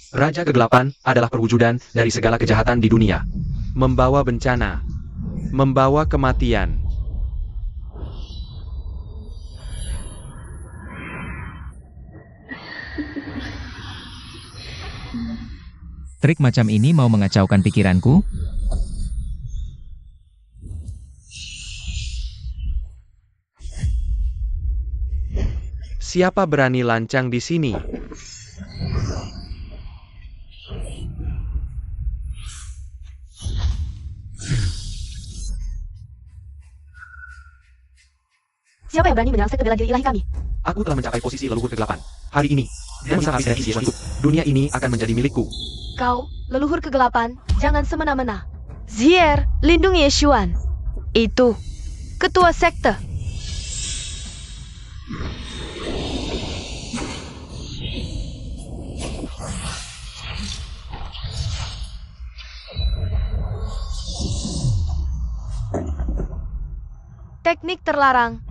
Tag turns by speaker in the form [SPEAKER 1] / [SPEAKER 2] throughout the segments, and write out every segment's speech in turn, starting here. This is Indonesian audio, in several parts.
[SPEAKER 1] Raja Kegelapan adalah perwujudan dari segala kejahatan di dunia. Membawa bencana. Membawa kematian.
[SPEAKER 2] Trik macam ini mau mengacaukan pikiranku?
[SPEAKER 1] Siapa berani lancang di sini?
[SPEAKER 3] Siapa yang berani menyerang sekte bela diri ilahi kami?
[SPEAKER 1] Aku telah mencapai posisi leluhur kegelapan. Hari ini, dengan usaha habis dari isi hidup, dunia ini akan menjadi milikku.
[SPEAKER 3] Kau, leluhur kegelapan, jangan semena-mena. Zier, lindungi Yeshuan. Itu, ketua sekte. Teknik terlarang.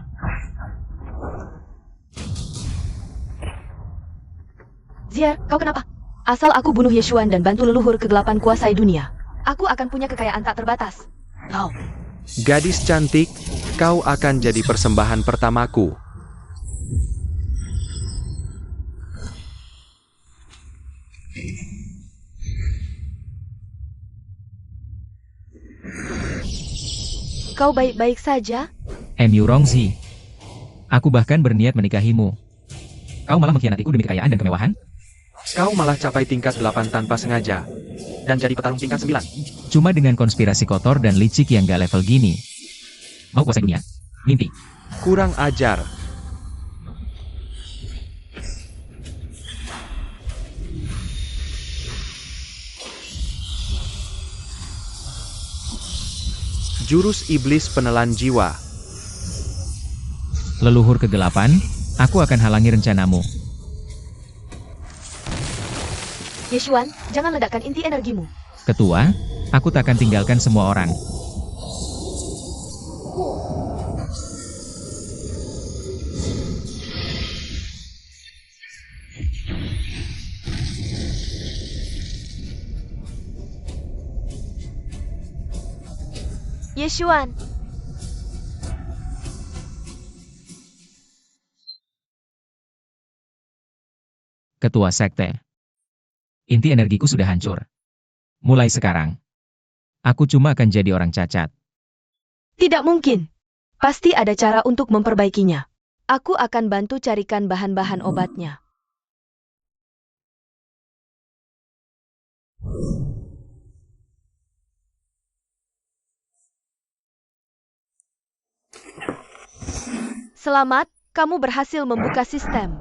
[SPEAKER 3] Zier, kau kenapa? Asal aku bunuh Yeshuan dan bantu leluhur kegelapan kuasai dunia, aku akan punya kekayaan tak terbatas. Kau,
[SPEAKER 1] Gadis cantik, kau akan jadi persembahan pertamaku.
[SPEAKER 3] kau baik-baik saja?
[SPEAKER 2] Mu Rongzi. Aku bahkan berniat menikahimu. Kau malah mengkhianatiku demi kekayaan dan kemewahan?
[SPEAKER 1] Kau malah capai tingkat 8 tanpa sengaja. Dan jadi petarung tingkat 9.
[SPEAKER 2] Cuma dengan konspirasi kotor dan licik yang gak level gini. Mau kuasai dunia? Mimpi.
[SPEAKER 1] Kurang ajar. Jurus iblis penelan jiwa.
[SPEAKER 2] Leluhur kegelapan, aku akan halangi rencanamu.
[SPEAKER 3] Yeshuan, jangan ledakkan inti energimu.
[SPEAKER 2] Ketua, aku takkan tinggalkan semua orang.
[SPEAKER 3] Yeshuan,
[SPEAKER 2] Ketua sekte. Inti energiku sudah hancur. Mulai sekarang, aku cuma akan jadi orang cacat.
[SPEAKER 3] tidak mungkin. Pasti ada cara untuk memperbaikinya. Aku akan bantu carikan bahan-bahan obatnya. Selamat, kamu berhasil membuka sistem.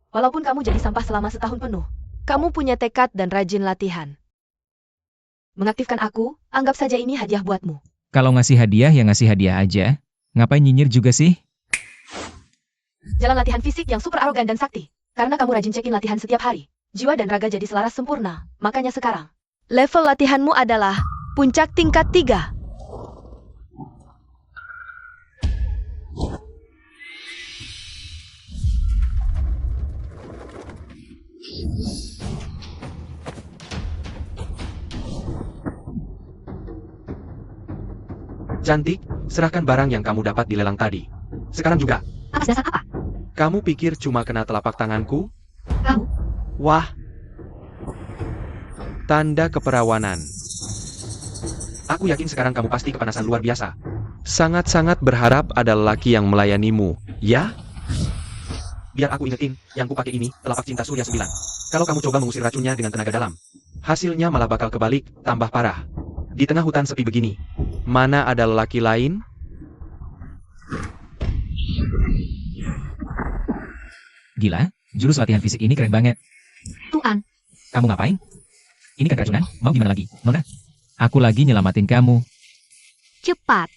[SPEAKER 3] Walaupun kamu jadi sampah selama setahun penuh, kamu punya tekad dan rajin latihan. Mengaktifkan aku, anggap saja ini hadiah buatmu.
[SPEAKER 2] Kalau ngasih hadiah ya ngasih hadiah aja. Ngapain nyinyir juga sih?
[SPEAKER 3] Jalan latihan fisik yang super arogan dan sakti. Karena kamu rajin check-in latihan setiap hari. Jiwa dan raga jadi selaras sempurna. Makanya sekarang, level latihanmu adalah puncak tingkat 3.
[SPEAKER 1] Cantik, serahkan barang yang kamu dapat di lelang tadi. Sekarang juga.
[SPEAKER 3] Atas dasar apa?
[SPEAKER 1] Kamu pikir cuma kena telapak tanganku?
[SPEAKER 3] Kamu,
[SPEAKER 1] Wah. Tanda keperawanan. Aku yakin sekarang kamu pasti kepanasan luar biasa. Sangat-sangat berharap ada lelaki yang melayanimu, ya? Biar aku ingetin, yang kupakai ini, telapak cinta Surya 9. Kalau kamu coba mengusir racunnya dengan tenaga dalam, hasilnya malah bakal kebalik, tambah parah. Di tengah hutan sepi begini, mana ada lelaki lain?
[SPEAKER 2] Gila, jurus latihan fisik ini keren banget.
[SPEAKER 3] Tuan,
[SPEAKER 2] Kamu ngapain? Ini kan keracunan, mau gimana lagi, Nona? Aku lagi nyelamatin kamu.
[SPEAKER 3] cepat.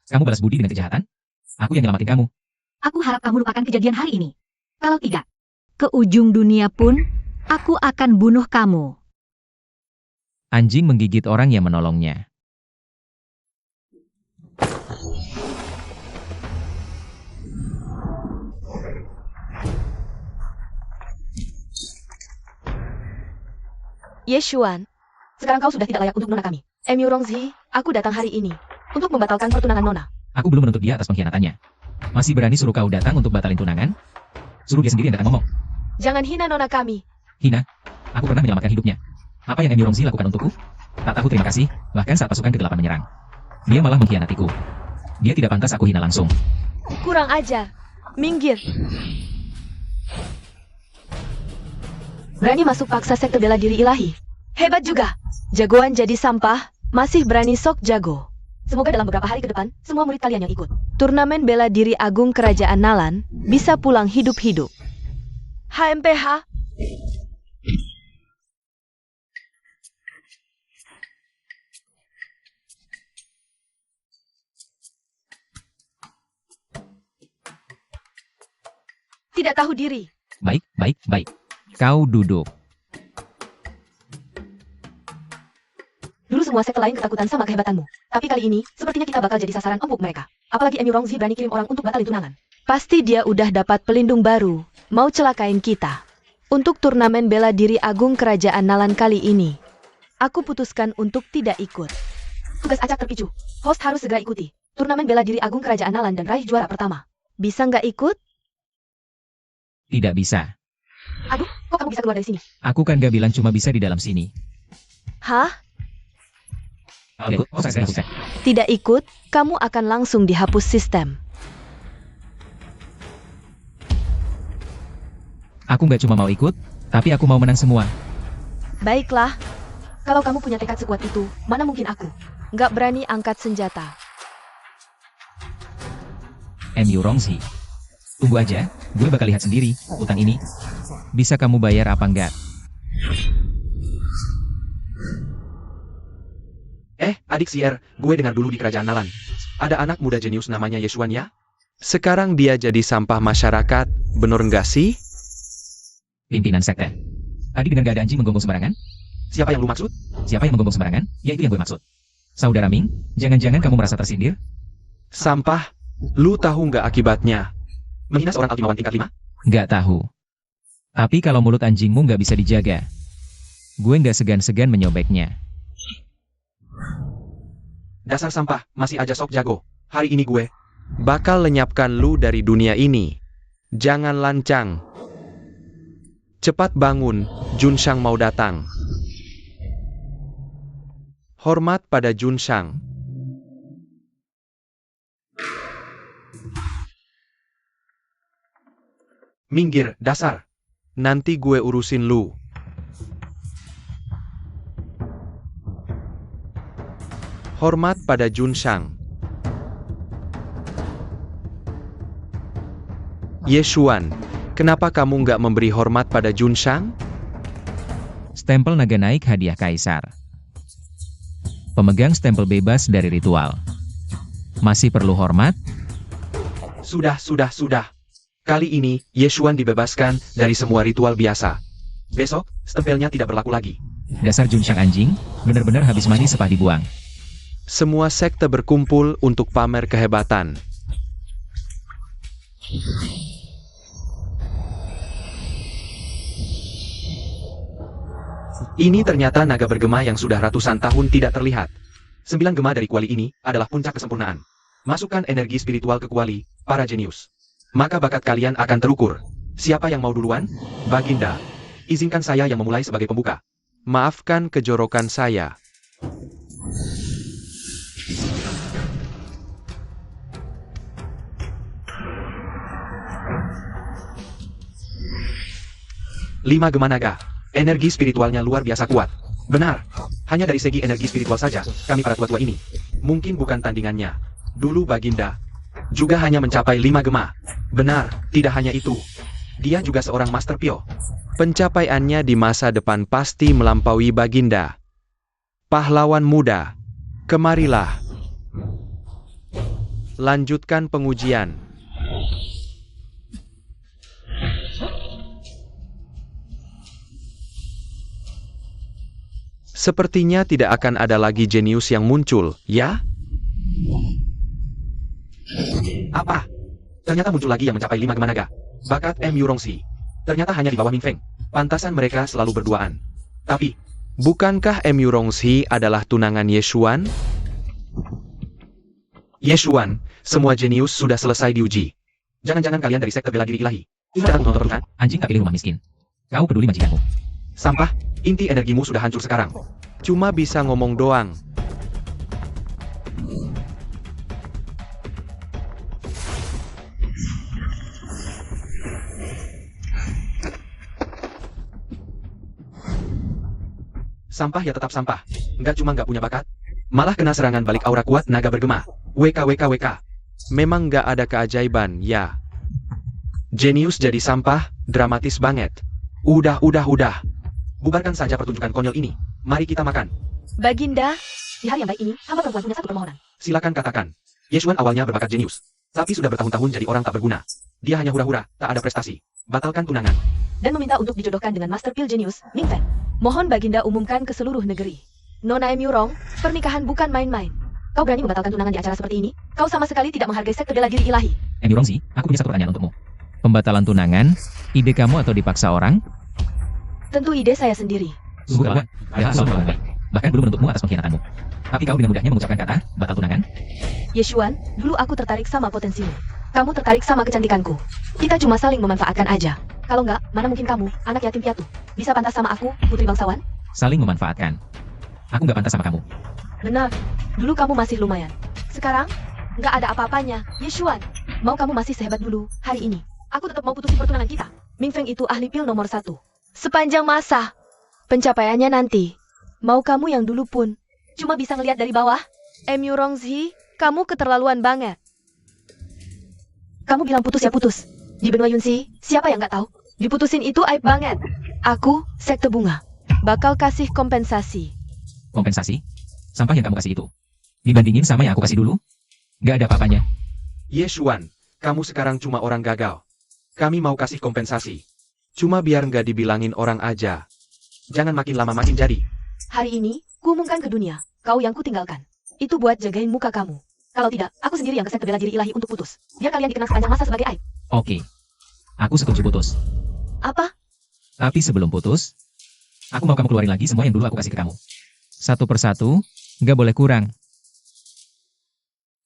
[SPEAKER 2] Kamu balas budi dengan kejahatan? Aku yang nyelamatin kamu.
[SPEAKER 4] Aku harap kamu lupakan kejadian hari ini. Kalau tidak, ke ujung dunia pun, aku akan bunuh kamu.
[SPEAKER 2] Anjing menggigit orang yang menolongnya.
[SPEAKER 3] Yeshuan, sekarang kau sudah tidak layak untuk nona kami. Emu Rongzi, aku datang hari ini untuk membatalkan pertunangan nona.
[SPEAKER 2] Aku belum menuntut dia atas pengkhianatannya. Masih berani suruh kau datang untuk batalin tunangan? Suruh dia sendiri yang datang ngomong.
[SPEAKER 3] Jangan hina nona kami.
[SPEAKER 2] Hina, aku pernah menyelamatkan hidupnya. Apa yang Emi Rongzi lakukan untukku? Tak tahu terima kasih, bahkan saat pasukan ke-8 menyerang. Dia malah mengkhianatiku. Dia tidak pantas aku hina langsung.
[SPEAKER 3] Kurang ajar. Minggir. Berani masuk paksa sekte bela diri ilahi. Hebat juga. Jagoan jadi sampah, masih berani sok jago. Semoga dalam beberapa hari ke depan, semua murid kalian yang ikut turnamen bela diri agung kerajaan Nalan bisa pulang hidup-hidup. HMPH. Tidak tahu diri.
[SPEAKER 2] Baik, baik, baik. Kau duduk.
[SPEAKER 3] Dulu semua sekte lain ketakutan sama kehebatanmu. Tapi kali ini, sepertinya kita bakal jadi sasaran empuk mereka. Apalagi Emu Rongzi berani kirim orang untuk batalin tunangan. Pasti dia udah dapat pelindung baru. Mau celakain kita. Untuk turnamen bela diri agung kerajaan Nalan kali ini, aku putuskan untuk tidak ikut. Tugas acak terpicu. Host harus segera ikuti turnamen bela diri agung kerajaan Nalan dan raih juara pertama. Bisa nggak ikut?
[SPEAKER 2] Tidak bisa.
[SPEAKER 3] Aduh, kok kamu bisa keluar dari sini?
[SPEAKER 2] Aku kan gak bilang cuma bisa di dalam sini.
[SPEAKER 3] Hah?
[SPEAKER 2] Oh, saya.
[SPEAKER 3] Tidak ikut, kamu akan langsung dihapus sistem.
[SPEAKER 2] Aku nggak cuma mau ikut, tapi aku mau menang semua.
[SPEAKER 3] Baiklah. Kalau kamu punya tekad sekuat itu, mana mungkin aku nggak berani angkat senjata.
[SPEAKER 2] Emu Rongzi. Tunggu aja, gue bakal lihat sendiri, utang ini. Bisa kamu bayar apa enggak?
[SPEAKER 1] Adik Sier, gue dengar dulu di kerajaan Nalan. Ada anak muda jenius namanya Yeshuan ya? Sekarang dia jadi sampah masyarakat, bener nggak sih?
[SPEAKER 2] Pimpinan sekte. Tadi dengan gak ada anjing menggonggong sembarangan?
[SPEAKER 1] Siapa yang lu maksud?
[SPEAKER 2] Siapa yang menggonggong sembarangan? Ya itu yang gue maksud. Saudara Ming, jangan-jangan kamu merasa tersindir?
[SPEAKER 1] Sampah? Lu tahu nggak akibatnya? Menghina seorang Altimawan tingkat 5?
[SPEAKER 2] Nggak tahu. Tapi kalau mulut anjingmu nggak bisa dijaga, gue nggak segan-segan menyobeknya.
[SPEAKER 1] Dasar sampah, masih aja sok jago. Hari ini gue bakal lenyapkan lu dari dunia ini. Jangan lancang. Cepat bangun, Junshang mau datang. Hormat pada Junshang. Minggir, dasar. Nanti gue urusin lu. Hormat pada Junshang. Yeshuan, kenapa kamu nggak memberi hormat pada Junshang?
[SPEAKER 2] Stempel naga naik hadiah kaisar. Pemegang stempel bebas dari ritual. Masih perlu hormat?
[SPEAKER 1] Sudah. Kali ini, Yeshuan dibebaskan dari semua ritual biasa. Besok, stempelnya tidak berlaku lagi.
[SPEAKER 2] Dasar Junshang anjing, benar-benar habis mandi sepah dibuang.
[SPEAKER 1] Semua sekte berkumpul untuk pamer kehebatan. Ini ternyata naga bergema yang sudah ratusan tahun tidak terlihat. 9 gema dari kuali ini adalah puncak kesempurnaan. Masukkan energi spiritual ke kuali, para jenius. Maka bakat kalian akan terukur. Siapa yang mau duluan? Baginda. Izinkan saya yang memulai sebagai pembuka. Maafkan kejorokan saya. Lima gema naga. Energi spiritualnya luar biasa kuat. Benar. Hanya dari segi energi spiritual saja, kami para tua-tua ini mungkin bukan tandingannya. Dulu Baginda juga hanya mencapai 5 gema. Benar, tidak hanya itu. Dia juga seorang Master Pyo. Pencapaiannya di masa depan pasti melampaui Baginda. Pahlawan muda, kemarilah. Lanjutkan pengujian. Sepertinya tidak akan ada lagi jenius yang muncul, ya? Apa? Ternyata muncul lagi yang mencapai 5 Gema Naga. Bakat M. Yurongzi. Ternyata hanya di bawah Ming Feng. Pantasan mereka selalu berduaan. Tapi, bukankah M. Yurongzi adalah tunangan Ye Xuan? Ye Xuan, semua jenius sudah selesai diuji. Jangan-jangan kalian dari sekte bela diri ilahi. Ini datang untuk nonton, kan?
[SPEAKER 2] Anjing tak pilih rumah miskin. Kau peduli majikanmu.
[SPEAKER 1] Sampah, inti energimu sudah hancur sekarang. Cuma bisa ngomong doang. Sampah ya tetap sampah. Cuma nggak punya bakat. Malah kena serangan balik aura kuat naga bergema. WK. Memang nggak ada keajaiban, ya. Jenius jadi sampah, dramatis banget. Udah. Bubarkan saja pertunjukan konyol ini. Mari kita makan.
[SPEAKER 3] Baginda, di hari yang baik ini, hamba perempuan punya satu permohonan.
[SPEAKER 1] Silakan katakan. Ye Xuan awalnya berbakat jenius. Tapi sudah bertahun-tahun jadi orang tak berguna. Dia hanya hura-hura, tak ada prestasi. Batalkan tunangan.
[SPEAKER 3] Dan meminta untuk dijodohkan dengan Master Pil Genius, Ming Feng. Mohon Baginda umumkan ke seluruh negeri. Nona M. Yurong, pernikahan bukan main-main. Kau berani membatalkan tunangan di acara seperti ini? Kau sama sekali tidak menghargai sekte bela diri ilahi.
[SPEAKER 2] M. Yurongzi, aku punya satu pertanyaan untukmu. Pembatalan tunangan, ide kamu atau dipaksa orang?
[SPEAKER 3] Tentu ide saya sendiri.
[SPEAKER 2] Bukan, ya selalu melakukan baik. Bahkan belum menuntutmu atas pengkhianatanmu. Tapi kau dengan mudahnya mengucapkan kata, batal tunangan?
[SPEAKER 3] Ye Xuan, dulu aku tertarik sama potensimu. Kamu tertarik sama kecantikanku. Kita cuma saling memanfaatkan aja. Kalau enggak, mana mungkin kamu, anak yatim piatu, bisa pantas sama aku, putri bangsawan?
[SPEAKER 2] Saling memanfaatkan. Aku nggak pantas sama kamu.
[SPEAKER 3] Benar, dulu kamu masih lumayan. Sekarang, nggak ada apa-apanya. Ye Xuan, mau kamu masih sehebat dulu, hari ini. Aku tetap mau putusin pertunangan kita. Ming Feng itu ahli pil nomor 1. Sepanjang masa. Pencapaiannya nanti. Mau kamu yang dulu pun. Cuma bisa ngelihat dari bawah. M. Yurongzi, kamu keterlaluan banget. Kamu bilang putus ya putus. Di benua Yunxi, siapa yang nggak tahu? Diputusin itu aib banget. Aku, sekte bunga. Bakal kasih kompensasi.
[SPEAKER 2] Kompensasi? Sampah yang kamu kasih itu. Dibandingin sama yang aku kasih dulu? Nggak ada apa-apanya.
[SPEAKER 1] Ye Xuan, kamu sekarang cuma orang gagal. Kami mau kasih kompensasi. Cuma biar nggak dibilangin orang aja. Jangan makin lama makin jadi.
[SPEAKER 3] Hari ini, kuumumkan ke dunia, kau yang kutinggalkan. Itu buat jagain muka kamu. Kalau tidak, aku sendiri yang ke sekte bela diri ilahi untuk putus. Biar kalian dikenang sepanjang masa sebagai aib.
[SPEAKER 2] Oke. Aku setuju putus.
[SPEAKER 3] Apa?
[SPEAKER 2] Tapi sebelum putus, aku mau kamu keluarin lagi semua yang dulu aku kasih ke kamu. Satu persatu, nggak boleh kurang.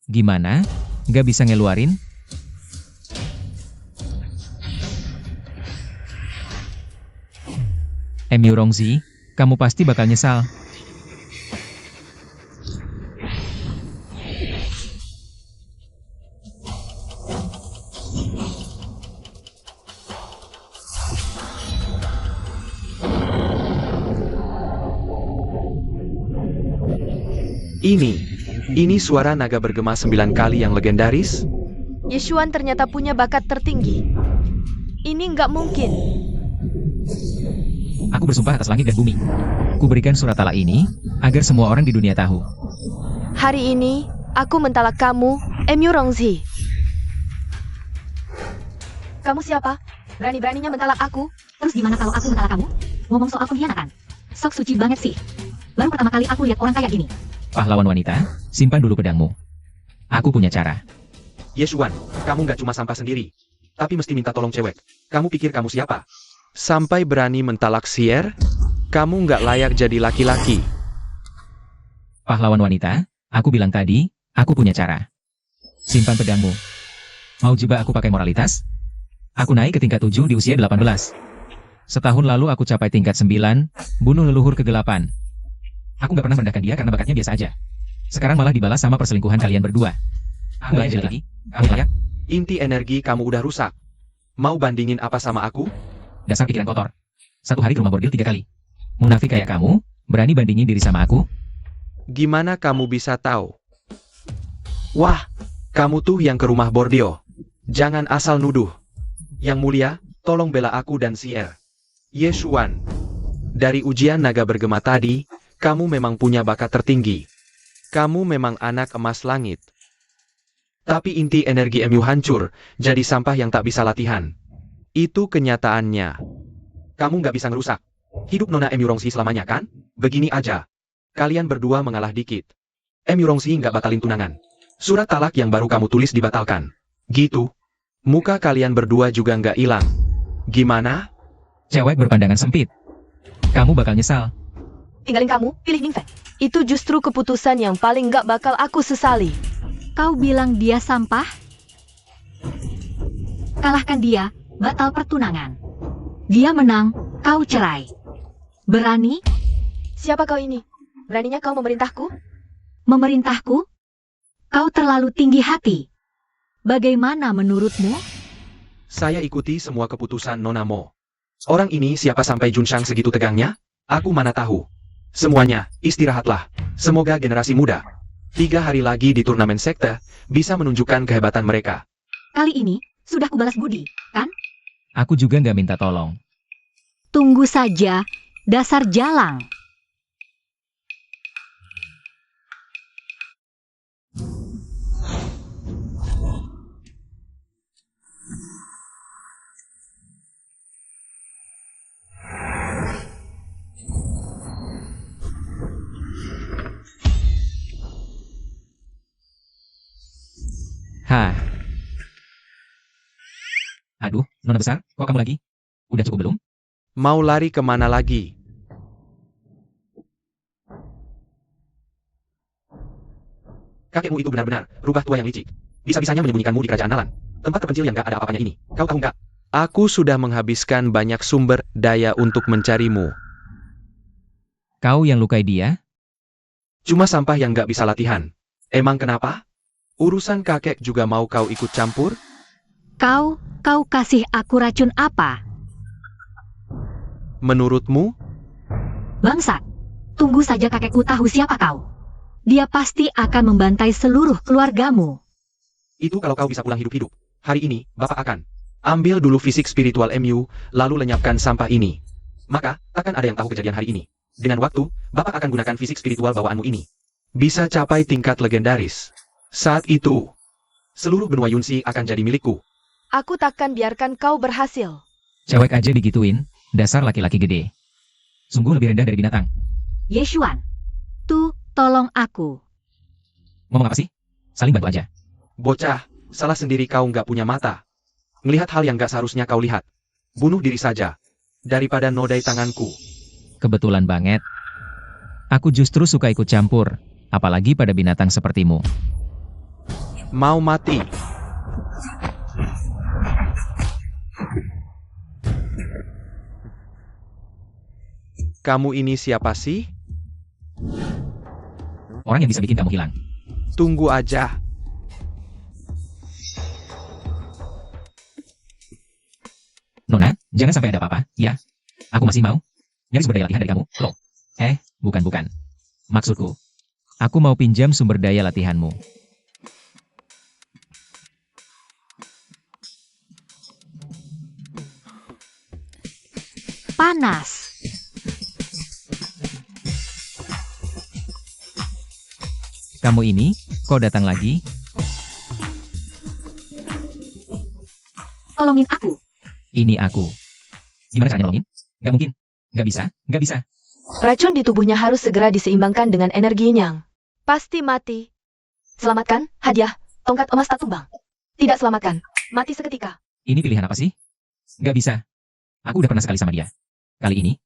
[SPEAKER 2] Gimana? Nggak bisa ngeluarin? M. Yurongzi, kamu pasti bakal nyesal.
[SPEAKER 1] Ini suara naga bergema 9 kali yang legendaris?
[SPEAKER 3] Ye Xuan ternyata punya bakat tertinggi. Ini nggak mungkin.
[SPEAKER 2] Aku bersumpah atas langit dan bumi. Ku berikan surat talak ini, agar semua orang di dunia tahu.
[SPEAKER 3] Hari ini, aku mentalak kamu, M. Yurongzi. Kamu siapa? Berani-beraninya mentalak aku?
[SPEAKER 4] Terus gimana kalau aku mentalak kamu? Ngomong soal pengkhianatan. Sok suci banget sih. Baru pertama kali aku lihat orang kayak gini.
[SPEAKER 2] Pahlawan wanita, simpan dulu pedangmu. Aku punya cara.
[SPEAKER 1] Ye Xuan, kamu nggak cuma sampah sendiri. Tapi mesti minta tolong cewek. Kamu pikir kamu siapa? Sampai berani mentalak Xier? Kamu nggak layak jadi laki-laki.
[SPEAKER 2] Pahlawan wanita, aku bilang tadi, aku punya cara. Simpan pedangmu. Mau jebak aku pakai moralitas? Aku naik ke tingkat 7 di usia 18. Setahun lalu aku capai tingkat 9, bunuh leluhur ke-8. Aku nggak pernah merendahkan dia karena bakatnya biasa aja. Sekarang malah dibalas sama perselingkuhan kalian berdua. Aku layak jadi lagi? Kamu layak?
[SPEAKER 1] Inti energi kamu udah rusak. Mau bandingin apa sama aku?
[SPEAKER 2] Dasar pikiran kotor. Satu hari ke rumah bordil 3 kali. Munafik kayak kamu, berani bandingin diri sama aku?
[SPEAKER 1] Gimana kamu bisa tahu? Wah, kamu tuh yang ke rumah Bordio. Jangan asal nuduh. Yang mulia, tolong bela aku dan Xier. Ye Xuan, dari ujian naga bergema tadi, kamu memang punya bakat tertinggi. Kamu memang anak emas langit. Tapi inti energi MU hancur, jadi sampah yang tak bisa latihan. Itu kenyataannya. Kamu nggak bisa ngerusak hidup Nona MU Rongsi selamanya kan? Begini aja. Kalian berdua mengalah dikit. MU Rongsi nggak batalin tunangan. Surat talak yang baru kamu tulis dibatalkan. Gitu. Muka kalian berdua juga nggak hilang. Gimana?
[SPEAKER 2] Cewek berpandangan sempit. Kamu bakal nyesal.
[SPEAKER 3] Tinggalin kamu, pilih Ningfen. Itu justru keputusan yang paling gak bakal aku sesali.
[SPEAKER 4] Kau bilang dia sampah? Kalahkan dia, batal pertunangan. Dia menang, kau cerai. Berani?
[SPEAKER 3] Siapa kau ini? Beraninya kau memerintahku?
[SPEAKER 4] Memerintahku? Kau terlalu tinggi hati. Bagaimana menurutmu?
[SPEAKER 1] Saya ikuti semua keputusan Nona Mo. Orang ini siapa sampai Junshang segitu tegangnya? Aku mana tahu. Semuanya, istirahatlah. Semoga generasi muda 3 hari lagi di turnamen sekte bisa menunjukkan kehebatan mereka.
[SPEAKER 4] Kali ini, sudah kubalas budi, kan?
[SPEAKER 2] Aku juga nggak minta tolong.
[SPEAKER 4] Tunggu saja, dasar jalang.
[SPEAKER 2] Hah. Aduh, Nona besar, kok kamu lagi? Udah cukup belum?
[SPEAKER 1] Mau lari kemana lagi? Kakekmu itu benar-benar rubah tua yang licik. Bisa-bisanya menyembunyikanmu di kerajaan Nalan. Tempat terpencil yang gak ada apa-apanya ini. Kau tahu nggak? Aku sudah menghabiskan banyak sumber daya untuk mencarimu.
[SPEAKER 2] Kau yang lukai dia?
[SPEAKER 1] Cuma sampah yang gak bisa latihan. Emang kenapa? Urusan kakek juga mau kau ikut campur?
[SPEAKER 4] Kau kasih aku racun apa?
[SPEAKER 1] Menurutmu?
[SPEAKER 4] Bangsat, tunggu saja kakekku tahu siapa kau. Dia pasti akan membantai seluruh keluargamu.
[SPEAKER 1] Itu kalau kau bisa pulang hidup-hidup. Hari ini, Bapak akan ambil dulu fisik spiritual MU, lalu lenyapkan sampah ini. Maka, takkan ada yang tahu kejadian hari ini. Dengan waktu, Bapak akan gunakan fisik spiritual bawaanmu ini. Bisa capai tingkat legendaris. Saat itu, seluruh benua Yunsi akan jadi milikku.
[SPEAKER 3] Aku takkan biarkan kau berhasil.
[SPEAKER 2] Cewek aja digituin, dasar laki-laki gede. Sungguh lebih rendah dari binatang.
[SPEAKER 4] Yeshuan, tuh, tolong aku.
[SPEAKER 2] Ngomong apa sih? Saling bantu aja.
[SPEAKER 1] Bocah, salah sendiri kau nggak punya mata. Melihat hal yang nggak seharusnya kau lihat. Bunuh diri saja, daripada nodai tanganku.
[SPEAKER 2] Kebetulan banget. Aku justru suka ikut campur, apalagi pada binatang sepertimu.
[SPEAKER 1] Mau mati. Kamu ini siapa sih?
[SPEAKER 2] Orang yang bisa bikin kamu hilang.
[SPEAKER 1] Tunggu aja.
[SPEAKER 2] Nona, jangan sampai ada apa-apa, ya. Aku masih mau. Nyari sumber daya latihan dari kamu, loh. Bukan. Maksudku, aku mau pinjam sumber daya latihanmu.
[SPEAKER 4] Panas.
[SPEAKER 2] Kamu ini, kok datang lagi?
[SPEAKER 4] Tolongin aku.
[SPEAKER 2] Ini aku. Gimana caranya nolongin? Gak mungkin. Gak bisa.
[SPEAKER 3] Racun di tubuhnya harus segera diseimbangkan dengan energi yang pasti mati. Selamatkan, hadiah, tongkat emas tak tumbang. Tidak selamatkan, mati seketika.
[SPEAKER 2] Ini pilihan apa sih? Gak bisa. Aku udah pernah sekali sama dia. Kali ini,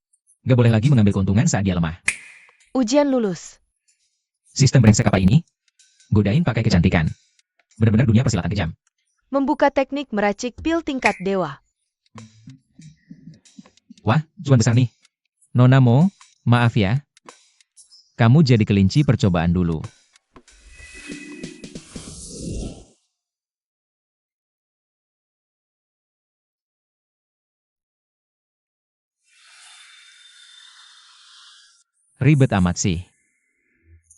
[SPEAKER 2] gak boleh lagi mengambil keuntungan saat dia lemah.
[SPEAKER 3] Ujian lulus.
[SPEAKER 2] Sistem brengsek apa ini? Godain pakai kecantikan. Benar-benar dunia persilatan kejam.
[SPEAKER 3] Membuka teknik meracik pil tingkat dewa.
[SPEAKER 2] Wah, cuan besar nih. Nona Mo, maaf ya. Kamu jadi kelinci percobaan dulu. Ribet amat sih.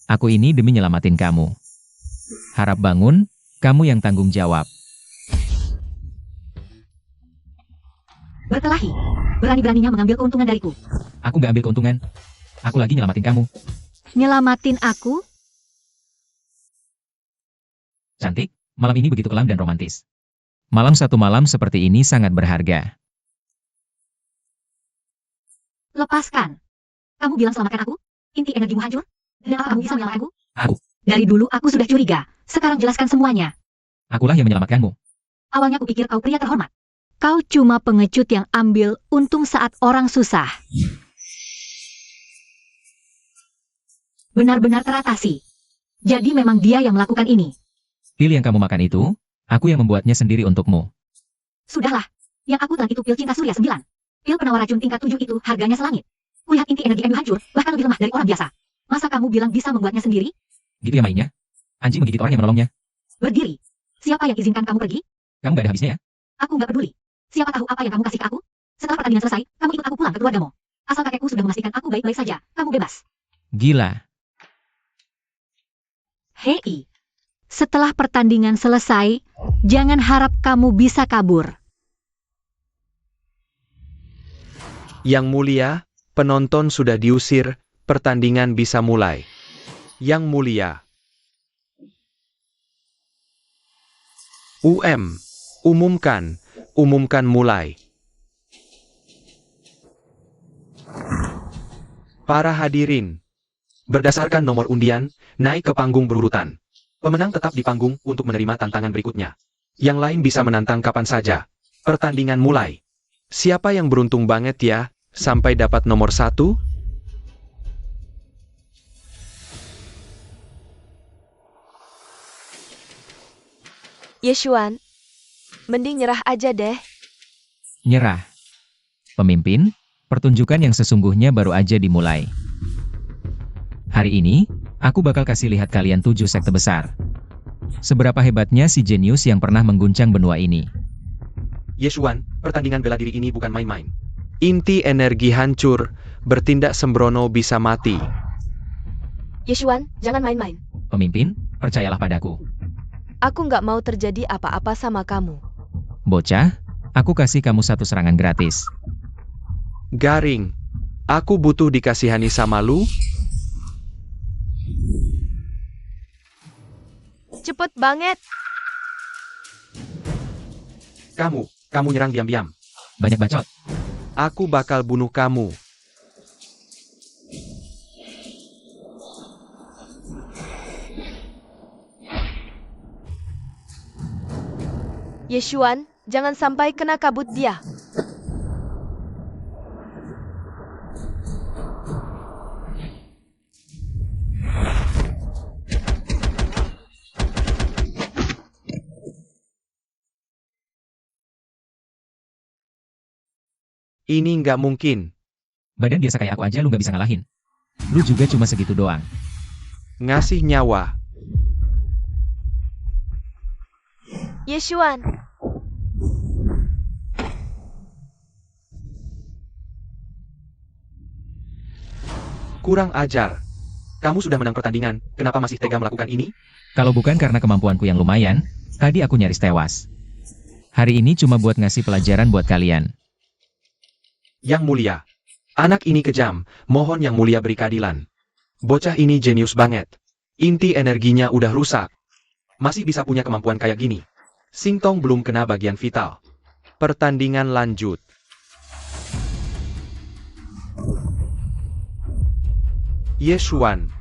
[SPEAKER 2] Aku ini demi nyelamatin kamu. Harap bangun, kamu yang tanggung jawab.
[SPEAKER 4] Berkelahi. Berani-beraninya mengambil keuntungan dariku.
[SPEAKER 2] Aku nggak ambil keuntungan. Aku lagi nyelamatin kamu.
[SPEAKER 4] Nyelamatin aku?
[SPEAKER 2] Cantik, Malam ini begitu kelam dan romantis. Malam satu malam seperti ini sangat berharga.
[SPEAKER 4] Lepaskan. Kamu bilang selamatkan aku? Inti energimu hancur? Dan apa kamu bisa menyelamatkanku?
[SPEAKER 2] Aku.
[SPEAKER 4] Dari dulu aku sudah curiga. Sekarang jelaskan semuanya.
[SPEAKER 2] Akulah yang menyelamatkanmu.
[SPEAKER 4] Awalnya kupikir kau pria terhormat. Kau cuma pengecut yang ambil untung saat orang susah. Benar-benar teratasi. Jadi memang dia yang melakukan ini.
[SPEAKER 2] Pil yang kamu makan itu, aku yang membuatnya sendiri untukmu.
[SPEAKER 4] Sudahlah. Yang aku telan itu pil cinta surya 9. Pil penawar racun tingkat 7 itu harganya selangit. Kulihat inti energimu hancur, bahkan lebih lemah dari orang biasa. Masa kamu bilang bisa membuatnya sendiri?
[SPEAKER 2] Gitu ya mainnya? Anjing menggigit orang yang menolongnya.
[SPEAKER 4] Berdiri. Siapa yang izinkan kamu pergi?
[SPEAKER 2] Kamu gak ada habisnya ya?
[SPEAKER 4] Aku nggak peduli. Siapa tahu apa yang kamu kasih ke aku? Setelah pertandingan selesai, kamu ikut aku pulang ke keluargamu. Asal kakekku sudah memastikan aku baik-baik saja, kamu bebas.
[SPEAKER 2] Gila.
[SPEAKER 4] Hei. Setelah pertandingan selesai, jangan harap kamu bisa kabur.
[SPEAKER 1] Yang mulia, penonton sudah diusir, pertandingan bisa mulai. Yang mulia. Umumkan mulai. Para hadirin, berdasarkan nomor undian, naik ke panggung berurutan. Pemenang tetap di panggung untuk menerima tantangan berikutnya. Yang lain bisa menantang kapan saja. Pertandingan mulai. Siapa yang beruntung banget ya, sampai dapat nomor 1?
[SPEAKER 3] Yeshuan, mending nyerah aja deh.
[SPEAKER 2] Nyerah. Pemimpin, pertunjukan yang sesungguhnya baru aja dimulai. Hari ini, aku bakal kasih lihat kalian 7 sekte besar. Seberapa hebatnya si jenius yang pernah mengguncang benua ini.
[SPEAKER 1] Yeshuan, pertandingan bela diri ini bukan main-main. Inti energi hancur, bertindak sembrono bisa mati.
[SPEAKER 3] Yeshuan, jangan main-main.
[SPEAKER 2] Pemimpin, percayalah padaku.
[SPEAKER 3] Aku nggak mau terjadi apa-apa sama kamu.
[SPEAKER 2] Bocah, aku kasih kamu 1 serangan gratis.
[SPEAKER 1] Garing, aku butuh dikasihani sama lu.
[SPEAKER 3] Cepet banget.
[SPEAKER 1] Kamu nyerang diam-diam.
[SPEAKER 2] Banyak bacot.
[SPEAKER 1] Aku bakal bunuh kamu.
[SPEAKER 3] Yeshuan, jangan sampai kena kabut dia.
[SPEAKER 1] Ini nggak mungkin.
[SPEAKER 2] Badan biasa kayak aku aja lu gak bisa ngalahin. Lu juga cuma segitu doang.
[SPEAKER 1] Ngasih nyawa.
[SPEAKER 3] Yeshuan.
[SPEAKER 1] Kurang ajar. Kamu sudah menang pertandingan, kenapa masih tega melakukan ini?
[SPEAKER 2] Kalau bukan karena kemampuanku yang lumayan, tadi aku nyaris tewas. Hari ini cuma buat ngasih pelajaran buat kalian.
[SPEAKER 1] Yang mulia. Anak ini kejam, mohon yang mulia beri keadilan. Bocah ini jenius banget. Inti energinya udah rusak. Masih bisa punya kemampuan kayak gini. Singtong belum kena bagian vital. Pertandingan lanjut. Yeshuan.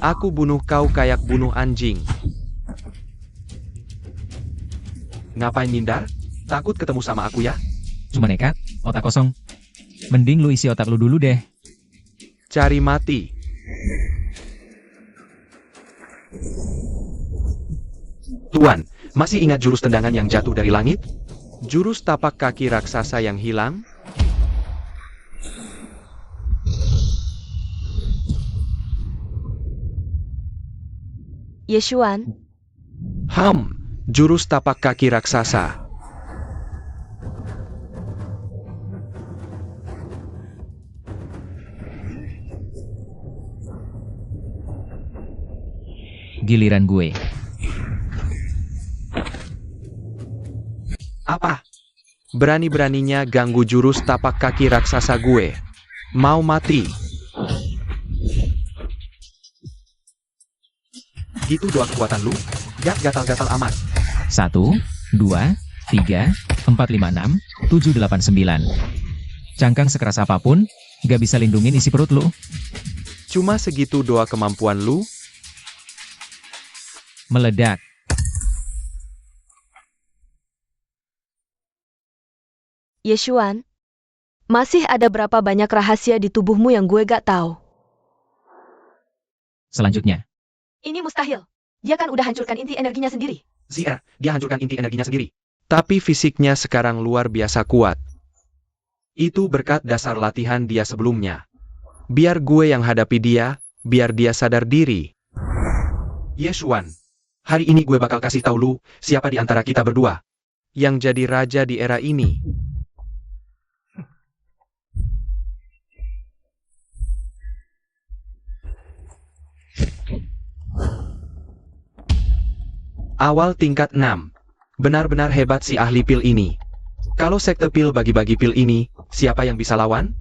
[SPEAKER 1] Aku bunuh kau kayak bunuh anjing. Ngapain mindar? Takut ketemu sama aku ya?
[SPEAKER 2] Cuma nekat, otak kosong. Mending lu isi otak lu dulu deh.
[SPEAKER 1] Cari mati. Tuan, masih ingat jurus tendangan yang jatuh dari langit? Jurus tapak kaki raksasa yang hilang?
[SPEAKER 3] Yeshuan,
[SPEAKER 1] Jurus tapak kaki raksasa.
[SPEAKER 2] Giliran gue.
[SPEAKER 1] Apa? Berani-beraninya ganggu jurus tapak kaki raksasa gue. Mau mati. Gitu doa kekuatan lu? Gak gatal-gatal amat.
[SPEAKER 2] 1, 2, 3, 4, 5, 6, 7, 8, 9. Cangkang sekeras apapun, gak bisa lindungin isi perut lu.
[SPEAKER 1] Cuma segitu doa kemampuan lu?
[SPEAKER 2] Meledak.
[SPEAKER 3] Yeshuan, masih ada berapa banyak rahasia di tubuhmu yang gue gak tahu?
[SPEAKER 2] Selanjutnya,
[SPEAKER 3] Ini mustahil. Dia kan udah hancurkan inti energinya sendiri.
[SPEAKER 1] ZR, dia hancurkan inti energinya sendiri. Tapi fisiknya sekarang luar biasa kuat. Itu berkat dasar latihan dia sebelumnya. Biar gue yang hadapi dia, biar dia sadar diri. Yeshuan, hari ini gue bakal kasih tahu lu, siapa di antara kita berdua yang jadi raja di era ini. Awal tingkat 6. Benar-benar hebat si ahli pil ini. Kalau sekte pil bagi-bagi pil ini, siapa yang bisa lawan?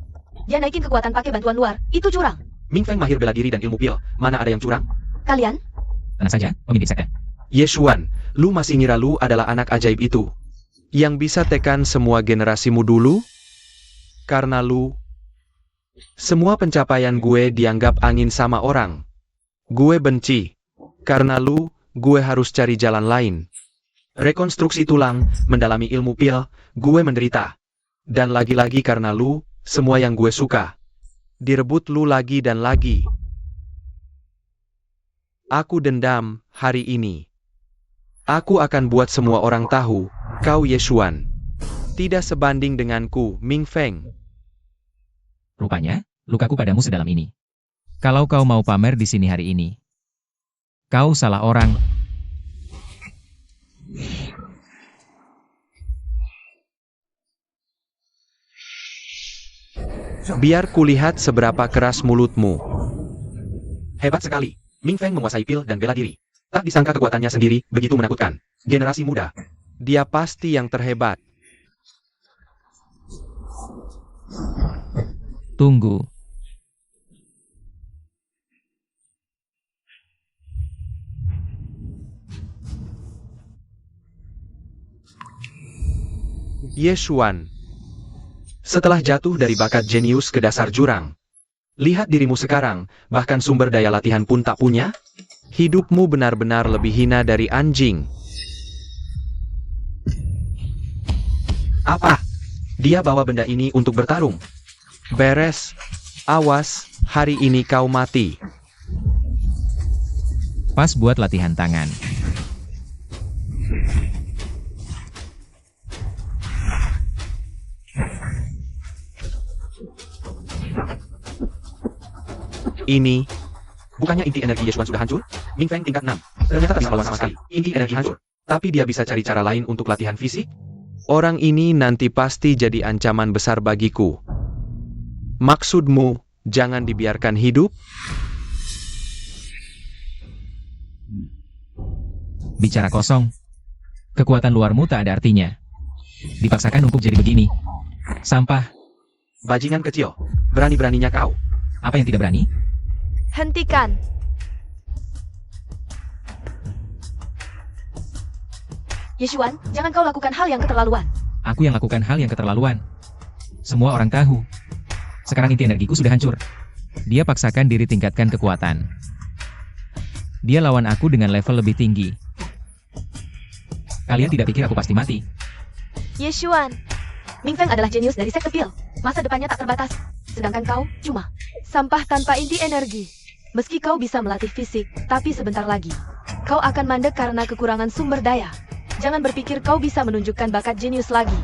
[SPEAKER 3] Dia naikin kekuatan pakai bantuan luar. Itu curang.
[SPEAKER 1] Ming Feng mahir bela diri dan ilmu pil. Mana ada yang curang?
[SPEAKER 3] Kalian?
[SPEAKER 2] tenang saja, pemimpin sekte.
[SPEAKER 1] Yeshuan, lu masih ngira lu adalah anak ajaib itu yang bisa tekan semua generasimu dulu? Karena lu, semua pencapaian gue dianggap angin sama orang. Gue benci. Karena lu, gue harus cari jalan lain. Rekonstruksi tulang, mendalami ilmu pil, gue menderita. Dan lagi-lagi karena lu, semua yang gue suka direbut lu lagi dan lagi. Aku dendam hari ini. Aku akan buat semua orang tahu, kau Yeshuan tidak sebanding denganku, Ming Feng.
[SPEAKER 2] Rupanya, lukaku padamu sedalam ini. Kalau kau mau pamer di sini hari ini, kau salah orang.
[SPEAKER 1] Biar kulihat seberapa keras mulutmu. Hebat sekali. Ming Feng menguasai pil dan bela diri. Tak disangka kekuatannya sendiri begitu menakutkan. Generasi muda. Dia pasti yang terhebat.
[SPEAKER 2] Tunggu.
[SPEAKER 1] Yeshuan. Setelah jatuh dari bakat jenius ke dasar jurang, lihat dirimu sekarang, bahkan sumber daya latihan pun tak punya. Hidupmu benar-benar lebih hina dari anjing. Apa? Dia bawa benda ini untuk bertarung. Beres. Awas, hari ini kau mati.
[SPEAKER 2] Pas buat latihan tangan.
[SPEAKER 1] Ini, bukannya inti energi Yeshuan sudah hancur? Ming Feng tingkat 6. Ternyata tak bisa melawan sama sekali. Inti energi hancur. Tapi dia bisa cari cara lain untuk latihan fisik? Orang ini nanti pasti jadi ancaman besar bagiku. Maksudmu, jangan dibiarkan hidup?
[SPEAKER 2] Bicara kosong. Kekuatan luarmu tak ada artinya. Dipaksakan untuk jadi begini. Sampah.
[SPEAKER 1] Bajingan kecil. Berani-beraninya kau.
[SPEAKER 2] Apa yang tidak berani?
[SPEAKER 3] Hentikan. Yeshuan, jangan kau lakukan hal yang keterlaluan.
[SPEAKER 2] Aku yang lakukan hal yang keterlaluan. Semua orang tahu. Sekarang inti energiku sudah hancur. Dia paksakan diri tingkatkan kekuatan. Dia lawan aku dengan level lebih tinggi. Kalian tidak pikir aku pasti mati?
[SPEAKER 3] Yeshuan, Ming Feng adalah jenius dari sekte pil. Masa depannya tak terbatas. Sedangkan kau, cuma sampah tanpa inti energi. Meski kau bisa melatih fisik, tapi sebentar lagi kau akan mandek karena kekurangan sumber daya. Jangan berpikir kau bisa menunjukkan bakat jenius lagi.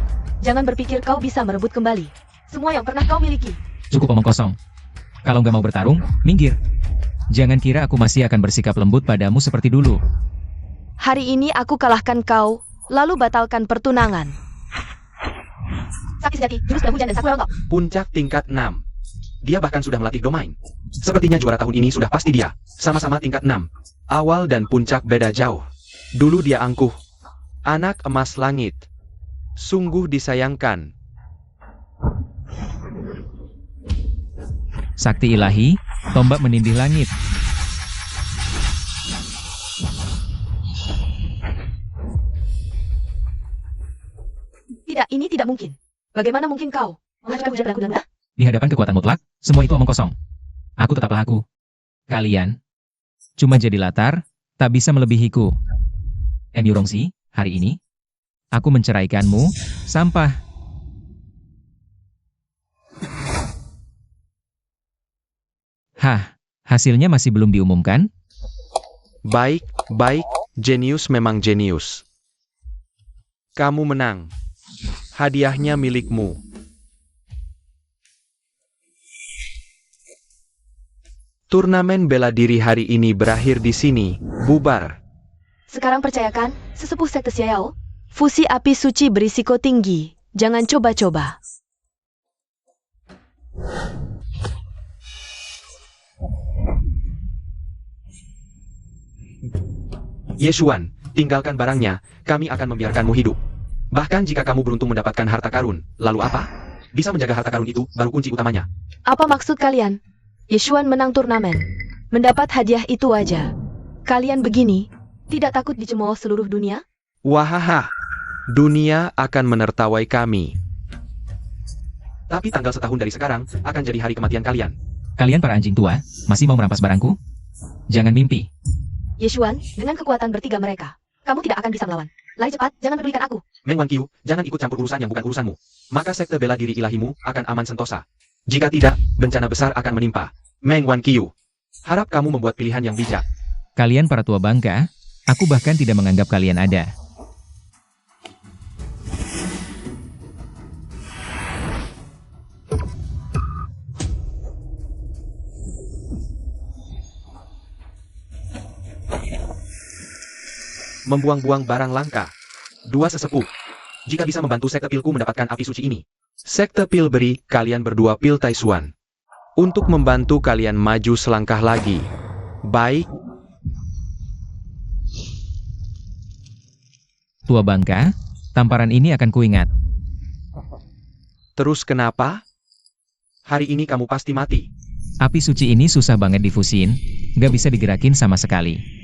[SPEAKER 3] Jangan berpikir kau bisa merebut kembali semua yang pernah kau miliki.
[SPEAKER 2] Cukup omong kosong. Kalau nggak mau bertarung, minggir. Jangan kira aku masih akan bersikap lembut padamu seperti dulu.
[SPEAKER 3] Hari ini aku kalahkan kau, lalu batalkan pertunangan. Sakti sejati, jurus pedang hujan dan sakura rontok.
[SPEAKER 1] Puncak tingkat 6. Dia bahkan sudah melatih domain. Sepertinya juara tahun ini sudah pasti dia. Sama-sama tingkat 6. Awal dan puncak beda jauh. Dulu dia angkuh. Anak emas langit. Sungguh disayangkan.
[SPEAKER 2] Sakti ilahi, tombak menindih langit.
[SPEAKER 3] Tidak, ini tidak mungkin. Bagaimana mungkin kau mengajukan hujan padaku dan mudah?
[SPEAKER 2] Di hadapan kekuatan mutlak, semua itu omong kosong. Aku tetaplah aku. Kalian cuma jadi latar, tak bisa melebihiku. Yurongzi, hari ini aku menceraikanmu, sampah. Hah, hasilnya masih belum diumumkan?
[SPEAKER 1] Baik, baik, jenius memang jenius. Kamu menang. Hadiahnya milikmu. Turnamen bela diri hari ini berakhir di sini, bubar.
[SPEAKER 3] Sekarang percayakan, sesepuh sekte Xiao, fusi api suci berisiko tinggi. Jangan coba-coba.
[SPEAKER 1] Yeshuan, tinggalkan barangnya, kami akan membiarkanmu hidup. Bahkan jika kamu beruntung mendapatkan harta karun, lalu apa? Bisa menjaga harta karun itu, baru kunci utamanya.
[SPEAKER 3] Apa maksud kalian? Yeshuan menang turnamen. Mendapat hadiah itu aja. Kalian begini, tidak takut dicemooh seluruh dunia?
[SPEAKER 1] Wahaha, dunia akan menertawai kami. Tapi tanggal setahun dari sekarang, akan jadi hari kematian kalian.
[SPEAKER 2] Kalian para anjing tua, masih mau merampas barangku? Jangan mimpi.
[SPEAKER 3] Yeshuan, dengan kekuatan bertiga mereka, kamu tidak akan bisa melawan. Lari cepat, jangan pedulikan aku.
[SPEAKER 1] Meng Wanqiu, jangan ikut campur urusan yang bukan urusanmu. Maka sekte bela diri ilahimu akan aman sentosa. Jika tidak, bencana besar akan menimpa. Meng Wanqiu, harap kamu membuat pilihan yang bijak.
[SPEAKER 2] Kalian para tua bangka, aku bahkan tidak menganggap kalian ada.
[SPEAKER 1] Membuang-buang barang langka. Dua sesepuh. Jika bisa membantu sekte pilku mendapatkan api suci ini. Sekte pil beri kalian berdua pil Taishuan. Untuk membantu kalian maju selangkah lagi. Baik.
[SPEAKER 2] Tua bangka, tamparan ini akan kuingat.
[SPEAKER 1] Terus kenapa? Hari ini kamu pasti mati.
[SPEAKER 2] Api suci ini susah banget difusin, nggak bisa digerakin sama sekali.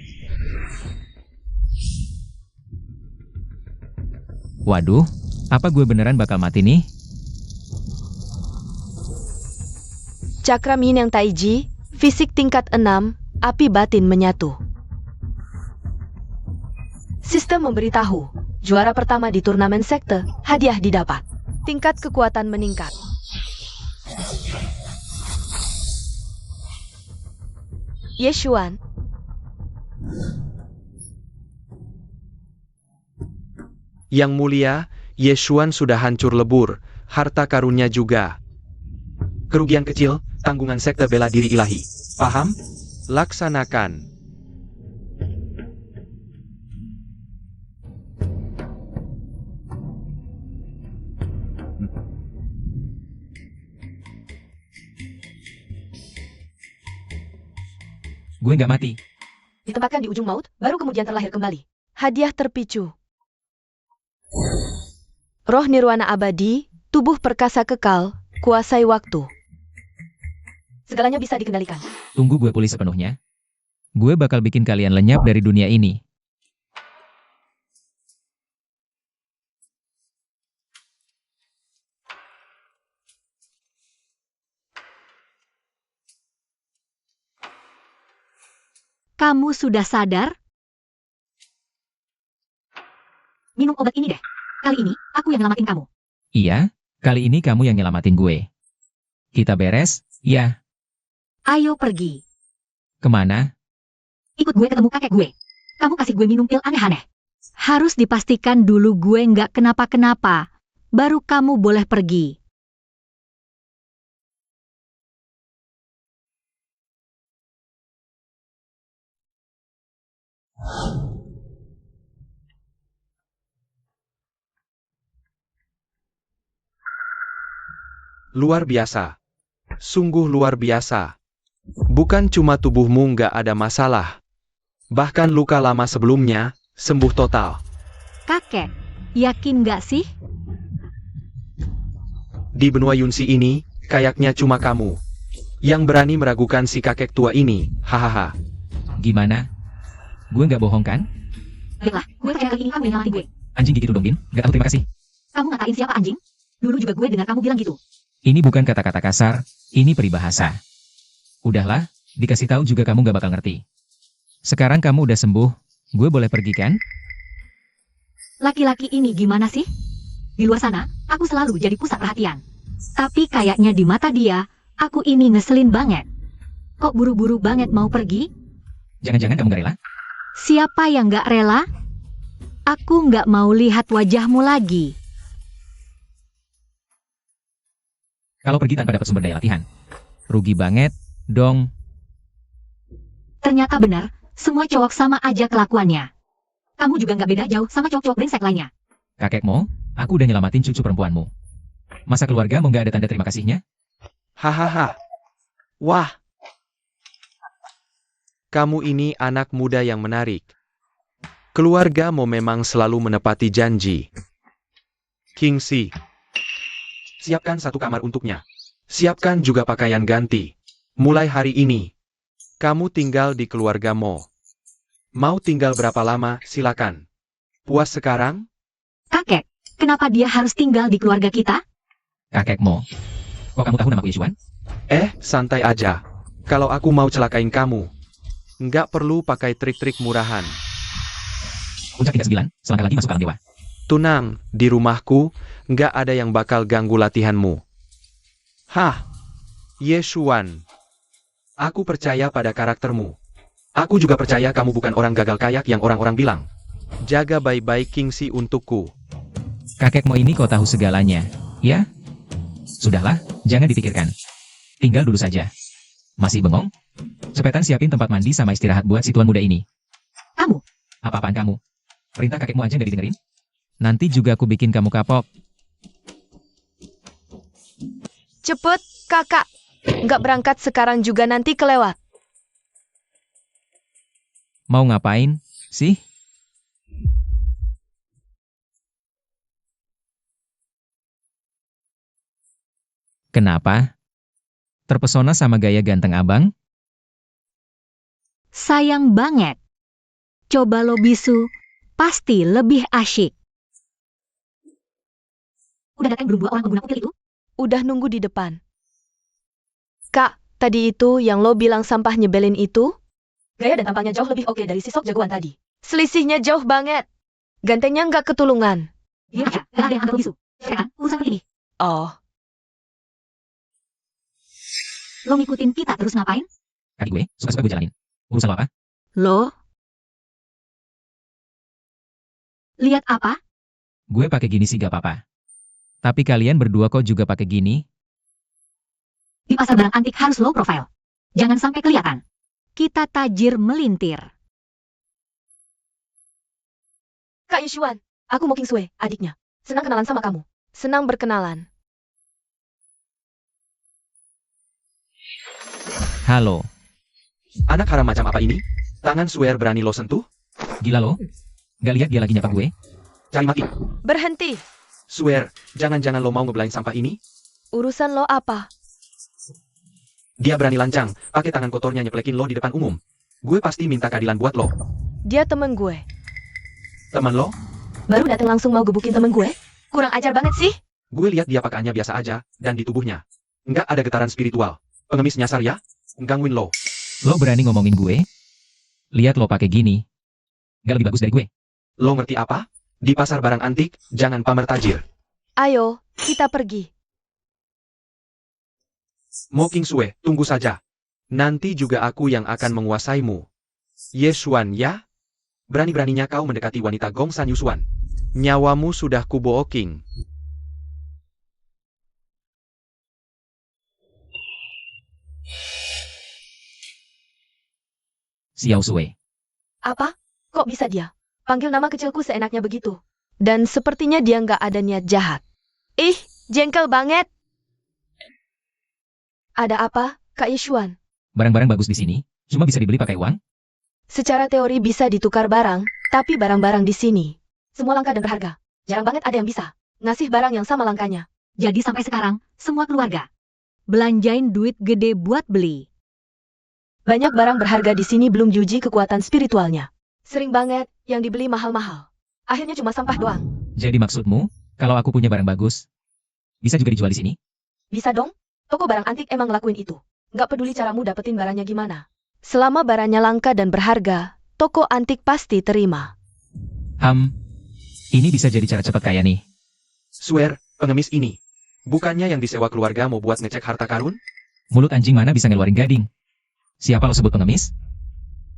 [SPEAKER 2] Waduh, apa gue beneran bakal mati nih?
[SPEAKER 3] Cakra Min yang Taiji, fisik tingkat 6, api batin menyatu. Sistem memberitahu, juara pertama di turnamen sekte, hadiah didapat. Tingkat kekuatan meningkat. Yeshuan,
[SPEAKER 1] Yang mulia, Yeshuan sudah hancur lebur, harta karunnya juga. Kerugian kecil, tanggungan sekte bela diri ilahi. Paham? Laksanakan.
[SPEAKER 2] Gue nggak mati.
[SPEAKER 3] ditempatkan di ujung maut, baru kemudian terlahir kembali. Hadiah terpicu. Roh nirwana abadi, tubuh perkasa kekal, kuasai waktu. Segalanya bisa dikendalikan.
[SPEAKER 2] Tunggu gue pulih sepenuhnya. Gue bakal bikin kalian lenyap dari dunia ini.
[SPEAKER 4] Kamu sudah sadar? Minum obat ini deh. Kali ini, aku yang nyelamatin kamu.
[SPEAKER 2] Iya, kali ini kamu yang nyelamatin gue. Kita beres, ya.
[SPEAKER 4] Ayo pergi.
[SPEAKER 2] Kemana?
[SPEAKER 4] Ikut gue ketemu kakek gue. Kamu kasih gue minum pil aneh-aneh. Harus dipastikan dulu gue nggak kenapa-kenapa. Baru kamu boleh pergi.
[SPEAKER 1] Luar biasa. Sungguh luar biasa. Bukan cuma tubuhmu nggak ada masalah. Bahkan luka lama sebelumnya, sembuh total.
[SPEAKER 4] Kakek, yakin nggak sih?
[SPEAKER 1] Di benua Yunsi ini, kayaknya cuma kamu yang berani meragukan si kakek tua ini, hahaha.
[SPEAKER 2] Gimana? Gue nggak bohong kan?
[SPEAKER 4] Baiklah, gue percaya kali ini kamu yang nyelamatin gue.
[SPEAKER 2] Anjing gigi tudung Bin, nggak tahu terima kasih.
[SPEAKER 4] Kamu ngatain siapa anjing? Dulu juga gue dengar kamu bilang gitu.
[SPEAKER 2] Ini bukan kata-kata kasar, ini peribahasa. Udahlah, dikasih tahu juga kamu gak bakal ngerti. Sekarang kamu udah sembuh, gue boleh pergi kan?
[SPEAKER 4] Laki-laki ini gimana sih? Di luar sana, aku selalu jadi pusat perhatian. Tapi kayaknya di mata dia, aku ini ngeselin banget. Kok buru-buru banget mau pergi?
[SPEAKER 2] Jangan-jangan kamu gak rela?
[SPEAKER 4] Siapa yang gak rela? Aku gak mau lihat wajahmu lagi.
[SPEAKER 2] Kalau pergi tanpa dapat sumber daya latihan. Rugi banget, dong.
[SPEAKER 4] Ternyata benar, semua cowok sama aja kelakuannya. Kamu juga gak beda jauh sama cowok-cowok brengsek lainnya.
[SPEAKER 2] Kakekmu, aku udah nyelamatin cucu perempuanmu. Masa keluarga mau gak ada tanda terima kasihnya?
[SPEAKER 1] Hahaha. Wah. Kamu ini anak muda yang menarik. Keluarga mau memang selalu menepati janji. Kingsley. Siapkan satu kamar untuknya. Siapkan juga pakaian ganti. Mulai hari ini, kamu tinggal di keluarga Mo. Mau tinggal berapa lama, silakan. Puas sekarang?
[SPEAKER 4] Kakek, kenapa dia harus tinggal di keluarga kita?
[SPEAKER 2] Kakekmu. Kok kamu tahu namaku Yushuan?
[SPEAKER 1] Santai aja. Kalau aku mau celakain kamu, nggak perlu pakai trik-trik murahan.
[SPEAKER 2] Puncak tingkat 9, selangkah lagi masuk alam dewa.
[SPEAKER 1] Tunang, di rumahku, nggak ada yang bakal ganggu latihanmu. Hah, Yeshuan. Aku percaya pada karaktermu. Aku juga percaya kamu bukan orang gagal kayak yang orang-orang bilang. Jaga baik-baik Kingsley untukku.
[SPEAKER 2] Kakekmu ini kok tahu segalanya, ya? Sudahlah, jangan dipikirkan. Tinggal dulu saja. Masih bengong? Cepetan siapin tempat mandi sama istirahat buat si tuan muda ini.
[SPEAKER 4] Kamu?
[SPEAKER 2] Apa-apaan kamu? Perintah kakekmu aja nggak didengerin? Nanti juga aku bikin kamu kapok.
[SPEAKER 3] Cepet, kakak. Nggak berangkat sekarang juga nanti kelewat.
[SPEAKER 2] Mau ngapain, sih? Kenapa? Terpesona sama gaya ganteng abang?
[SPEAKER 4] Sayang banget. Coba lo bisu, pasti lebih asyik. Udah datang belum dua orang pengguna kutil itu?
[SPEAKER 3] Udah nunggu di depan. Kak, tadi itu yang lo bilang sampah nyebelin itu? Gaya dan tampangnya jauh lebih oke dari si sok jagoan tadi. Selisihnya jauh banget. Gantengnya nggak ketulungan.
[SPEAKER 4] Diam aja, gak ada yang anggap lo bisu. Sekarang, urusan ini.
[SPEAKER 3] Oh,
[SPEAKER 4] Lo ngikutin kita terus ngapain?
[SPEAKER 2] Kaki gue, suka-suka gue jalanin. Urusan lo apa?
[SPEAKER 4] Lo? Lihat apa?
[SPEAKER 2] Gue pakai gini sih gak apa-apa. Tapi kalian berdua kok juga pakai gini?
[SPEAKER 4] Di pasar barang antik harus low profile. Jangan sampai kelihatan. Kita tajir melintir.
[SPEAKER 3] Kak Yushuan, aku Mo Kingsue, adiknya. Senang kenalan sama kamu. Senang berkenalan.
[SPEAKER 2] Halo,
[SPEAKER 1] Anak haram macam apa ini? Tangan swear berani lo sentuh?
[SPEAKER 2] gila lo? Gak lihat dia lagi nyapa gue?
[SPEAKER 1] Cari mati.
[SPEAKER 3] Berhenti.
[SPEAKER 1] Swear, jangan-jangan lo mau ngebelain sampah ini?
[SPEAKER 3] Urusan lo apa?
[SPEAKER 1] Dia berani lancang, pakai tangan kotornya nyeplekin lo di depan umum. Gue pasti minta keadilan buat lo.
[SPEAKER 3] Dia temen gue.
[SPEAKER 1] Teman lo?
[SPEAKER 3] Baru datang langsung mau gebukin temen gue? Kurang ajar banget sih.
[SPEAKER 1] Gue lihat dia pakaiannya biasa aja, dan di tubuhnya nggak ada getaran spiritual. Pengemis nyasar ya? Gangguin lo.
[SPEAKER 2] Lo berani ngomongin gue? Lihat lo pakai gini. Gak lebih bagus dari gue.
[SPEAKER 1] Lo ngerti apa? Di pasar barang antik, jangan pamer tajir.
[SPEAKER 3] Ayo, kita pergi.
[SPEAKER 1] Mo Kingsue, tunggu saja. Nanti juga aku yang akan menguasaimu. Yeshuan ya? Berani-beraninya kau mendekati wanita Gongsan Yushuan. Nyawamu sudah kubooking.
[SPEAKER 2] Xiao Sue.
[SPEAKER 3] Apa? Kok bisa dia? Panggil nama kecilku seenaknya begitu. Dan sepertinya dia nggak ada niat jahat. Ih, jengkel banget. Ada apa, Kak Yushuan?
[SPEAKER 2] Barang-barang bagus di sini, cuma bisa dibeli pakai uang?
[SPEAKER 3] Secara teori bisa ditukar barang, tapi barang-barang di sini semua langka dan berharga. Jarang banget ada yang bisa ngasih barang yang sama langkanya.
[SPEAKER 4] Jadi sampai sekarang, semua keluarga belanjain duit gede buat beli.
[SPEAKER 3] Banyak barang berharga di sini belum diuji kekuatan spiritualnya. Sering banget yang dibeli mahal-mahal. Akhirnya cuma sampah doang.
[SPEAKER 2] Jadi maksudmu, Kalau aku punya barang bagus, bisa juga dijual di sini?
[SPEAKER 3] Bisa dong? Toko barang antik emang ngelakuin itu. Nggak peduli caramu dapetin barangnya gimana. Selama barangnya langka dan berharga, toko antik pasti terima.
[SPEAKER 2] Ini bisa jadi cara cepat kaya nih.
[SPEAKER 1] Swear, pengemis ini. Bukannya yang disewa keluarga mau buat ngecek harta karun?
[SPEAKER 2] Mulut anjing mana bisa ngeluarin gading? Siapa lo sebut pengemis?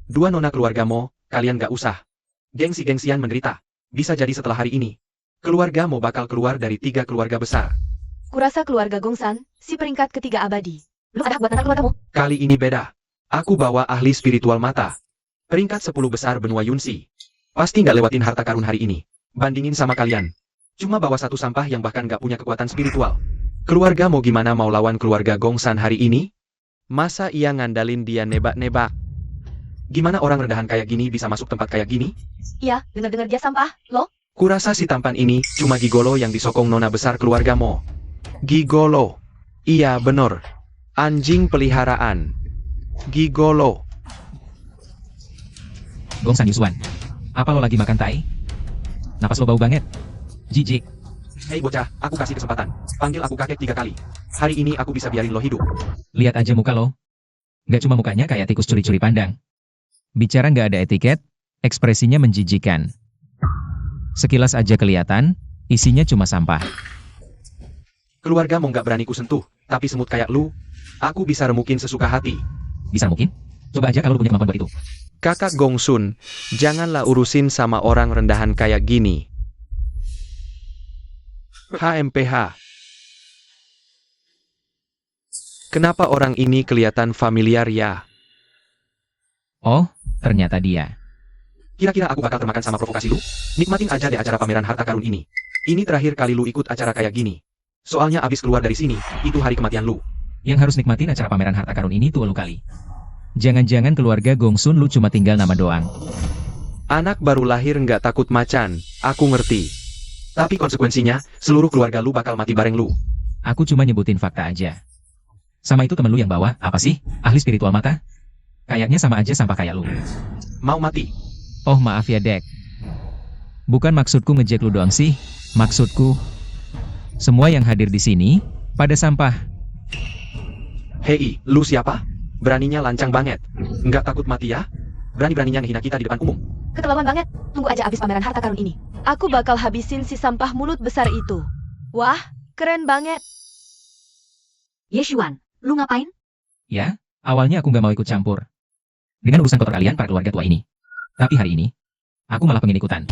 [SPEAKER 1] Dua nona keluargamu, kalian gak usah. Gengsi-gengsian menderita. Bisa jadi setelah hari ini. Keluarga mau bakal keluar dari 3 keluarga besar.
[SPEAKER 3] Kurasa keluarga Gongsan, si peringkat ketiga abadi.
[SPEAKER 4] Lu ada buat anak keluargamu?
[SPEAKER 1] Kali ini beda. Aku bawa ahli spiritual mata. Peringkat 10 besar benua Yunsi. Pasti gak lewatin harta karun hari ini. Bandingin sama kalian. Cuma bawa satu sampah yang bahkan gak punya kekuatan spiritual. Keluarga mau gimana mau lawan keluarga Gongsan hari ini? Masa ia ngandalin dia nebak-nebak? Gimana orang rendahan kayak gini bisa masuk tempat kayak gini?
[SPEAKER 3] Iya, dengar-dengar dia sampah, lo?
[SPEAKER 1] Kurasa si tampan ini cuma gigolo yang disokong nona besar keluargamu. Gigolo. Iya bener. Anjing peliharaan. Gigolo.
[SPEAKER 2] Gongsan Yuswan. Apa lo lagi makan tai? Napas lo bau banget. Jijik.
[SPEAKER 1] Hei bocah, aku kasih kesempatan. Panggil aku kakek 3 kali. Hari ini aku bisa biarin lo hidup.
[SPEAKER 2] Lihat aja muka lo. Gak cuma mukanya kayak tikus curi-curi pandang. Bicara nggak ada etiket, ekspresinya menjijikan. Sekilas aja kelihatan, isinya cuma sampah.
[SPEAKER 1] Keluarga mau nggak berani ku sentuh, tapi semut kayak lu, aku bisa remukin sesuka hati.
[SPEAKER 2] Bisa mungkin? Coba aja kalau lo punya kemampuan buat itu.
[SPEAKER 1] Kakak Gongsun, janganlah urusin sama orang rendahan kayak gini. HMPH. Kenapa orang ini kelihatan familiar ya?
[SPEAKER 2] Oh, ternyata dia.
[SPEAKER 1] Kira-kira aku bakal termakan sama provokasi lu? Nikmatin aja deh acara pameran harta karun ini. Ini terakhir kali lu ikut acara kayak gini. Soalnya abis keluar dari sini, itu hari kematian lu.
[SPEAKER 2] Yang harus nikmatin acara pameran harta karun ini tuh lu kali. Jangan-jangan keluarga Gongsun lu cuma tinggal nama doang.
[SPEAKER 1] Anak baru lahir nggak takut macan, aku ngerti. Tapi konsekuensinya, seluruh keluarga lu bakal mati bareng lu.
[SPEAKER 2] Aku cuma nyebutin fakta aja. Sama itu temen lu yang bawa, apa sih? Ahli spiritual mata? Kayaknya sama aja sampah kayak lu.
[SPEAKER 1] Mau mati.
[SPEAKER 2] Oh maaf ya Dek. Bukan maksudku ngejek lu doang sih. Maksudku, semua yang hadir di sini, pada sampah.
[SPEAKER 1] Hei, lu siapa? Beraninya lancang banget. Nggak takut mati ya? Berani-beraninya ngehina kita di depan umum.
[SPEAKER 3] Keterlaluan banget. Tunggu aja abis pameran harta karun ini. Aku bakal habisin si sampah mulut besar itu. Wah, keren banget.
[SPEAKER 4] Yeshuan, lu ngapain?
[SPEAKER 2] Ya, awalnya aku nggak mau ikut campur dengan urusan kotor kalian para keluarga tua ini. Tapi hari ini, aku malah pengen ikutan.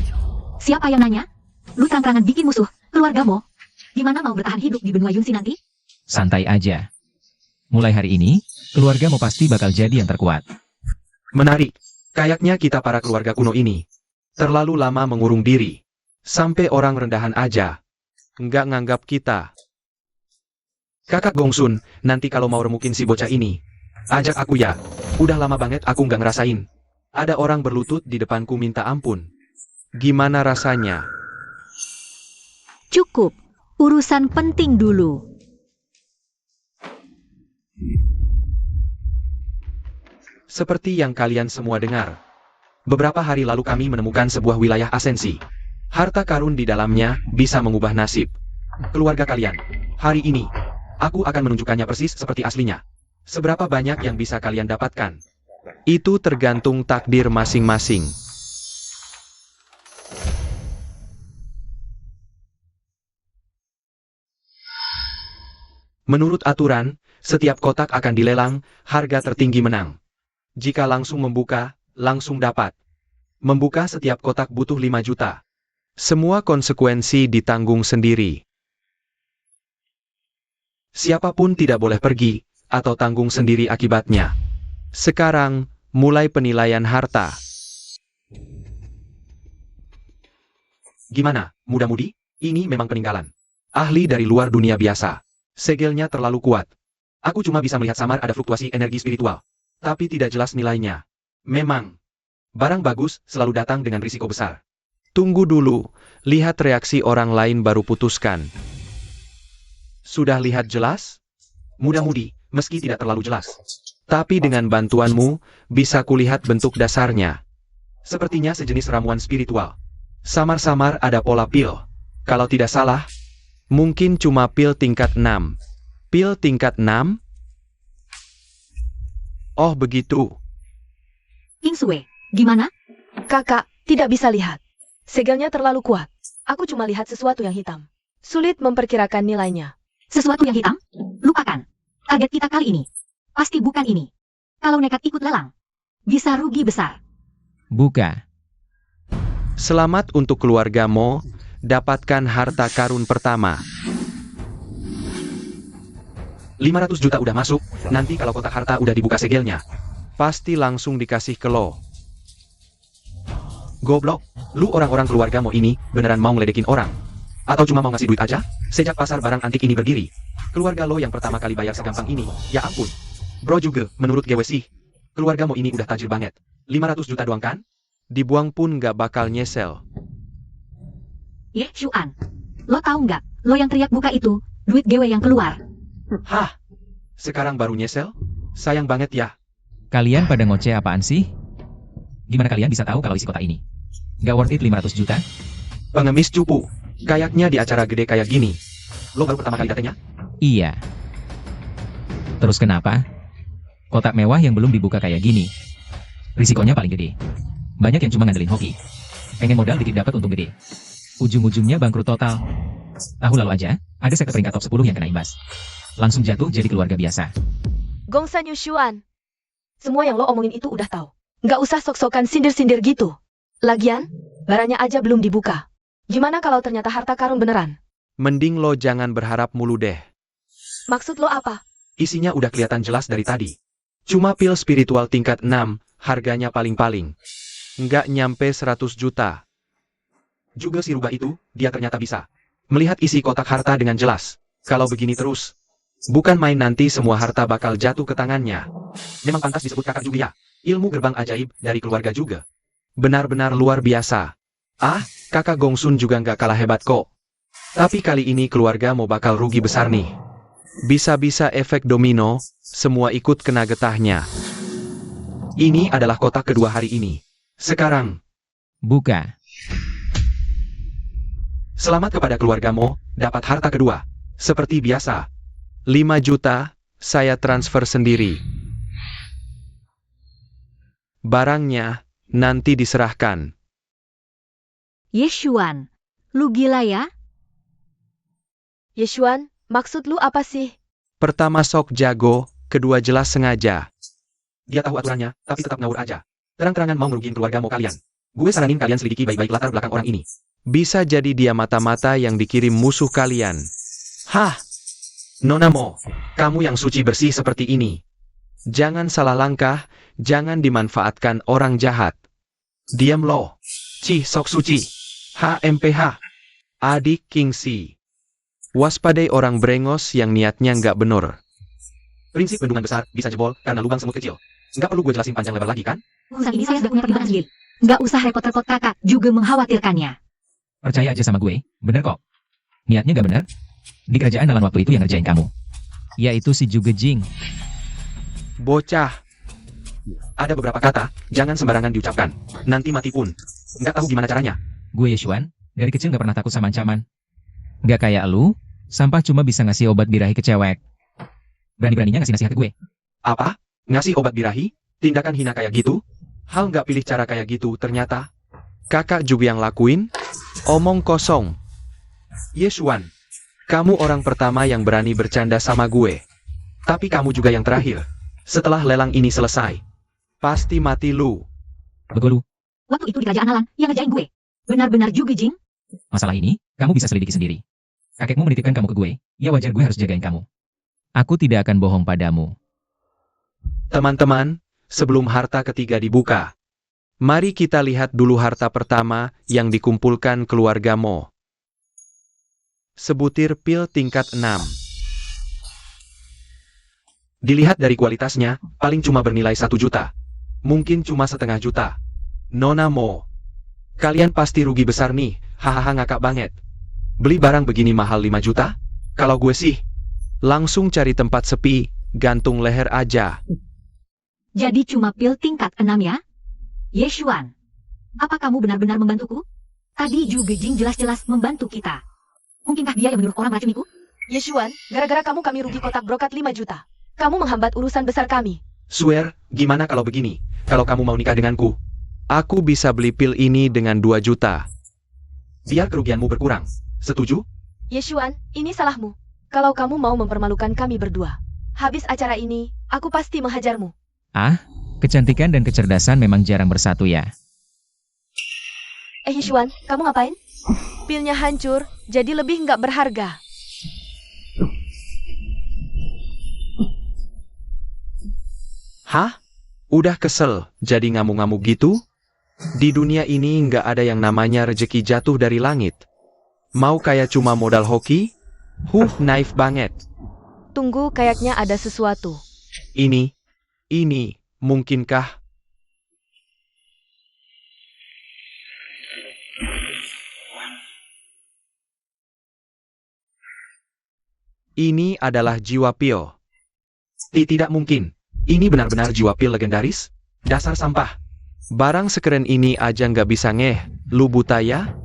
[SPEAKER 4] Siapa yang nanya? Lu terang-terangan bikin musuh keluargamu. Gimana mau bertahan hidup di benua Yunsi nanti?
[SPEAKER 2] Santai aja. Mulai hari ini, keluargamu pasti bakal jadi yang terkuat.
[SPEAKER 1] Menarik. Kayaknya kita para keluarga kuno ini terlalu lama mengurung diri. Sampai orang rendahan aja nggak nganggap kita. Kakak Gongsun, nanti kalau mau remukin si bocah ini, ajak aku ya. Udah lama banget aku nggak ngerasain. Ada orang berlutut di depanku minta ampun. Gimana rasanya?
[SPEAKER 4] Cukup. Urusan penting dulu.
[SPEAKER 1] Seperti yang kalian semua dengar. Beberapa hari lalu kami menemukan sebuah wilayah asensi. Harta karun di dalamnya bisa mengubah nasib keluarga kalian. Hari ini, aku akan menunjukkannya persis seperti aslinya. Seberapa banyak yang bisa kalian dapatkan? Itu tergantung takdir masing-masing. Menurut aturan, setiap kotak akan dilelang, harga tertinggi menang. Jika langsung membuka, langsung dapat. Membuka setiap kotak butuh 5 juta. Semua konsekuensi ditanggung sendiri. Siapapun tidak boleh pergi, atau tanggung sendiri akibatnya. Sekarang, mulai penilaian harta. Gimana, muda-mudi? Ini memang peninggalan. Ahli dari luar dunia biasa. Segelnya terlalu kuat. Aku cuma bisa melihat samar ada fluktuasi energi spiritual. Tapi tidak jelas nilainya. Memang, barang bagus selalu datang dengan risiko besar. Tunggu dulu, lihat reaksi orang lain baru putuskan. Sudah lihat jelas? Muda-mudi, meski tidak terlalu jelas. Tapi dengan bantuanmu, bisa kulihat bentuk dasarnya. Sepertinya sejenis ramuan spiritual. Samar-samar ada pola pil. Kalau tidak salah, mungkin cuma pil tingkat 6. Pil tingkat 6? Oh begitu.
[SPEAKER 4] Kingsue, gimana?
[SPEAKER 3] Kakak, tidak bisa lihat. Segelnya terlalu kuat. Aku cuma lihat sesuatu yang hitam. Sulit memperkirakan nilainya.
[SPEAKER 4] Sesuatu yang hitam? Lupakan. Target kita kali ini. Pasti bukan ini. Kalau nekat ikut lelang, bisa rugi besar.
[SPEAKER 2] Buka.
[SPEAKER 1] Selamat untuk keluarga Mo, dapatkan harta karun pertama. 500 juta udah masuk, nanti kalau kotak harta udah dibuka segelnya, pasti langsung dikasih ke lo. Goblok, lu orang-orang keluarga Mo ini beneran mau ngeledekin orang? Atau cuma mau ngasih duit aja? Sejak pasar barang antik ini berdiri, keluarga lo yang pertama kali bayar segampang ini, ya ampun. Bro juga, menurut gue sih, keluarga Mo ini udah tajir banget. 500 juta doang kan? Dibuang pun gak bakal nyesel.
[SPEAKER 4] Ye, Shuan. Lo tahu nggak? Lo yang teriak buka itu, duit gue yang keluar.
[SPEAKER 1] Hah? Sekarang baru nyesel? Sayang banget ya.
[SPEAKER 2] Kalian pada ngoceh apaan sih? Gimana kalian bisa tahu kalau isi kotak ini? Gak worth it 500 juta?
[SPEAKER 1] Pengemis cupu. Kayaknya di acara gede kayak gini. Lo baru pertama kali datenya?
[SPEAKER 2] Iya. Terus kenapa? Kotak mewah yang belum dibuka kayak gini. Risikonya paling gede. Banyak yang cuma ngandelin hoki. Pengen modal dikit dapat untung gede. Ujung-ujungnya bangkrut total. Tahu lalu aja, ada sektor peringkat top 10 yang kena imbas. Langsung jatuh jadi keluarga biasa.
[SPEAKER 3] Gongsan Yushuan. Semua yang lo omongin itu udah tahu. Nggak usah sok-sokan sindir-sindir gitu. Lagian, barangnya aja belum dibuka. Gimana kalau ternyata harta karun beneran?
[SPEAKER 1] Mending lo jangan berharap mulu deh.
[SPEAKER 3] Maksud lo apa?
[SPEAKER 1] Isinya udah kelihatan jelas dari tadi. Cuma pil spiritual tingkat 6, harganya paling-paling. Nggak nyampe 100 juta. Juga si rubah itu, dia ternyata bisa melihat isi kotak harta dengan jelas. Kalau begini terus, bukan main nanti semua harta bakal jatuh ke tangannya. Memang pantas disebut kakak juga ya. Ilmu gerbang ajaib dari keluarga juga. Benar-benar luar biasa. Ah, kakak Gongsun juga nggak kalah hebat kok. Tapi kali ini keluarga mau bakal rugi besar nih. Bisa-bisa efek domino, semua ikut kena getahnya. Ini adalah kotak kedua hari ini. Sekarang,
[SPEAKER 2] Buka.
[SPEAKER 1] selamat kepada keluarga Mo, dapat harta kedua. Seperti biasa. 5 juta, saya transfer sendiri. Barangnya, nanti diserahkan.
[SPEAKER 4] Ye, Shuan. Lu gila ya?
[SPEAKER 3] Yeshuan, maksud lu apa sih?
[SPEAKER 1] Pertama sok jago, kedua jelas sengaja. Dia tahu aturannya, tapi tetap ngawur aja. Terang-terangan mau ngerugiin keluarga Mo kalian. Gue saranin kalian selidiki baik-baik latar belakang orang ini. Bisa jadi dia mata-mata yang dikirim musuh kalian. Hah? Nona Mo, kamu yang suci bersih seperti ini. Jangan salah langkah, jangan dimanfaatkan orang jahat. Diam lo. Cih sok suci. HMPH. Adik Kingsi. Waspadai orang brengos yang niatnya nggak bener. Prinsip bendungan besar bisa jebol karena lubang semut kecil. Nggak perlu gue jelasin panjang lebar lagi kan?
[SPEAKER 4] Urusan ini saya sudah punya pertimbangan sendiri. Nggak usah repot-repot kakak, juga mengkhawatirkannya.
[SPEAKER 2] Percaya aja sama gue, bener kok. Niatnya gak bener. Di kerajaan dalam waktu itu yang ngerjain kamu. Yaitu si Zhuge Jing.
[SPEAKER 1] Bocah. Ada beberapa kata, jangan sembarangan diucapkan. Nanti mati pun. Nggak tahu gimana caranya.
[SPEAKER 2] Gue Yeshuan, dari kecil gak pernah takut sama ancaman. Gak kayak lu, sampah cuma bisa ngasih obat birahi ke cewek. Berani-beraninya ngasih nasihat ke gue.
[SPEAKER 1] Apa? Ngasih obat birahi? Tindakan hina kayak gitu? Hal nggak pilih cara kayak gitu ternyata. Kakak juga yang lakuin? Omong kosong. Yeshuan, kamu orang pertama yang berani bercanda sama gue. Tapi kamu juga yang terakhir. Setelah lelang ini selesai, pasti mati lu.
[SPEAKER 2] Begulu,
[SPEAKER 4] Waktu itu di kerajaan Alan, yang ngerjain gue. Benar-benar juga, Jing.
[SPEAKER 2] masalah ini, kamu bisa selidiki sendiri. Kakekmu menitipkan kamu ke gue, ya wajar gue harus jagain kamu. Aku tidak akan bohong padamu.
[SPEAKER 1] Teman-teman, sebelum harta ketiga dibuka, mari kita lihat dulu harta pertama yang dikumpulkan keluarga Mo. Sebutir pil tingkat 6. Dilihat dari kualitasnya, paling cuma bernilai 1 juta. Mungkin cuma setengah juta. Nona Mo, kalian pasti rugi besar nih, hahaha ngakak banget. Beli barang begini mahal 5 juta? Kalau gue sih, langsung cari tempat sepi, gantung leher aja.
[SPEAKER 4] Jadi cuma pil tingkat 6 ya? Yeshuan, apa kamu benar-benar membantuku? Tadi Zhuge Jing jelas-jelas membantu kita. Mungkinkah dia yang menyuruh orang meracuniku?
[SPEAKER 3] Yeshuan, gara-gara kamu kami rugi kotak brokat 5 juta. Kamu menghambat urusan besar kami.
[SPEAKER 1] Swear, gimana kalau begini? Kalau kamu mau nikah denganku, aku bisa beli pil ini dengan 2 juta. Biar kerugianmu berkurang. Setuju?
[SPEAKER 3] Yeshuan, ini salahmu. Kalau kamu mau mempermalukan kami berdua. Habis acara ini, aku pasti menghajarmu.
[SPEAKER 2] Ah, kecantikan dan kecerdasan memang jarang bersatu ya.
[SPEAKER 3] Yeshuan, kamu ngapain? Pilnya hancur, jadi lebih nggak berharga.
[SPEAKER 1] Hah? Udah kesel, jadi ngamuk-ngamuk gitu? Di dunia ini nggak ada yang namanya rejeki jatuh dari langit. Mau kayak cuma modal hoki? Naif banget.
[SPEAKER 3] Tunggu, kayaknya ada sesuatu.
[SPEAKER 1] Ini, mungkinkah? Ini adalah jiwa pil. Tidak mungkin. Ini benar-benar jiwa pil legendaris? Dasar sampah. Barang sekeren ini aja nggak bisa ngeh. Lu buta ya?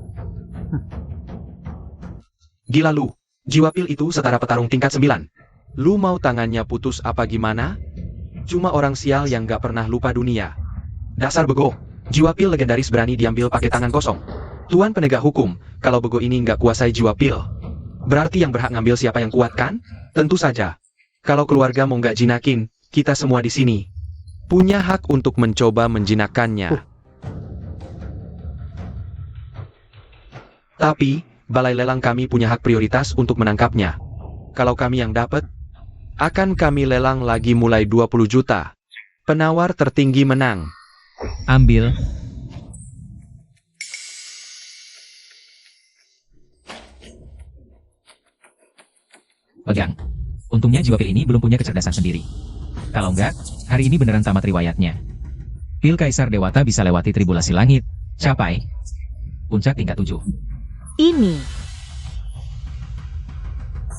[SPEAKER 1] Gila lu. Jiwa pil itu setara petarung tingkat 9. Lu mau tangannya putus apa gimana? Cuma orang sial yang nggak pernah lupa dunia. Dasar bego. Jiwa pil legendaris berani diambil pakai tangan kosong. Tuan penegak hukum, kalau bego ini nggak kuasai jiwa pil, berarti yang berhak ngambil siapa yang kuat kan? Tentu saja. Kalau keluarga mau nggak jinakin, kita semua di sini punya hak untuk mencoba menjinakkannya. Tapi, balai lelang kami punya hak prioritas untuk menangkapnya. Kalau kami yang dapat, akan kami lelang lagi mulai 20 juta. Penawar tertinggi menang.
[SPEAKER 2] Ambil. Pegang. Untungnya jiwa pil ini belum punya kecerdasan sendiri. Kalau enggak, hari ini beneran tamat riwayatnya. Pil Kaisar Dewata bisa lewati tribulasi langit, capai puncak tingkat 7.
[SPEAKER 3] Ini.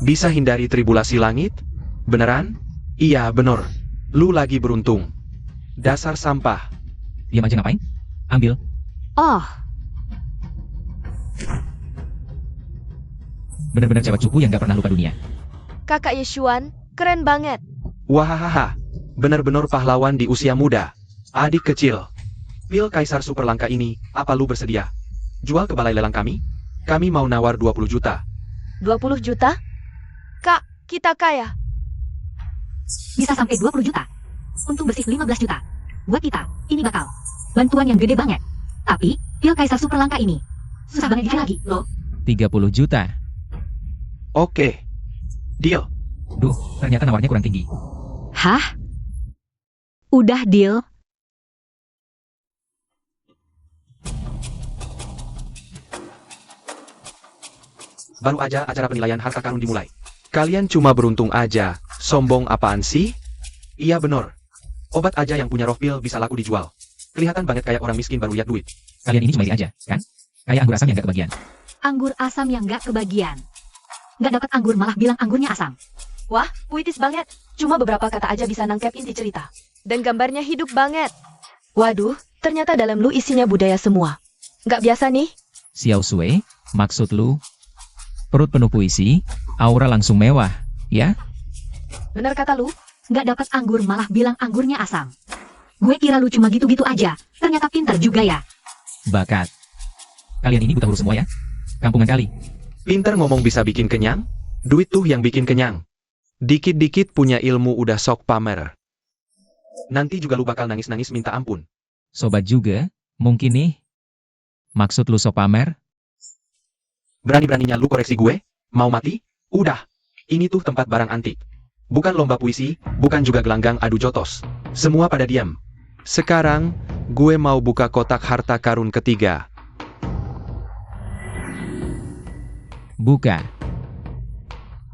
[SPEAKER 1] Bisa hindari tribulasi langit? Beneran? Iya, bener. Lu lagi beruntung. Dasar sampah.
[SPEAKER 2] Diam aja ngapain? Ambil.
[SPEAKER 3] Oh,
[SPEAKER 2] Bener-bener cewek cupu yang gak pernah lupa dunia.
[SPEAKER 3] Kakak Yeshuan, keren banget.
[SPEAKER 1] Wahahaha. Bener-bener pahlawan di usia muda. Adik kecil. Pil Kaisar super langka ini, apa lu bersedia? Jual ke balai lelang kami? Kami mau nawar 20 juta.
[SPEAKER 3] 20 juta? Kak, kita kaya.
[SPEAKER 4] Bisa sampai 20 juta. Untung bersih 15 juta. Buat kita, ini bakal bantuan yang gede banget. Tapi, pil Kaisar super langka ini susah banget dicari lagi, loh.
[SPEAKER 2] 30 juta.
[SPEAKER 1] Oke. Deal.
[SPEAKER 2] Duh, ternyata nawarnya kurang tinggi.
[SPEAKER 4] Hah? Udah deal?
[SPEAKER 1] Baru aja acara penilaian harta karun dimulai. Kalian cuma beruntung aja. Sombong apaan sih? Iya bener. Obat aja yang punya roh pil bisa laku dijual. Kelihatan banget kayak orang miskin baru lihat duit.
[SPEAKER 2] Kalian ini cuma iri aja, kan? Kayak anggur asam yang gak kebagian.
[SPEAKER 4] Anggur asam yang gak kebagian. Gak dapat anggur malah bilang anggurnya asam.
[SPEAKER 3] Wah, puitis banget. Cuma beberapa kata aja bisa nangkep inti cerita. Dan gambarnya hidup banget. Waduh, ternyata dalam lu isinya budaya semua. Nggak biasa nih.
[SPEAKER 2] Xiao Sui, maksud lu? Perut penuh puisi, aura langsung mewah, ya?
[SPEAKER 3] Bener kata lu?
[SPEAKER 4] Gak dapat anggur malah bilang anggurnya asam. Gue kira lu cuma gitu-gitu aja. Ternyata pintar juga ya.
[SPEAKER 2] Bakat. Kalian ini buta huruf semua ya? Kampungan kali.
[SPEAKER 1] Pinter ngomong bisa bikin kenyang? Duit tuh yang bikin kenyang. Dikit-dikit punya ilmu udah sok pamer. Nanti juga lu bakal nangis-nangis minta ampun.
[SPEAKER 2] Sobat juga, mungkin nih. Maksud lu sok pamer?
[SPEAKER 1] Berani-beraninya lu koreksi gue? Mau mati? Udah. Ini tuh tempat barang antik. Bukan lomba puisi, bukan juga gelanggang adu jotos. Semua pada diam. Sekarang, gue mau buka kotak harta karun ketiga.
[SPEAKER 2] Buka.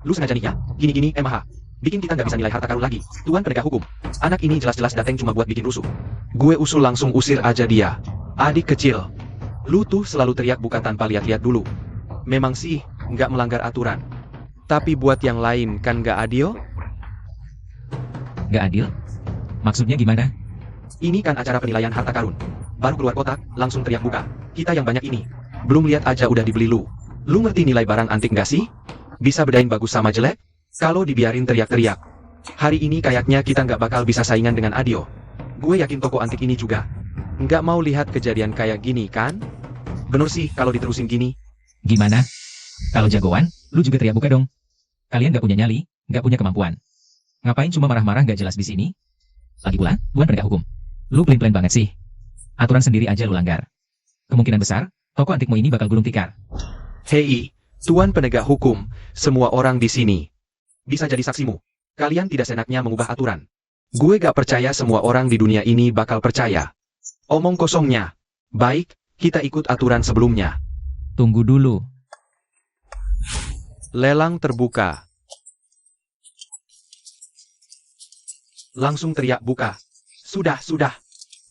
[SPEAKER 1] Lu sengaja nih ya? Gini-gini, MH. Bikin kita nggak bisa nilai harta karun lagi. Tuan penegak hukum. Anak ini jelas-jelas dateng cuma buat bikin rusuh. Gue usul langsung usir aja dia. Adik kecil. Lu tuh selalu teriak bukan tanpa lihat-lihat dulu. Memang sih, nggak melanggar aturan. Tapi buat yang lain kan nggak adil?
[SPEAKER 2] Gak adil? Maksudnya gimana?
[SPEAKER 1] Ini kan acara penilaian harta karun. Baru keluar kotak, langsung teriak buka. Kita yang banyak ini. Belum lihat aja udah dibeli lu. Lu ngerti nilai barang antik nggak sih? Bisa bedain bagus sama jelek? Kalau dibiarin teriak-teriak. Hari ini kayaknya kita nggak bakal bisa saingan dengan Adio. Gue yakin toko antik ini juga. Nggak mau lihat kejadian kayak gini kan? Bener sih kalau diterusin gini.
[SPEAKER 2] Gimana? Kalau jagoan, lu juga teriak buka dong. Kalian gak punya nyali, gak punya kemampuan. Ngapain cuma marah-marah gak jelas di sini? Lagi pula, Tuan penegak hukum. Lu plain-plain banget sih. Aturan sendiri aja lu langgar. Kemungkinan besar, toko antikmu ini bakal gulung tikar.
[SPEAKER 1] Hei, Tuan penegak hukum, semua orang di sini bisa jadi saksimu. Kalian tidak senaknya mengubah aturan. Gue gak percaya semua orang di dunia ini bakal percaya. Omong kosongnya. Baik, kita ikut aturan sebelumnya.
[SPEAKER 2] Tunggu dulu.
[SPEAKER 1] Lelang terbuka. Langsung teriak buka. Sudah.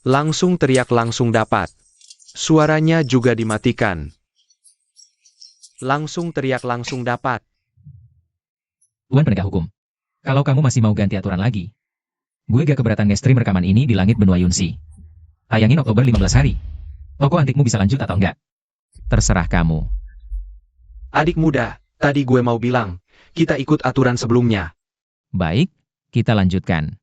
[SPEAKER 1] Langsung teriak langsung dapat. Suaranya juga dimatikan. Langsung teriak langsung dapat.
[SPEAKER 2] Tuan penegak hukum. Kalau kamu masih mau ganti aturan lagi, gue gak keberatan nge-stream rekaman ini di langit benua Yunsi. Tayangin Oktober 15 hari. Toko antikmu bisa lanjut atau enggak? Terserah kamu.
[SPEAKER 1] Adik muda, tadi gue mau bilang, kita ikut aturan sebelumnya.
[SPEAKER 2] Baik, kita lanjutkan.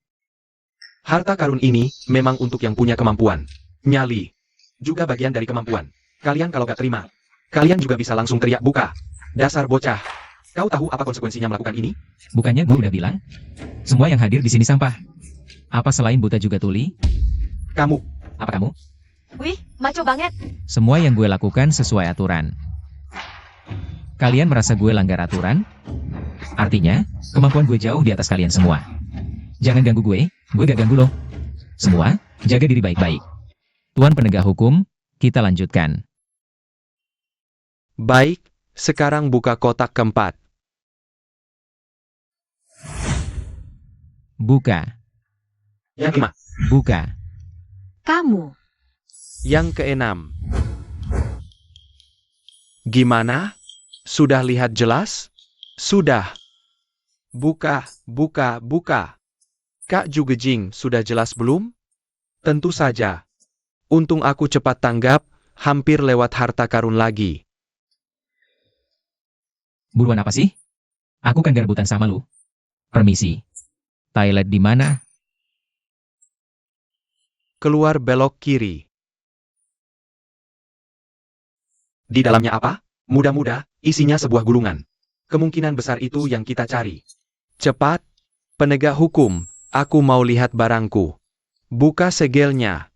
[SPEAKER 1] Harta karun ini memang untuk yang punya kemampuan. Nyali. Juga bagian dari kemampuan. Kalian kalau gak terima, kalian juga bisa langsung teriak buka. Dasar bocah. Kau tahu apa konsekuensinya melakukan ini?
[SPEAKER 2] Bukannya gue udah bilang? Semua yang hadir di sini sampah. Apa selain buta juga tuli?
[SPEAKER 1] Kamu.
[SPEAKER 2] Apa kamu?
[SPEAKER 3] Wih, maco banget.
[SPEAKER 2] Semua yang gue lakukan sesuai aturan. Kalian merasa gue langgar aturan? Artinya, kemampuan gue jauh di atas kalian semua. Jangan ganggu gue gak ganggu loh. Semua, jaga diri baik-baik. Tuan penegak hukum, kita lanjutkan.
[SPEAKER 1] Baik, sekarang buka kotak keempat.
[SPEAKER 2] Buka,
[SPEAKER 1] Yang kelima.
[SPEAKER 2] buka.
[SPEAKER 3] Kamu.
[SPEAKER 1] Yang keenam. Gimana? Sudah lihat jelas? Sudah. Buka. Kak Jugejing, sudah jelas belum? Tentu saja. Untung aku cepat tanggap, hampir lewat harta karun lagi.
[SPEAKER 2] Buruan apa sih? Aku kan gak rebutan sama lu. Permisi. Toilet di mana?
[SPEAKER 1] Keluar belok kiri. Di dalamnya apa? Mudah-mudah, isinya sebuah gulungan. Kemungkinan besar itu yang kita cari. Cepat, penegak hukum, aku mau lihat barangku. Buka segelnya.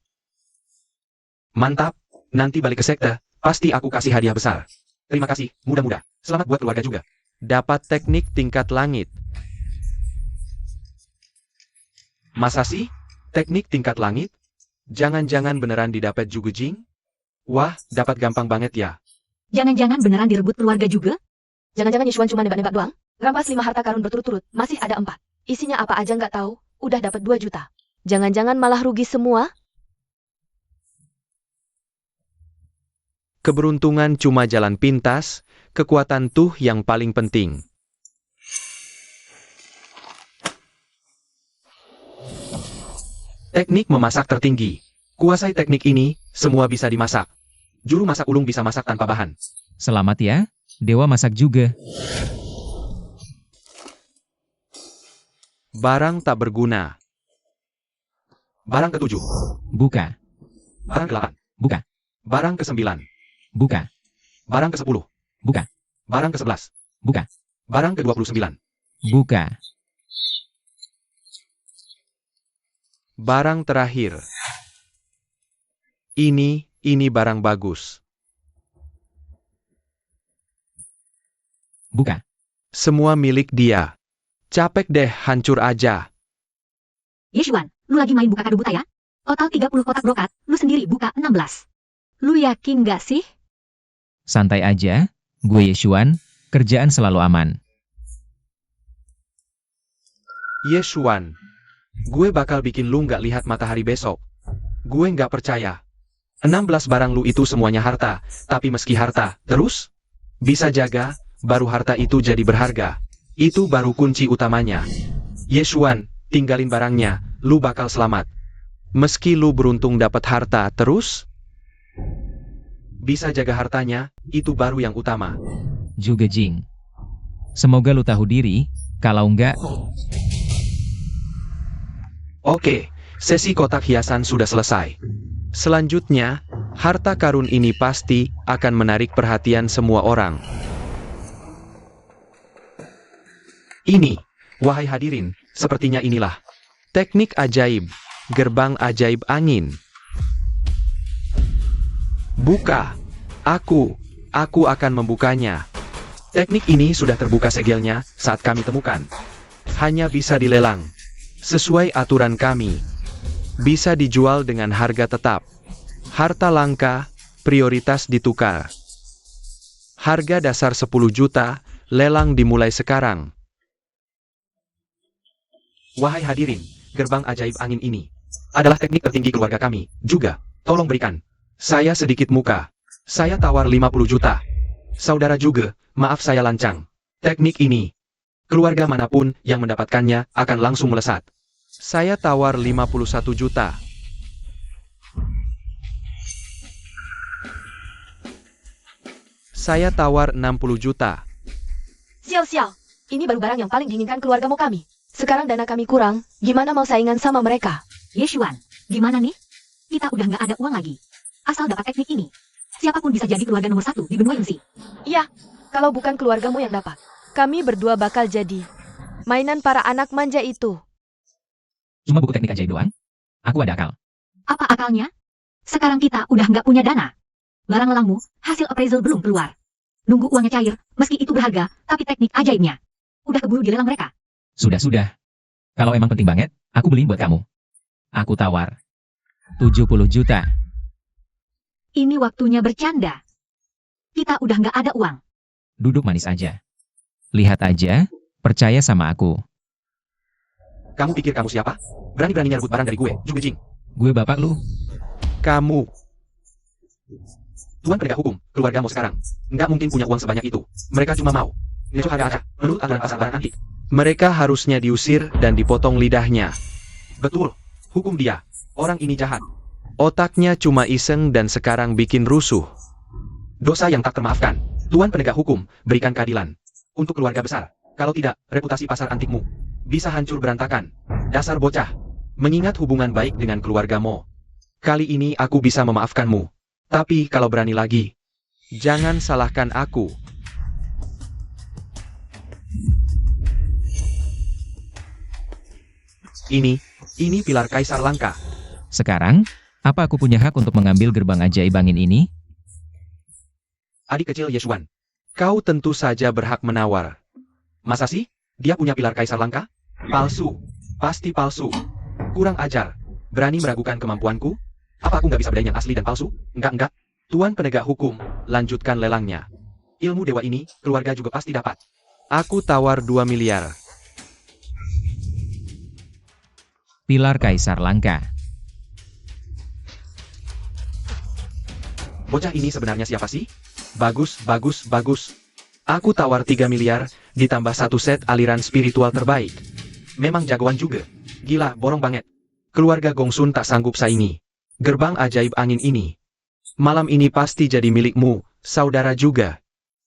[SPEAKER 1] Mantap, nanti balik ke sekte, pasti aku kasih hadiah besar. Terima kasih, mudah-mudah. Selamat buat keluarga juga. Dapat teknik tingkat langit. Masa sih? Teknik tingkat langit? Jangan-jangan beneran didapat Jugejing? Wah, dapat gampang banget ya.
[SPEAKER 4] Jangan-jangan beneran direbut keluarga juga?
[SPEAKER 3] Jangan-jangan Yushuan cuma nebak-nebak doang? Rampas 5 harta karun berturut-turut, masih ada 4. Isinya apa aja nggak tahu, udah dapat 2 juta. Jangan-jangan malah rugi semua?
[SPEAKER 1] Keberuntungan cuma jalan pintas, kekuatan tuh yang paling penting. Teknik memasak tertinggi. Kuasai teknik ini, semua bisa dimasak. Juru masak ulung bisa masak tanpa bahan.
[SPEAKER 2] Selamat ya, dewa masak juga.
[SPEAKER 1] Barang tak berguna. Barang ketujuh.
[SPEAKER 2] Buka,
[SPEAKER 1] Barang ke-8.
[SPEAKER 2] buka,
[SPEAKER 1] Barang ke-9.
[SPEAKER 2] buka,
[SPEAKER 1] Barang ke-10.
[SPEAKER 2] buka,
[SPEAKER 1] Barang ke-11.
[SPEAKER 2] buka,
[SPEAKER 1] Barang ke-29.
[SPEAKER 2] buka.
[SPEAKER 1] Barang terakhir. Ini barang bagus.
[SPEAKER 2] Buka.
[SPEAKER 1] Semua milik dia. Capek deh, hancur aja.
[SPEAKER 4] Yeshuan, lu lagi main buka kado buta ya? Total 30 kotak brokat, lu sendiri buka 16. Lu yakin gak sih?
[SPEAKER 2] Santai aja, gue Yeshuan, kerjaan selalu aman.
[SPEAKER 1] Yeshuan, gue bakal bikin lu nggak lihat matahari besok. Gue nggak percaya. 16 barang lu itu semuanya harta, tapi meski harta, terus? Bisa jaga, baru harta itu jadi berharga. Itu baru kunci utamanya. Yeshuan, tinggalin barangnya, lu bakal selamat. Meski lu beruntung dapat harta, terus? Bisa jaga hartanya, itu baru yang utama.
[SPEAKER 2] Juga Jing. Semoga lu tahu diri, kalau enggak,
[SPEAKER 1] Oke, sesi kotak hiasan sudah selesai. Selanjutnya, harta karun ini pasti akan menarik perhatian semua orang. Ini, wahai hadirin, sepertinya inilah teknik ajaib, gerbang ajaib angin. Buka. Aku akan membukanya. Teknik ini sudah terbuka segelnya saat kami temukan. Hanya bisa dilelang. Sesuai aturan kami. Bisa dijual dengan harga tetap. Harta langka, prioritas ditukar. Harga dasar 10 juta, lelang dimulai sekarang. Wahai hadirin, gerbang ajaib angin ini adalah teknik tertinggi keluarga kami. Juga, tolong berikan saya sedikit muka. Saya tawar 50 juta. Saudara juga, maaf saya lancang. Teknik ini, keluarga manapun yang mendapatkannya akan langsung melesat. Saya tawar 51 juta. Saya tawar 60 juta.
[SPEAKER 3] Sial. Ini baru barang yang paling diinginkan keluargamu kami. Sekarang dana kami kurang, gimana mau saingan sama mereka?
[SPEAKER 4] Yeshuan, gimana nih? Kita udah nggak ada uang lagi. Asal dapat teknik ini, siapapun bisa jadi keluarga nomor 1 di benua Yunsi.
[SPEAKER 3] Iya, kalau bukan keluargamu yang dapat, kami berdua bakal jadi mainan para anak manja itu.
[SPEAKER 2] cuma buku teknik ajaib doang. Aku ada akal.
[SPEAKER 4] Apa akalnya? Sekarang kita udah nggak punya dana. Barang lelangmu, hasil appraisal belum keluar. Nunggu uangnya cair, meski itu berharga, tapi teknik ajaibnya udah keburu dilelang mereka.
[SPEAKER 2] Sudah. Kalau emang penting banget, aku beliin buat kamu. Aku tawar 70 juta.
[SPEAKER 4] Ini waktunya bercanda. Kita udah nggak ada uang.
[SPEAKER 2] Duduk manis aja. Lihat aja, percaya sama aku.
[SPEAKER 1] Kamu pikir kamu siapa? Berani-beraninya rebut barang dari gue, juga Jing.
[SPEAKER 2] Gue bapak lu.
[SPEAKER 1] Kamu. Tuan penegak hukum, keluargamu sekarang nggak mungkin punya uang sebanyak itu. Mereka cuma mau ngecoh harga acak menurut aturan pasar barang antik. Mereka harusnya diusir dan dipotong lidahnya. Betul, hukum dia. Orang ini jahat. Otaknya cuma iseng dan sekarang bikin rusuh. Dosa yang tak termaafkan. Tuan penegak hukum, berikan keadilan untuk keluarga besar. Kalau tidak, reputasi pasar antikmu bisa hancur berantakan. Dasar bocah. Mengingat hubungan baik dengan keluargamu. Kali ini aku bisa memaafkanmu. Tapi kalau berani lagi, jangan salahkan aku. Ini pilar kaisar langka.
[SPEAKER 2] Sekarang, apa aku punya hak untuk mengambil gerbang ajaib angin ini?
[SPEAKER 1] Adik kecil Yeshuan, kau tentu saja berhak menawar. Masa sih? Dia punya pilar kaisar langka? Palsu. Pasti palsu. Kurang ajar. Berani meragukan kemampuanku? Apa aku nggak bisa bedain yang asli dan palsu? Enggak. Tuan penegak hukum, lanjutkan lelangnya. Ilmu dewa ini, keluarga juga pasti dapat. Aku tawar 2 miliar.
[SPEAKER 2] Pilar kaisar langka.
[SPEAKER 1] Bocah ini sebenarnya siapa sih? Bagus. Aku tawar 3 miliar, ditambah 1 set aliran spiritual terbaik. Memang jagoan juga. Gila, borong banget. Keluarga Gongsun tak sanggup saingi. Gerbang ajaib angin ini. Malam ini pasti jadi milikmu, saudara juga.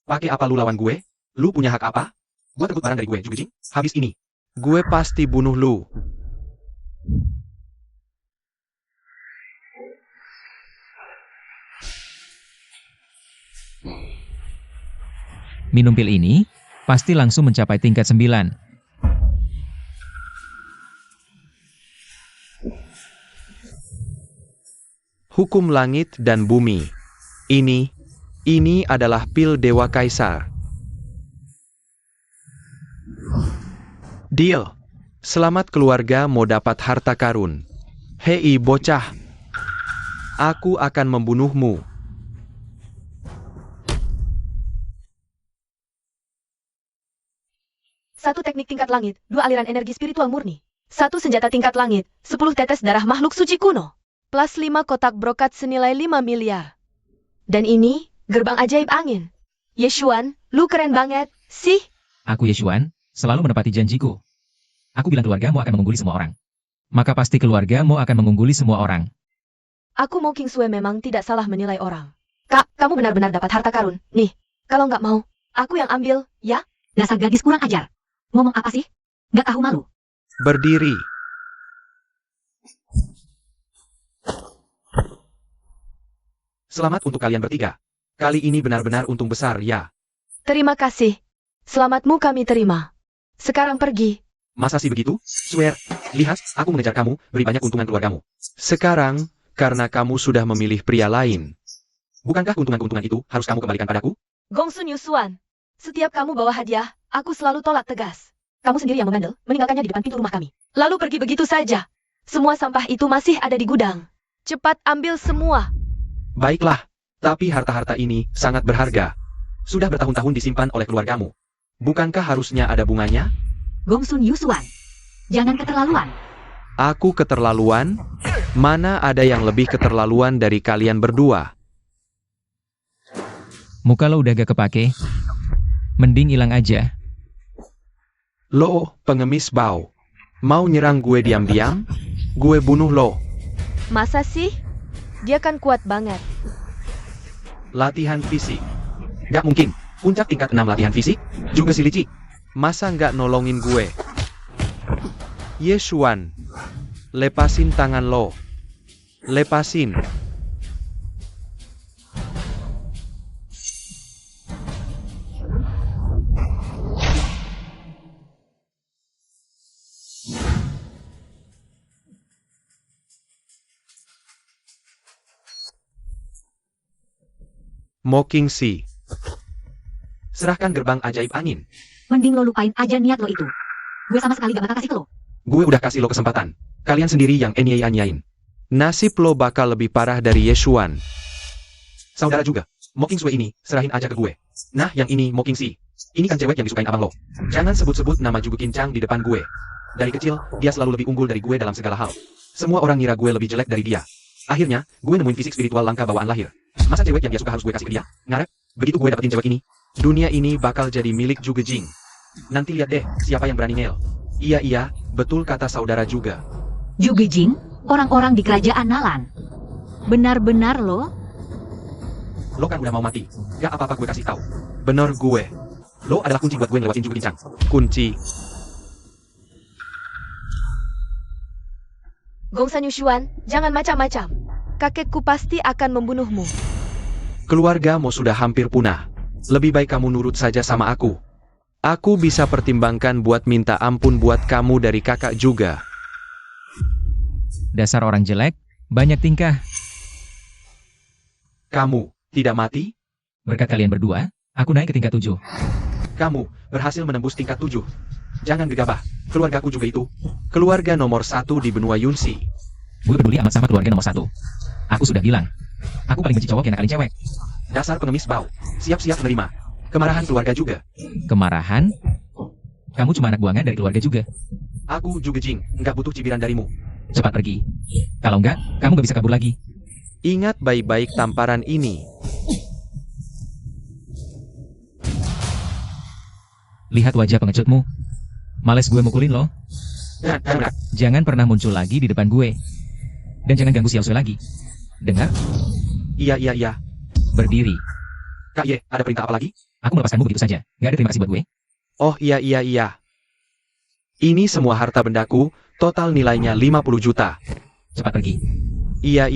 [SPEAKER 1] Pakai apa lu lawan gue? Lu punya hak apa? Buat rebut barang dari gue, juga Jing. Habis ini, gue pasti bunuh lu.
[SPEAKER 2] Minum pil ini, pasti langsung mencapai tingkat 9.
[SPEAKER 1] Hukum langit dan bumi. Ini adalah pil Dewa Kaisar. Deal. Selamat keluarga mau dapat harta karun. Hei bocah. Aku akan membunuhmu.
[SPEAKER 3] Satu teknik tingkat langit, 2 aliran energi spiritual murni. 1 senjata tingkat langit, 10 tetes darah makhluk suci kuno. Plus 5 kotak brokat senilai 5 miliar. Dan ini, gerbang ajaib angin. Yeshuan, lu keren banget, sih.
[SPEAKER 2] Aku Yeshuan, selalu menepati janjiku. Aku bilang keluargamu akan mengungguli semua orang. Maka pasti keluargamu akan mengungguli semua orang.
[SPEAKER 3] Aku mau King Sue memang tidak salah menilai orang. Kak, kamu benar-benar dapat harta karun. Nih, kalau nggak mau, Aku yang ambil, ya?
[SPEAKER 4] Dasar gadis kurang ajar. Ngomong apa sih? Gak tahu malu.
[SPEAKER 1] Berdiri. Selamat untuk kalian bertiga. Kali ini benar-benar untung besar, ya.
[SPEAKER 3] Terima kasih. Selamatmu kami terima. Sekarang pergi.
[SPEAKER 1] Masa sih begitu? Swear. Lihat, aku mengejar kamu, beri banyak keuntungan keluargamu. Sekarang, karena kamu sudah memilih pria lain. Bukankah keuntungan-keuntungan itu harus kamu kembalikan padaku?
[SPEAKER 3] Gongsun Yusuan. Setiap kamu bawa hadiah, aku selalu tolak tegas. Kamu sendiri yang membandel, meninggalkannya di depan pintu rumah kami. Lalu pergi begitu saja. Semua sampah itu masih ada di gudang. Cepat ambil semua.
[SPEAKER 1] Baiklah, tapi harta-harta ini sangat berharga. Sudah bertahun-tahun disimpan oleh keluargamu. Bukankah harusnya ada bunganya?
[SPEAKER 4] Gongsun Yusuan. Jangan keterlaluan.
[SPEAKER 1] Aku keterlaluan? Mana ada yang lebih keterlaluan dari kalian berdua?
[SPEAKER 2] Muka lo udah gak kepake. Mending hilang aja.
[SPEAKER 1] Lo, pengemis bau. Mau nyerang gue diam-diam? Gue bunuh lo.
[SPEAKER 3] Masa sih? Dia kan kuat banget.
[SPEAKER 1] Latihan fisik. Gak mungkin. Puncak tingkat 6 latihan fisik? Juga si licik. Masa nggak nolongin gue? Yesuan. Lepasin tangan lo. Lepasin. Mocking Sea. Serahkan gerbang ajaib angin.
[SPEAKER 4] Mending lo lupain aja niat lo itu. Gue sama sekali gak bakal kasih ke lo.
[SPEAKER 1] Gue udah kasih lo kesempatan. Kalian sendiri yang anyain. Nasib lo bakal lebih parah dari Yesuan. Saudara juga. Mocking Sue ini, serahin aja ke gue. Nah, yang ini Mocking Sea. Ini kan cewek yang disukain abang lo. Jangan sebut-sebut nama Jugu Kincang di depan gue. Dari kecil, dia selalu lebih unggul dari gue dalam segala hal. Semua orang ngira gue lebih jelek dari dia. Akhirnya, gue nemuin fisik spiritual langka bawaan lahir. Masa cewek yang dia suka harus gue kasih ke dia? Ngarep? Begitu gue dapetin cewek ini, dunia ini bakal jadi milik Juge Jing. Nanti lihat deh, siapa yang berani ngel. Iya, betul kata saudara juga.
[SPEAKER 4] Juge Jing, orang-orang di kerajaan Nalan. Benar-benar lo?
[SPEAKER 1] Lo kan udah mau mati. Gak apa-apa gue kasih tahu. Bener gue. Lo adalah kunci buat gue ngelewatin Juge Kincang. Kunci.
[SPEAKER 3] Gongsan Yusuan, jangan macam-macam. Kakekku pasti akan membunuhmu.
[SPEAKER 1] Keluargamu sudah hampir punah. Lebih baik kamu nurut saja sama aku. Aku bisa pertimbangkan buat minta ampun buat kamu dari kakak juga.
[SPEAKER 2] Dasar orang jelek, banyak tingkah.
[SPEAKER 1] Kamu tidak mati?
[SPEAKER 2] Berkat kalian berdua, aku naik ke tingkat 7.
[SPEAKER 1] Kamu berhasil menembus tingkat 7. Jangan gegabah. Keluargaku juga itu. Keluarga nomor 1 di benua Yunsi.
[SPEAKER 2] Gue peduli amat sama keluarga nomor 1. Aku sudah bilang. Aku paling benci cowok yang nakalin cewek.
[SPEAKER 1] Dasar pengemis bau. Siap-siap menerima. Kemarahan keluarga juga.
[SPEAKER 2] Kemarahan? Kamu cuma anak buangan dari keluarga juga.
[SPEAKER 1] Aku juga Jing, nggak butuh cibiran darimu.
[SPEAKER 2] Cepat pergi. Kalau enggak, kamu gak bisa kabur lagi.
[SPEAKER 1] Ingat baik-baik tamparan ini.
[SPEAKER 2] Lihat wajah pengecutmu. Males gue mukulin lo. Jangan pernah muncul lagi di depan gue. Dan jangan ganggu Xiao Sui lagi. Dengar?
[SPEAKER 1] Iya.
[SPEAKER 2] Berdiri.
[SPEAKER 1] Kak Ye, ada perintah apa lagi?
[SPEAKER 2] Aku melepaskanmu begitu saja. Gak ada terima kasih buat gue.
[SPEAKER 1] Oh iya. Ini semua harta bendaku, total nilainya 50 juta.
[SPEAKER 2] Cepat pergi.
[SPEAKER 1] Iya.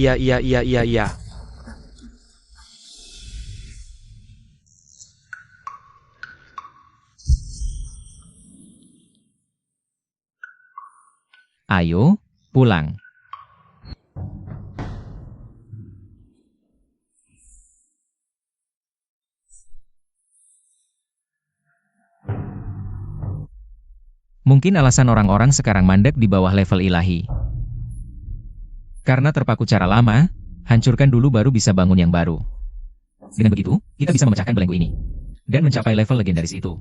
[SPEAKER 2] Ayo, pulang. Mungkin alasan orang-orang sekarang mandek di bawah level ilahi. Karena terpaku cara lama, hancurkan dulu baru bisa bangun yang baru. Dengan begitu, kita bisa memecahkan belenggu ini. Dan mencapai level legendaris itu.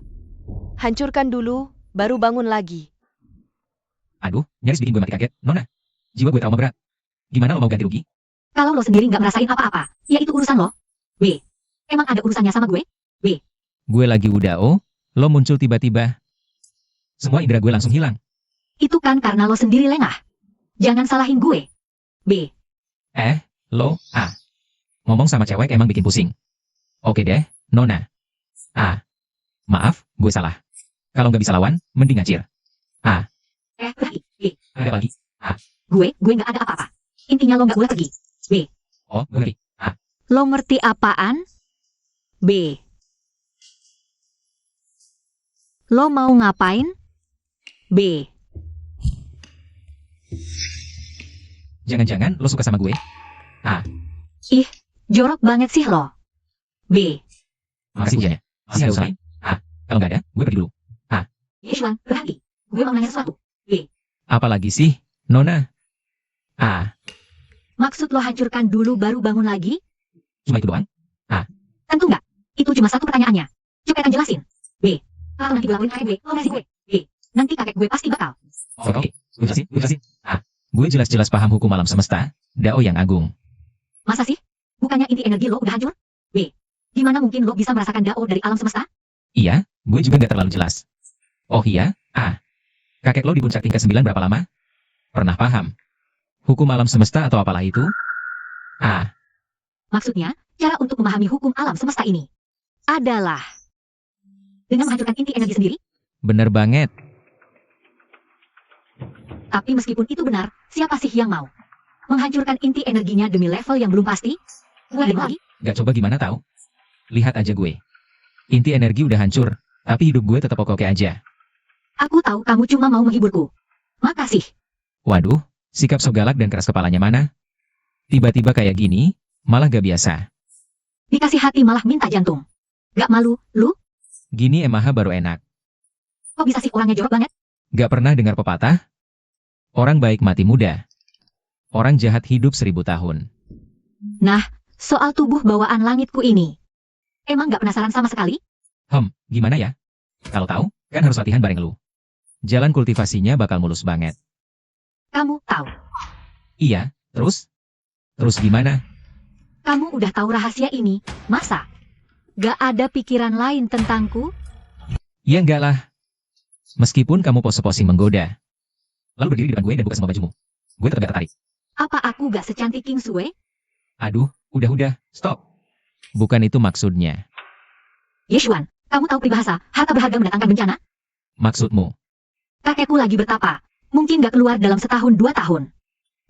[SPEAKER 3] Hancurkan dulu, baru bangun lagi.
[SPEAKER 2] Aduh, nyaris bikin gue mati kaget. Nona, jiwa gue trauma berat. Gimana lo mau ganti rugi?
[SPEAKER 4] Kalau lo sendiri nggak ngerasain apa-apa, ya itu urusan lo. B. Emang ada urusannya sama gue? B.
[SPEAKER 2] Gue lagi UDAO, lo muncul tiba-tiba. Semua indera gue langsung hilang.
[SPEAKER 4] Itu kan karena lo sendiri lengah. Jangan salahin gue. B.
[SPEAKER 2] Lo, A. Ngomong sama cewek emang bikin pusing. Oke deh, Nona. A. Maaf, gue salah. Kalau nggak bisa lawan, mending ngacir.
[SPEAKER 4] Pergi.
[SPEAKER 2] Ada apa lagi?
[SPEAKER 4] Gue nggak ada apa-apa. Intinya lo nggak boleh pergi.
[SPEAKER 2] Oh, gue ngerti.
[SPEAKER 4] Lo ngerti apaan? B. Lo mau ngapain? B.
[SPEAKER 2] Jangan-jangan lo suka sama gue?
[SPEAKER 4] Jorok banget sih lo. B.
[SPEAKER 2] Makasih bujannya. Masih ada usaha lain? Kalau nggak ada, gue pergi dulu.
[SPEAKER 4] Yeshuan, berhenti. Gue mau nanya sesuatu.
[SPEAKER 2] Apalagi sih, Nona?
[SPEAKER 4] Maksud lo hancurkan dulu baru bangun lagi?
[SPEAKER 2] Cuma itu doang?
[SPEAKER 4] Tentu nggak. Itu cuma satu pertanyaannya. Cepetan jelasin. B. Kalau nanti gue lakuin kakek gue, lo masih gue. B. Nanti kakek gue pasti bakal.
[SPEAKER 2] Oke, gue jelasin. Gue jelas-jelas paham hukum alam semesta, Dao yang agung.
[SPEAKER 4] Masa sih? Bukannya inti energi lo udah hancur? B. Gimana mungkin lo bisa merasakan Dao dari alam semesta?
[SPEAKER 2] Iya, gue juga nggak terlalu jelas. Oh iya, kakek lo di puncak tingkat 9 berapa lama? Pernah paham? Hukum alam semesta atau apalah itu?
[SPEAKER 4] Maksudnya, cara untuk memahami hukum alam semesta ini adalah dengan menghancurkan inti energi sendiri.
[SPEAKER 2] Bener banget.
[SPEAKER 4] Tapi meskipun itu benar, siapa sih yang mau menghancurkan inti energinya demi level yang belum pasti? Gue lagi.
[SPEAKER 2] Gak coba gimana tahu? Lihat aja gue. Inti energi udah hancur, tapi hidup gue tetap oke-oke aja.
[SPEAKER 4] Aku tahu kamu cuma mau menghiburku. Makasih.
[SPEAKER 2] Waduh, sikap so galak dan keras kepalanya mana? Tiba-tiba kayak gini, malah gak biasa.
[SPEAKER 4] Dikasih hati malah minta jantung. Gak malu, lu?
[SPEAKER 2] Gini emaha baru enak.
[SPEAKER 4] Kok bisa sih orangnya jorok banget?
[SPEAKER 2] Gak pernah dengar pepatah? Orang baik mati muda. Orang jahat hidup 1000 tahun.
[SPEAKER 4] Nah, soal tubuh bawaan langitku ini. Emang gak penasaran sama sekali?
[SPEAKER 2] Gimana ya? Kalau tahu, kan harus latihan bareng lu. Jalan kultivasinya bakal mulus banget.
[SPEAKER 4] Kamu tahu.
[SPEAKER 2] Iya, terus? Terus gimana?
[SPEAKER 4] Kamu udah tahu rahasia ini, masa? Gak ada pikiran lain tentangku?
[SPEAKER 2] Ya enggak lah. Meskipun kamu pose-posing menggoda. Lalu berdiri di depan gue dan buka semua bajumu. Gue tetap gak tertarik.
[SPEAKER 4] Apa aku gak secantik King Sue?
[SPEAKER 2] Aduh, udah, stop. Bukan itu maksudnya.
[SPEAKER 4] Yeshuan, kamu tahu peribahasa, harta berharga mendatangkan bencana?
[SPEAKER 2] Maksudmu?
[SPEAKER 4] Kakekku lagi bertapa. Mungkin gak keluar dalam setahun 2 tahun.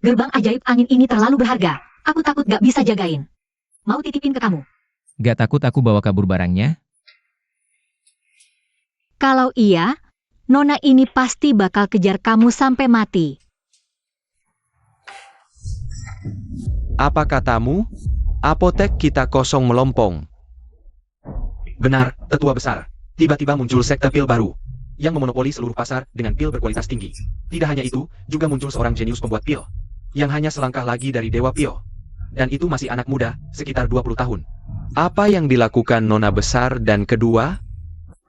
[SPEAKER 4] Gerbang ajaib angin ini terlalu berharga. Aku takut gak bisa jagain. Mau titipin ke kamu?
[SPEAKER 2] Gak takut aku bawa kabur barangnya?
[SPEAKER 4] Kalau iya, Nona ini pasti bakal kejar kamu sampai mati.
[SPEAKER 1] Apa katamu? Apotek kita kosong melompong. Benar, tetua besar. Tiba-tiba muncul sekte pil baru yang memonopoli seluruh pasar dengan pil berkualitas tinggi. Tidak hanya itu, juga muncul seorang jenius pembuat pil yang hanya selangkah lagi dari dewa pil. Dan itu masih anak muda, sekitar 20 tahun. Apa yang dilakukan Nona besar dan kedua?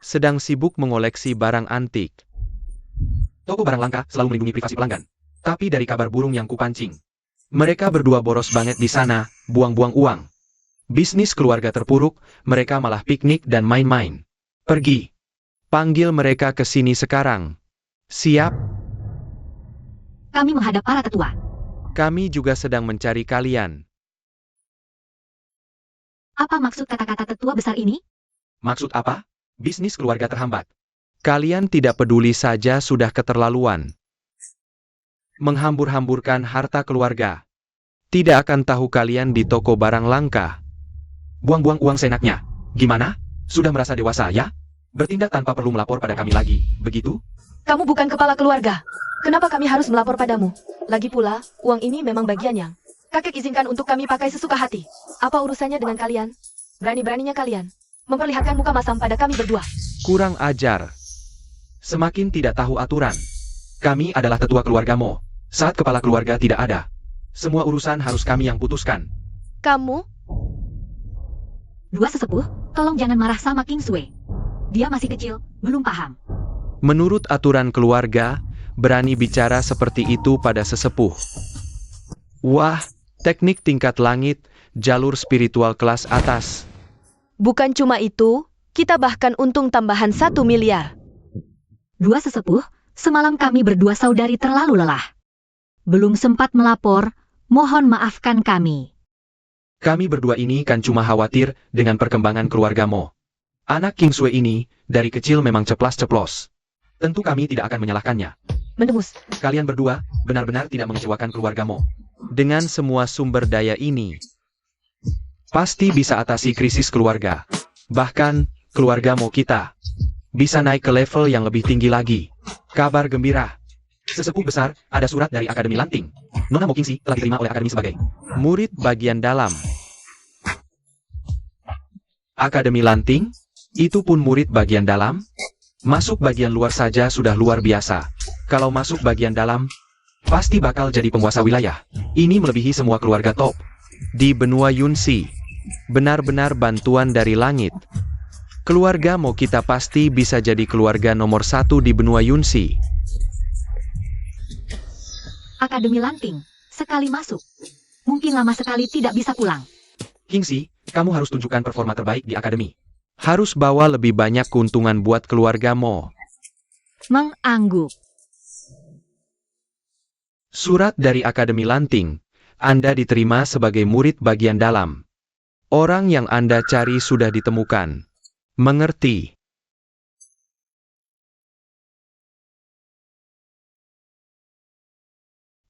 [SPEAKER 1] Sedang sibuk mengoleksi barang antik. Toko barang langka selalu melindungi privasi pelanggan. Tapi dari kabar burung yang kupancing, mereka berdua boros banget di sana, buang-buang uang. Bisnis keluarga terpuruk, mereka malah piknik dan main-main. Pergi. Panggil mereka ke sini sekarang. Siap?
[SPEAKER 4] Kami menghadap para tetua.
[SPEAKER 1] Kami juga sedang mencari kalian.
[SPEAKER 4] Apa maksud kata-kata tetua besar ini?
[SPEAKER 1] Maksud apa? Bisnis keluarga terhambat. Kalian tidak peduli saja sudah keterlaluan. Menghambur-hamburkan harta keluarga. Tidak akan tahu kalian di toko barang langka. Buang-buang uang senaknya. Gimana? Sudah merasa dewasa ya? Bertindak tanpa perlu melapor pada kami lagi, begitu?
[SPEAKER 3] Kamu bukan kepala keluarga. Kenapa kami harus melapor padamu? Lagi pula, uang ini memang bagiannya. Kakek izinkan untuk kami pakai sesuka hati. Apa urusannya dengan kalian? Berani-beraninya kalian memperlihatkan muka masam pada kami berdua.
[SPEAKER 1] Kurang ajar. Semakin tidak tahu aturan. Kami adalah tetua keluargamu. Saat kepala keluarga tidak ada, semua urusan harus kami yang putuskan.
[SPEAKER 3] Kamu?
[SPEAKER 4] Dua sesepuh, tolong jangan marah sama King Sue. Dia masih kecil, belum paham.
[SPEAKER 1] Menurut aturan keluarga, berani bicara seperti itu pada sesepuh. Wah, teknik tingkat langit, jalur spiritual kelas atas.
[SPEAKER 3] Bukan cuma itu, kita bahkan untung tambahan 1 miliar.
[SPEAKER 4] Dua sesepuh, semalam kami berdua saudari terlalu lelah. Belum sempat melapor, mohon maafkan kami.
[SPEAKER 1] Kami berdua ini kan cuma khawatir dengan perkembangan keluargamu. Anak King Sui ini, dari kecil memang ceplas-ceplos. Tentu kami tidak akan menyalahkannya.
[SPEAKER 3] Mendemus.
[SPEAKER 1] Kalian berdua, benar-benar tidak mengecewakan keluargamu. Dengan semua sumber daya ini, pasti bisa atasi krisis keluarga. Bahkan, keluarga Mo kita bisa naik ke level yang lebih tinggi lagi. Kabar gembira. Sesepuh besar, ada surat dari Akademi Lanting. Nona Mo Kingxi telah diterima oleh Akademi sebagai murid bagian dalam. Akademi Lanting? Itu pun murid bagian dalam? Masuk bagian luar saja sudah luar biasa. Kalau masuk bagian dalam, pasti bakal jadi penguasa wilayah. Ini melebihi semua keluarga top di benua Yunxi. Benar-benar bantuan dari langit. Keluarga Mo kita pasti bisa jadi keluarga nomor 1 di benua Yunxi.
[SPEAKER 4] Akademi Lanting, sekali masuk. Mungkin lama sekali tidak bisa pulang.
[SPEAKER 1] Kingxi, kamu harus tunjukkan performa terbaik di akademi. Harus bawa lebih banyak keuntungan buat keluarga Mo.
[SPEAKER 4] Mengangguk.
[SPEAKER 1] Surat dari Akademi Lanting. Anda diterima sebagai murid bagian dalam. Orang yang Anda cari sudah ditemukan. Mengerti?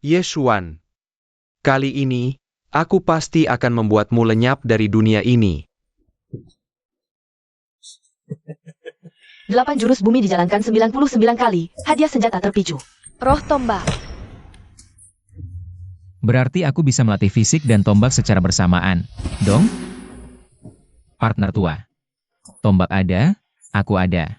[SPEAKER 1] Yeshuan. Kali ini, aku pasti akan membuatmu lenyap dari dunia ini.
[SPEAKER 3] 8 jurus bumi dijalankan 99 kali. Hadiah senjata terpicu. Roh tombak.
[SPEAKER 2] Berarti aku bisa melatih fisik dan tombak secara bersamaan. Dong? Partner tua. Tombak ada, aku ada.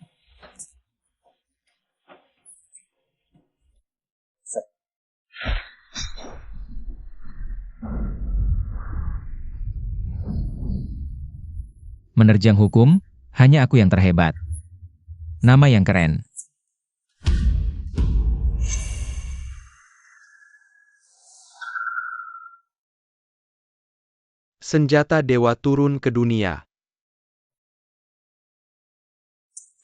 [SPEAKER 2] Menerjang hukum, hanya aku yang terhebat. Nama yang keren.
[SPEAKER 1] Senjata dewa turun ke dunia.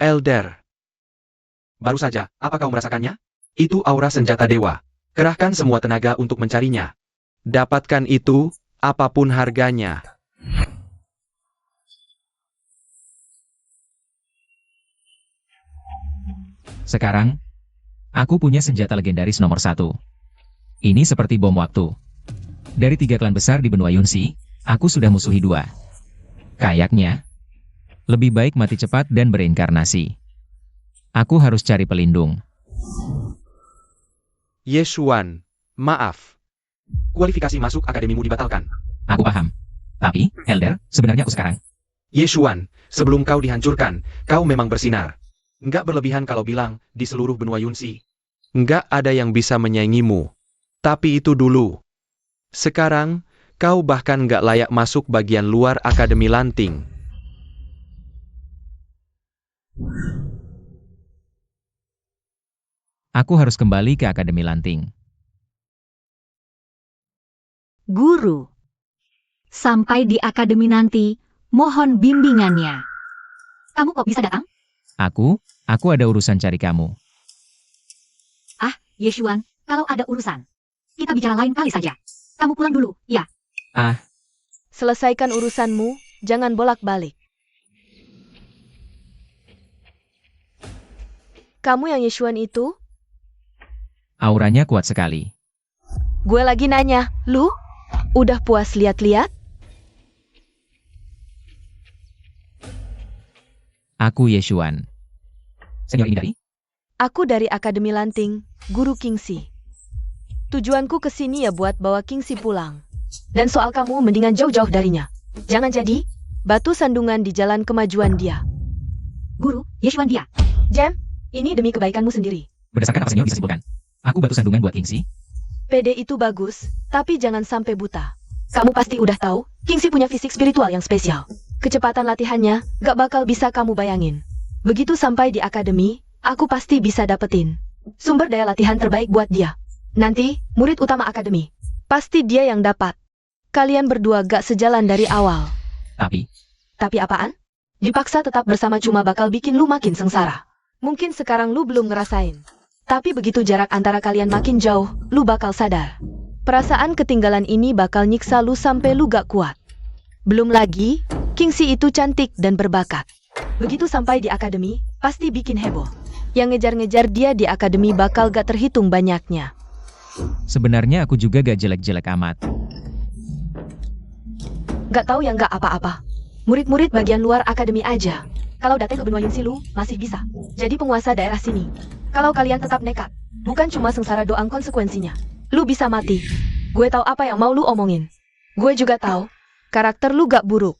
[SPEAKER 1] Elder. Baru saja, apa kau merasakannya? Itu aura senjata dewa. Kerahkan semua tenaga untuk mencarinya. Dapatkan itu, apapun harganya.
[SPEAKER 2] Sekarang, aku punya senjata legendaris nomor 1. Ini seperti bom waktu. Dari 3 klan besar di benua Yunxi, aku sudah musuhi 2. Kayaknya, lebih baik mati cepat dan bereinkarnasi. Aku harus cari pelindung.
[SPEAKER 1] Yeshuan, maaf. Kualifikasi masuk akademimu dibatalkan.
[SPEAKER 2] Aku paham. Tapi, Elder, sebenarnya aku sekarang.
[SPEAKER 1] Yeshuan, sebelum kau dihancurkan, kau memang bersinar. Nggak berlebihan kalau bilang, di seluruh benua Yunxi. Nggak ada yang bisa menyaingimu. Tapi itu dulu. Sekarang, kau bahkan nggak layak masuk bagian luar Akademi Lanting.
[SPEAKER 2] Aku harus kembali ke Akademi Lanting.
[SPEAKER 4] Guru. Sampai di akademi nanti, mohon bimbingannya. Kamu kok bisa datang?
[SPEAKER 2] Aku ada urusan cari kamu.
[SPEAKER 4] Ah, Yeshuan, kalau ada urusan, kita bicara lain kali saja. Kamu pulang dulu, ya.
[SPEAKER 3] Selesaikan urusanmu, jangan bolak-balik. Kamu yang Yeshuan itu?
[SPEAKER 2] Auranya kuat sekali.
[SPEAKER 3] Gue lagi nanya, lu? Udah puas lihat-lihat?
[SPEAKER 2] Aku Yeshuan. Senior ini dari?
[SPEAKER 3] Aku dari Akademi Lanting, Guru Kingxi. Tujuanku ke sini ya buat bawa Kingxi pulang. Dan soal kamu mendingan jauh-jauh darinya. Jangan jadi batu sandungan di jalan kemajuan dia.
[SPEAKER 4] Guru, Yeshuan dia.
[SPEAKER 3] Jam, ini demi kebaikanmu sendiri.
[SPEAKER 2] Berdasarkan apa senior bisa simpulkan? Aku batu sandungan buat Kingxi.
[SPEAKER 3] PD itu bagus, tapi jangan sampai buta. Kamu pasti udah tahu, Kingxi punya fisik spiritual yang spesial. Kecepatan latihannya gak bakal bisa kamu bayangin. Begitu sampai di akademi, aku pasti bisa dapetin sumber daya latihan terbaik buat dia. Nanti, murid utama akademi. Pasti dia yang dapat. Kalian berdua gak sejalan dari awal. Tapi apaan? Dipaksa tetap bersama cuma bakal bikin lu makin sengsara. Mungkin sekarang lu belum ngerasain. Tapi begitu jarak antara kalian makin jauh, lu bakal sadar. Perasaan ketinggalan ini bakal nyiksa lu sampai lu gak kuat. Belum lagi, Kingxi itu cantik dan berbakat. Begitu sampai di akademi, pasti bikin heboh. Yang ngejar-ngejar dia di akademi bakal gak terhitung banyaknya.
[SPEAKER 2] Sebenarnya aku juga gak jelek-jelek amat.
[SPEAKER 3] Gak tahu yang gak apa-apa. Murid-murid bagian luar akademi aja. Kalau datang ke benua Yunxilu, masih bisa. Jadi penguasa daerah sini. Kalau kalian tetap nekat, bukan cuma sengsara doang konsekuensinya. Lu bisa mati. Gue tahu apa yang mau lu omongin. Gue juga tahu, karakter lu gak buruk.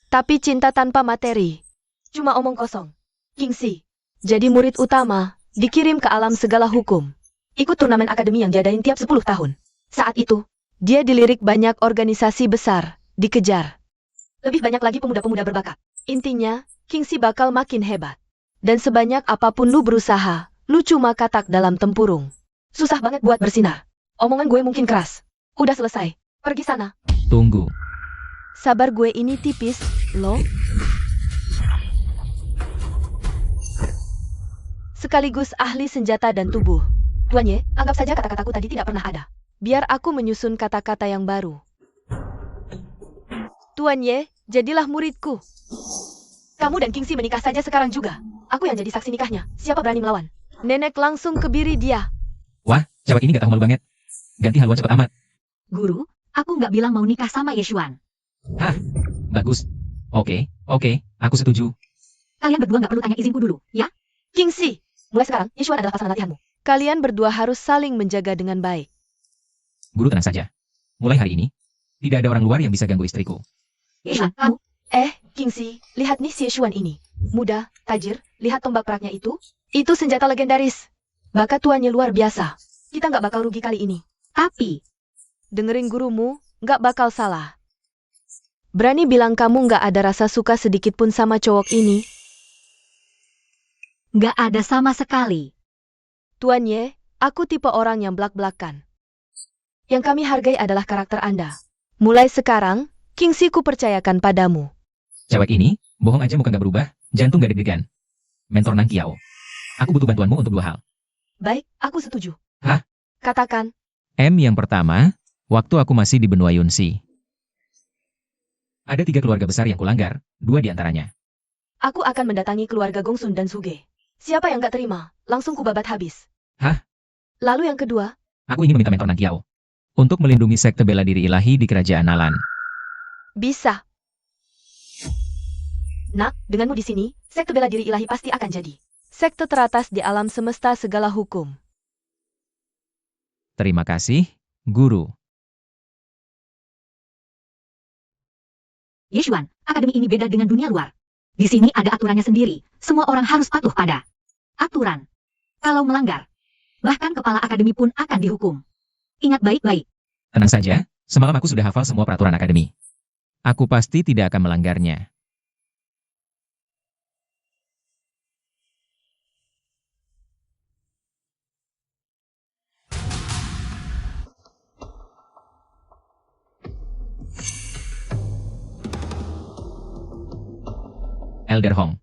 [SPEAKER 3] Tapi cinta tanpa materi. Cuma omong kosong. Kingxi. Jadi murid utama, dikirim ke alam segala hukum. Ikut turnamen akademi yang diadain tiap 10 tahun. Saat itu, dia dilirik banyak organisasi besar, dikejar. Lebih banyak lagi pemuda-pemuda berbakat. Intinya, Kingxi bakal makin hebat. Dan sebanyak apapun lu berusaha, lu cuma katak dalam tempurung. Susah banget buat bersinar. Omongan gue mungkin keras. Udah selesai. Pergi sana.
[SPEAKER 2] Tunggu.
[SPEAKER 3] Sabar gue ini tipis, loh. Sekaligus ahli senjata dan tubuh. Tuan Ye, anggap saja kata-kataku tadi tidak pernah ada. Biar aku menyusun kata-kata yang baru. Tuan Ye, jadilah muridku. Kamu dan Kingxi menikah saja sekarang juga. Aku yang jadi saksi nikahnya. Siapa berani melawan? Nenek langsung kebiri dia.
[SPEAKER 2] Wah, cewek ini gak tahu malu banget. Ganti haluan cepet amat.
[SPEAKER 4] Guru, aku nggak bilang mau nikah sama Yeshuan.
[SPEAKER 2] Hah, bagus. Oke, aku setuju.
[SPEAKER 4] Kalian berdua nggak perlu tanya izinku dulu, ya?
[SPEAKER 3] Kingxi, mulai sekarang, Yeshuan adalah pasangan latihanmu. Kalian berdua harus saling menjaga dengan baik.
[SPEAKER 2] Guru tenang saja. Mulai hari ini, tidak ada orang luar yang bisa ganggu istriku.
[SPEAKER 4] Yeshuan, kamu.
[SPEAKER 3] Kingxi, lihat nih si Yeshuan ini. Muda, tajir, lihat tombak peraknya itu. Itu senjata legendaris. Bakat tuannya luar biasa. Kita nggak bakal rugi kali ini.
[SPEAKER 4] Tapi,
[SPEAKER 3] Dengerin gurumu, nggak bakal salah. Berani bilang kamu nggak ada rasa suka sedikit pun sama cowok ini?
[SPEAKER 4] nggak ada sama sekali.
[SPEAKER 3] Tuan Ye, aku tipe orang yang blak-blakan. Yang kami hargai adalah karakter Anda. Mulai sekarang, Kingxi ku percayakan padamu.
[SPEAKER 2] Cewek ini, bohong aja muka gak berubah, jantung gak deg-degan. Mentor Nang Kiao. Aku butuh bantuanmu untuk 2 hal.
[SPEAKER 3] Baik, aku setuju.
[SPEAKER 2] Hah?
[SPEAKER 3] Katakan.
[SPEAKER 2] M yang pertama, waktu aku masih di benua Yunxi. Ada 3 keluarga besar yang kulanggar, 2 diantaranya.
[SPEAKER 3] Aku akan mendatangi keluarga Gongsun dan Suge. Siapa yang gak terima, langsung kubabat habis.
[SPEAKER 2] Hah?
[SPEAKER 3] Lalu yang kedua,
[SPEAKER 2] Aku ingin meminta mentor Nang Kiao untuk melindungi sekte bela diri ilahi di kerajaan Nalan.
[SPEAKER 3] bisa. Nak, denganmu di sini, sekte bela diri ilahi pasti akan jadi. Sekte teratas di alam semesta segala hukum.
[SPEAKER 2] Terima kasih, Guru.
[SPEAKER 4] Yeshuan, akademi ini beda dengan dunia luar. Di sini ada aturannya sendiri. Semua orang harus patuh pada aturan. Kalau melanggar, bahkan kepala akademi pun akan dihukum. Ingat baik-baik.
[SPEAKER 2] Tenang saja, semalam aku sudah hafal semua peraturan akademi. Aku pasti tidak akan melanggarnya. Elder Hong,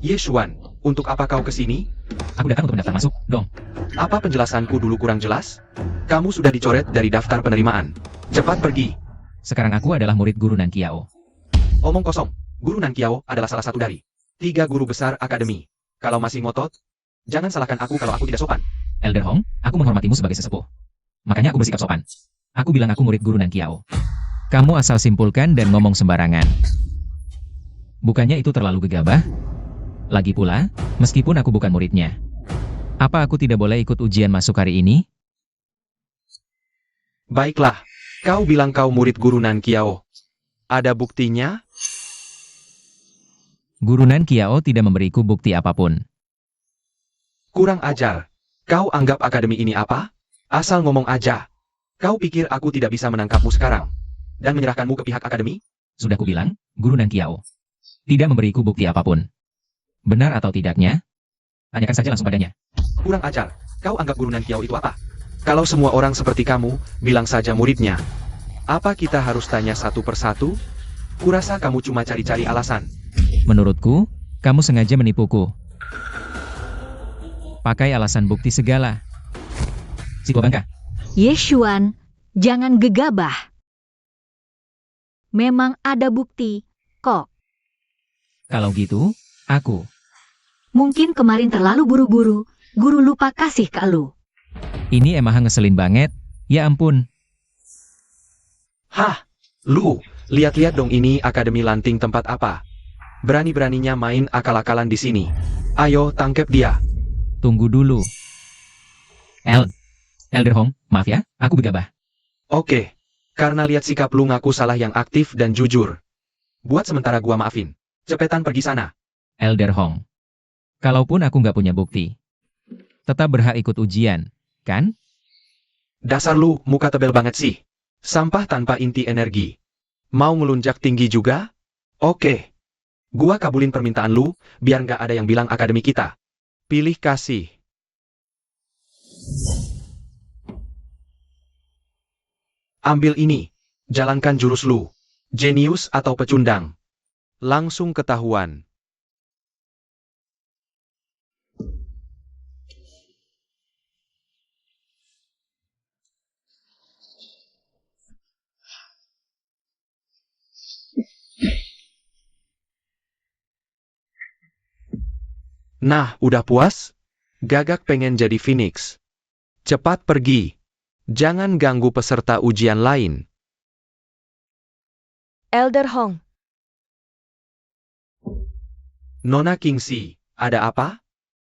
[SPEAKER 1] Yeshuan, untuk apa kau kesini?
[SPEAKER 2] aku datang untuk mendaftar masuk, dong.
[SPEAKER 1] Apa penjelasanku dulu kurang jelas? Kamu sudah dicoret dari daftar penerimaan. Cepat pergi.
[SPEAKER 2] Sekarang aku adalah murid guru Nan Kiao.
[SPEAKER 1] Omong kosong. Guru Nan Kiao adalah salah satu dari 3 guru besar akademi. Kalau masih ngotot, jangan salahkan aku kalau aku tidak sopan.
[SPEAKER 2] Elder Hong, aku menghormatimu sebagai sesepuh. Makanya aku bersikap sopan. Aku bilang aku murid guru Nan Kiao. Kamu asal simpulkan dan ngomong sembarangan. Bukannya itu terlalu gegabah? Lagi pula, meskipun aku bukan muridnya. Apa aku tidak boleh ikut ujian masuk hari ini?
[SPEAKER 1] Baiklah, kau bilang kau murid guru Nan Kiao. Ada buktinya?
[SPEAKER 2] Guru Nan Kiao tidak memberiku bukti apapun.
[SPEAKER 1] Kurang ajar. Kau anggap akademi ini apa? Asal ngomong aja. Kau pikir aku tidak bisa menangkapmu sekarang dan menyerahkanmu ke pihak akademi?
[SPEAKER 2] Sudah kubilang, Guru Nan Kiao tidak memberiku bukti apapun. Benar atau tidaknya? Tanyakan saja langsung padanya.
[SPEAKER 1] Kurang ajar. Kau anggap guru Nan Kiao itu apa? Kalau semua orang seperti kamu, bilang saja muridnya. Apa kita harus tanya satu persatu? Kurasa kamu cuma cari-cari alasan.
[SPEAKER 2] Menurutku, kamu sengaja menipuku. Pakai alasan bukti segala. Si tua bangka.
[SPEAKER 4] Yeshuan, jangan gegabah. Memang ada bukti, kok.
[SPEAKER 2] Kalau gitu, Aku.
[SPEAKER 4] Mungkin kemarin terlalu buru-buru, guru lupa kasih ke elu.
[SPEAKER 2] Ini emang ngeselin banget. Ya ampun.
[SPEAKER 1] Hah, Lu, lihat-lihat dong ini Akademi Lanting tempat apa? Berani-beraninya main akal-akalan di sini. Ayo, tangkep dia.
[SPEAKER 2] Tunggu dulu. Elder Hong, maaf ya, aku begabah.
[SPEAKER 1] Oke, karena lihat sikap lu ngaku salah yang aktif dan jujur. Buat sementara gua maafin. Cepetan pergi sana.
[SPEAKER 2] Elder Hong. Kalaupun aku nggak punya bukti, tetap berhak ikut ujian, kan?
[SPEAKER 1] Dasar lu, muka tebel banget sih. Sampah tanpa inti energi. Mau ngelunjak tinggi juga? Oke. Gua kabulin permintaan lu, biar nggak ada yang bilang akademi kita. Pilih kasih. Ambil ini. Jalankan jurus lu. Jenius atau pecundang. Langsung ketahuan. Nah, udah puas? Gagak pengen jadi Phoenix. Cepat pergi. Jangan ganggu peserta ujian lain.
[SPEAKER 3] Elder Hong,
[SPEAKER 1] Nona Kingxi, ada apa?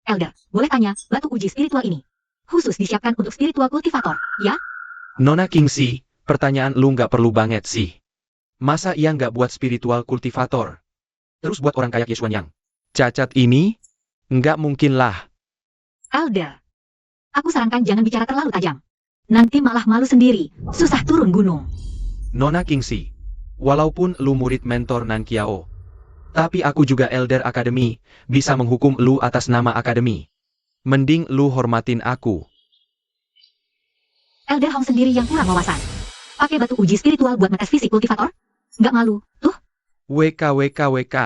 [SPEAKER 4] Elder, boleh tanya, batu uji spiritual ini khusus disiapkan untuk spiritual kultivator, ya?
[SPEAKER 1] Nona Kingxi, pertanyaan lu nggak perlu banget sih. Masa ia nggak buat spiritual kultivator? Terus buat orang kayak Yesuan yang cacat ini? Nggak mungkin lah.
[SPEAKER 4] Elder, aku sarankan jangan bicara terlalu tajam. Nanti malah malu sendiri, susah turun gunung.
[SPEAKER 1] Nona Kingxi, walaupun lu murid mentor Nan Kiao, tapi aku juga Elder Academy, bisa menghukum lu atas nama Akademi. Mending lu hormatin aku.
[SPEAKER 4] Elder Hong sendiri yang kurang wawasan. Pakai batu uji spiritual buat ngetes fisik kultivator? Nggak malu, tuh.
[SPEAKER 1] WK.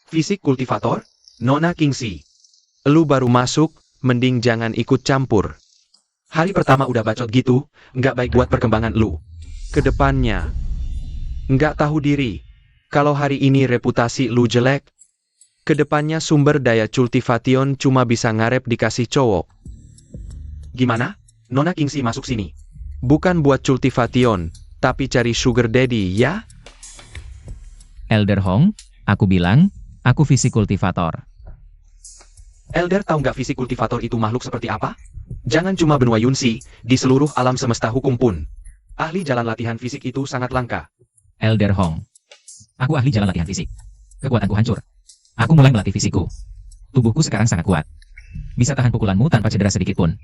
[SPEAKER 1] Fisik kultivator? Nona Kingxi, lu baru masuk, mending jangan ikut campur. Hari pertama udah bacot gitu, nggak baik buat perkembangan lu. Kedepannya, nggak tahu diri. Kalau hari ini reputasi lu jelek, kedepannya sumber daya cultivation cuma bisa ngarep dikasih cowok. Gimana? Nona Kingxi masuk sini. Bukan buat cultivation, tapi cari sugar daddy, ya?
[SPEAKER 2] Elder Hong, aku bilang, aku fisik kultivator.
[SPEAKER 1] Elder tahu nggak fisik kultivator itu makhluk seperti apa? Jangan cuma benua Yunsi, di seluruh alam semesta hukum pun. Ahli jalan latihan fisik itu sangat langka.
[SPEAKER 2] Elder Hong. Aku ahli jalan latihan fisik. Kekuatanku hancur. Aku mulai melatih fisikku. Tubuhku sekarang sangat kuat. Bisa tahan pukulanmu tanpa cedera sedikit pun.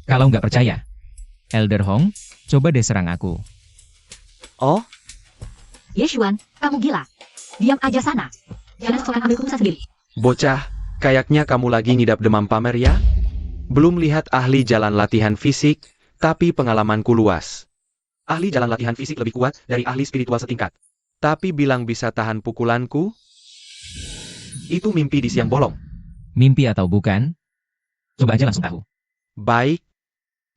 [SPEAKER 2] Kalau nggak percaya, Elder Hong, coba deh serang aku.
[SPEAKER 1] Oh?
[SPEAKER 4] Yeshuan, kamu gila. Diam aja sana. Jangan sok ambil keputusan sendiri.
[SPEAKER 1] Bocah, kayaknya kamu lagi ngidap demam pamer ya? Belum lihat ahli jalan latihan fisik, tapi pengalamanku luas. Ahli jalan latihan fisik lebih kuat dari ahli spiritual setingkat. Tapi bilang bisa tahan pukulanku? Itu mimpi di siang bolong.
[SPEAKER 2] Mimpi atau bukan? Coba aja langsung tahu.
[SPEAKER 1] Baik.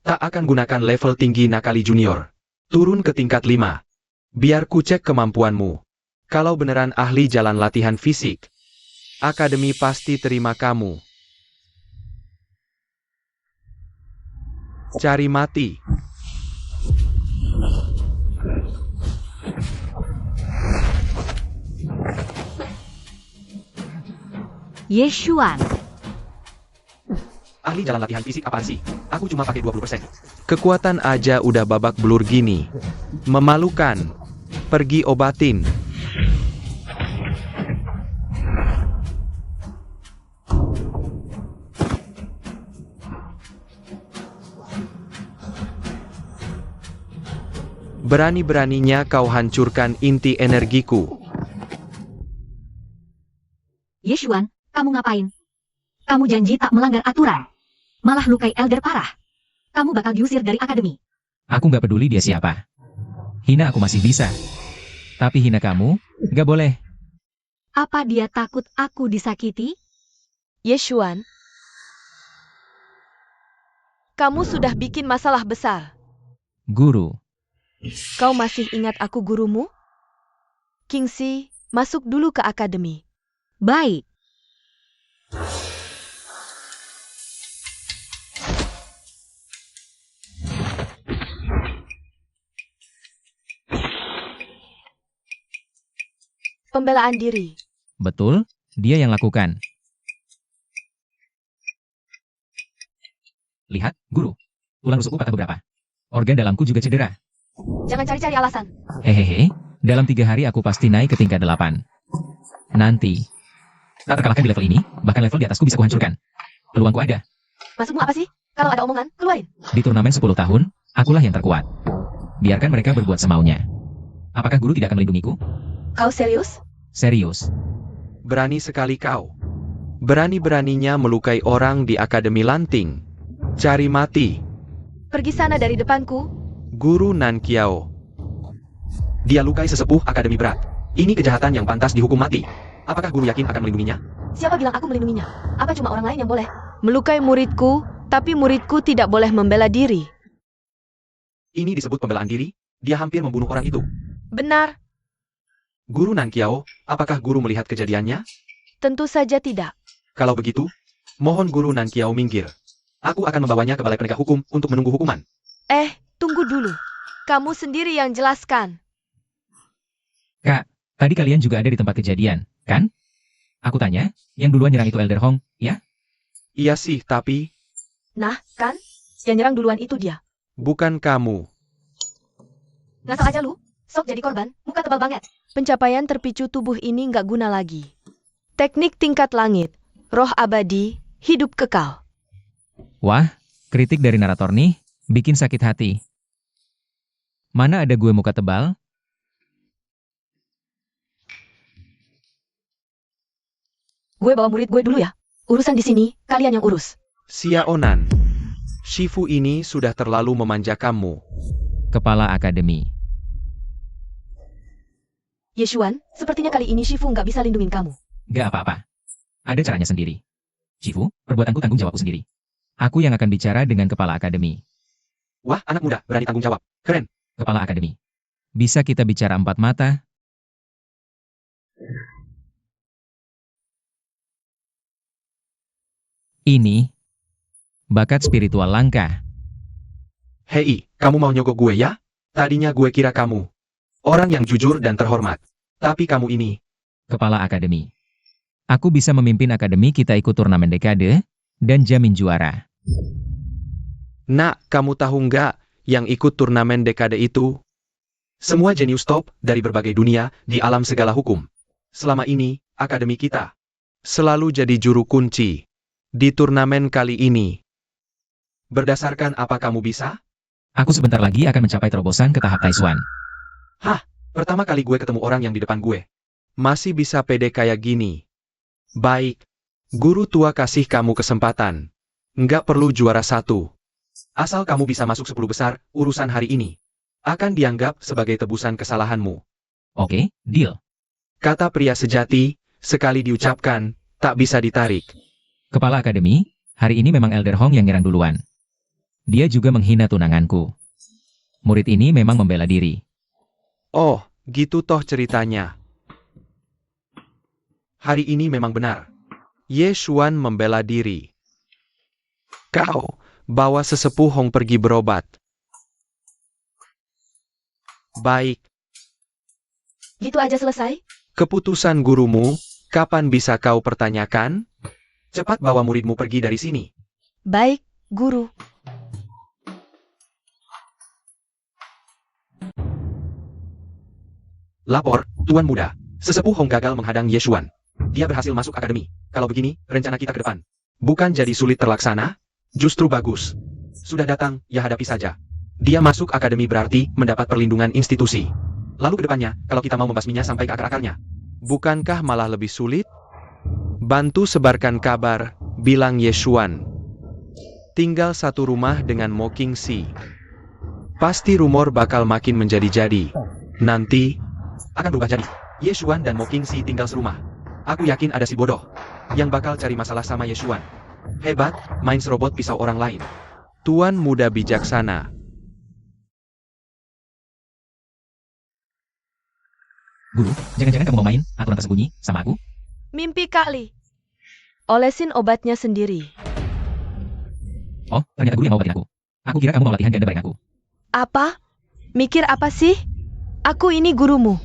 [SPEAKER 1] Tak akan gunakan level tinggi Nakali Junior. Turun ke tingkat 5. Biar ku cek kemampuanmu. Kalau beneran ahli jalan latihan fisik, Akademi pasti terima kamu. Cari mati.
[SPEAKER 4] Yeshuan,
[SPEAKER 1] Ahli jalan latihan fisik apaan sih? Aku cuma pakai 20%. Kekuatan aja udah babak belur gini. Memalukan. Pergi obatin. Berani-beraninya kau hancurkan inti energiku.
[SPEAKER 4] Yeshuan, kamu ngapain? Kamu janji tak melanggar aturan. Malah lukai Elder parah. Kamu bakal diusir dari akademi.
[SPEAKER 2] Aku nggak peduli dia siapa. Hina aku masih bisa. Tapi hina kamu, nggak boleh.
[SPEAKER 4] Apa dia takut aku disakiti?
[SPEAKER 3] Yeshuan, kamu sudah bikin masalah besar.
[SPEAKER 2] Guru,
[SPEAKER 3] Kau masih ingat aku gurumu? Kingxi, masuk dulu ke akademi.
[SPEAKER 4] Baik.
[SPEAKER 3] Pembelaan diri.
[SPEAKER 2] Betul, dia yang lakukan. Lihat, guru. Tulang rusukku patah beberapa. Organ dalamku juga cedera.
[SPEAKER 3] Jangan cari-cari alasan.
[SPEAKER 2] Hehehe, dalam 3 hari aku pasti naik ke tingkat 8. Nanti. Tak terkalahkan di level ini, bahkan level di atasku bisa kuhancurkan. Peluangku ada.
[SPEAKER 3] Maksudmu apa sih? Kalau ada omongan, keluarin.
[SPEAKER 2] Di turnamen 10 tahun, akulah yang terkuat. Biarkan mereka berbuat semaunya. Apakah guru tidak akan melindungiku?
[SPEAKER 3] Kau serius?
[SPEAKER 2] Serius.
[SPEAKER 1] Berani sekali kau. Berani-beraninya melukai orang di Akademi Lanting. Cari mati.
[SPEAKER 3] Pergi sana dari depanku.
[SPEAKER 1] Guru Nan Kiao. Dia lukai sesepuh Akademi Berat. Ini kejahatan yang pantas dihukum mati. Apakah guru yakin akan melindunginya?
[SPEAKER 3] Siapa bilang aku melindunginya? Apa cuma orang lain yang boleh? Melukai muridku, tapi muridku tidak boleh membela diri.
[SPEAKER 1] Ini disebut pembelaan diri? Dia hampir membunuh orang itu.
[SPEAKER 3] Benar,
[SPEAKER 1] Guru Nan Kiao, apakah guru melihat kejadiannya?
[SPEAKER 3] tentu saja tidak.
[SPEAKER 1] Kalau begitu, mohon Guru Nan Kiao minggir. Aku akan membawanya ke balai penegak hukum untuk menunggu hukuman.
[SPEAKER 3] Tunggu dulu. Kamu sendiri yang jelaskan.
[SPEAKER 2] Kak, tadi kalian juga ada di tempat kejadian, kan? Aku tanya, yang duluan nyerang itu Elder Hong, ya?
[SPEAKER 1] Iya sih, tapi
[SPEAKER 3] Nah, kan? Yang nyerang duluan itu dia.
[SPEAKER 1] bukan kamu.
[SPEAKER 3] Ngasal aja lu. Sok jadi korban, muka tebal banget. Pencapaian terpicu tubuh ini nggak guna lagi. Teknik tingkat langit, roh abadi, hidup kekal.
[SPEAKER 2] Wah, kritik dari narator nih, bikin sakit hati. Mana ada gue muka tebal?
[SPEAKER 3] Gue bawa murid gue dulu ya. Urusan di sini, kalian yang urus.
[SPEAKER 1] Xiaonan. Shifu ini sudah terlalu memanjakanmu.
[SPEAKER 2] Kepala Akademi.
[SPEAKER 3] Yeshuan, sepertinya kali ini Shifu nggak bisa lindungin kamu.
[SPEAKER 2] Gak apa-apa. Ada caranya sendiri. Shifu, perbuatanku tanggung jawabku sendiri. Aku yang akan bicara dengan Kepala Akademi.
[SPEAKER 1] Wah, anak muda, berani tanggung jawab. Keren.
[SPEAKER 2] Kepala Akademi. Bisa kita bicara 4 mata? Ini bakat spiritual langka.
[SPEAKER 1] Hei, kamu mau nyogok gue ya? Tadinya gue kira kamu orang yang jujur dan terhormat. Tapi kamu ini,
[SPEAKER 2] Kepala Akademi. Aku bisa memimpin akademi kita ikut turnamen dekade dan jamin juara.
[SPEAKER 1] nak, kamu tahu nggak yang ikut turnamen dekade itu? Semua jenius top dari berbagai dunia di alam segala hukum. Selama ini, akademi kita selalu jadi juru kunci di turnamen kali ini. Berdasarkan apa kamu bisa?
[SPEAKER 2] Aku sebentar lagi akan mencapai terobosan ke tahap Taiswan.
[SPEAKER 1] Pertama kali gue ketemu orang yang di depan gue masih bisa pede kayak gini. Baik, guru tua kasih kamu kesempatan. Nggak perlu juara 1. Asal kamu bisa masuk 10 besar, urusan hari ini akan dianggap sebagai tebusan kesalahanmu.
[SPEAKER 2] Oke, deal.
[SPEAKER 1] Kata pria sejati, sekali diucapkan, tak bisa ditarik.
[SPEAKER 2] Kepala Akademi, hari ini memang Elder Hong yang nyerang duluan. Dia juga menghina tunanganku. Murid ini memang membela diri.
[SPEAKER 1] Oh, gitu toh ceritanya. Hari ini memang benar. Ye Xuan membela diri. Kau, bawa sesepuh Hong pergi berobat. Baik,
[SPEAKER 3] Gitu aja selesai?
[SPEAKER 1] keputusan gurumu, kapan bisa kau pertanyakan? Cepat bawa muridmu pergi dari sini.
[SPEAKER 3] Baik, guru.
[SPEAKER 1] Lapor, Tuan Muda. Sesepuh Hong gagal menghadang Ye Xuan. Dia berhasil masuk akademi. Kalau begini, rencana kita ke depan bukan jadi sulit terlaksana, justru bagus. Sudah datang, ya hadapi saja. Dia masuk akademi berarti mendapat perlindungan institusi. Lalu ke depannya, kalau kita mau membasminya sampai ke akar-akarnya, bukankah malah lebih sulit? Bantu sebarkan kabar, bilang Ye Xuan. Tinggal satu rumah dengan Mo Qingxi. Pasti rumor bakal makin menjadi-jadi. Nanti akan berubah jadi Ye Xuan dan Mo Qingxi tinggal serumah. Aku yakin ada si bodoh yang bakal cari masalah sama Ye Xuan. Hebat, main serobot pisau orang lain. Tuan muda bijaksana.
[SPEAKER 2] Guru, jangan-jangan kamu mau main aturan tersembunyi sama aku?
[SPEAKER 3] Mimpi kali. Olesin obatnya sendiri.
[SPEAKER 2] Oh, ternyata guru yang mau obatin aku. Aku kira kamu mau latihan ganda bareng aku.
[SPEAKER 3] Apa? Mikir apa sih? Aku ini gurumu.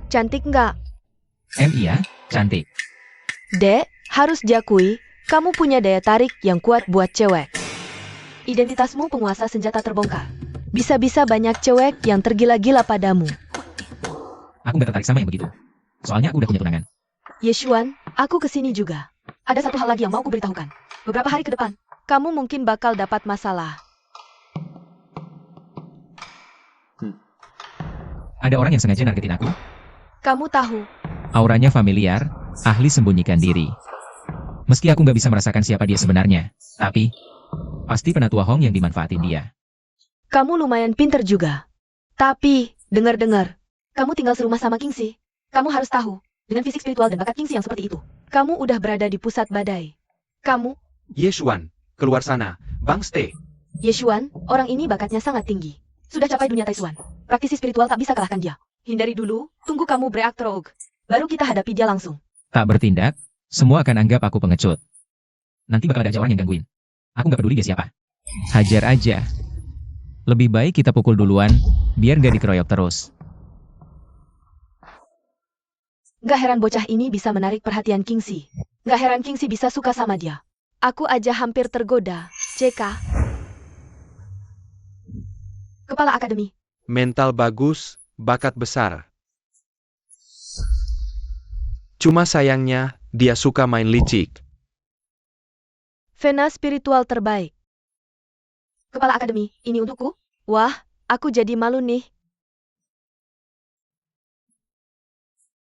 [SPEAKER 3] Cantik nggak?
[SPEAKER 2] Iya, cantik.
[SPEAKER 3] Dek, harus diakui, kamu punya daya tarik yang kuat buat cewek. Identitasmu penguasa senjata terbongkar. Bisa-bisa banyak cewek yang tergila-gila padamu.
[SPEAKER 2] Aku nggak tertarik sama yang begitu. Soalnya aku udah punya tunangan.
[SPEAKER 3] Yeshuan, aku kesini juga. Ada satu hal lagi yang mau kuberitahukan. Beberapa hari ke depan, kamu mungkin bakal dapat masalah.
[SPEAKER 2] Ada orang yang sengaja nargetin aku.
[SPEAKER 3] Kamu tahu,
[SPEAKER 2] Auranya familiar, ahli sembunyikan diri. Meski aku nggak bisa merasakan siapa dia sebenarnya, tapi pasti penatua Hong yang dimanfaatin dia.
[SPEAKER 3] kamu lumayan pinter juga. Tapi, dengar-dengar, kamu tinggal serumah sama Kingxi. Kamu harus tahu, dengan fisik spiritual dan bakat Kingxi yang seperti itu, kamu udah berada di pusat badai. Kamu,
[SPEAKER 1] Yeshuan, keluar sana, Bang Ste.
[SPEAKER 3] Yeshuan, orang ini bakatnya sangat tinggi. Sudah capai dunia Taisuan. Praktisi spiritual tak bisa kalahkan dia. Hindari dulu, tunggu kamu bereak rogue. Baru kita hadapi dia langsung.
[SPEAKER 2] Tak bertindak, semua akan anggap aku pengecut. Nanti bakal ada aja orang yang gangguin. Aku nggak peduli dia siapa. Hajar aja. Lebih baik kita pukul duluan, biar nggak dikeroyok terus.
[SPEAKER 3] Gak heran bocah ini bisa menarik perhatian Kingxi. Gak heran Kingxi bisa suka sama dia. Aku aja hampir tergoda. CK. Kepala Akademi.
[SPEAKER 1] Mental bagus, bakat besar. Cuma sayangnya, dia suka main licik.
[SPEAKER 3] Vena spiritual terbaik. Kepala Akademi, ini untukku? Wah, aku jadi malu nih.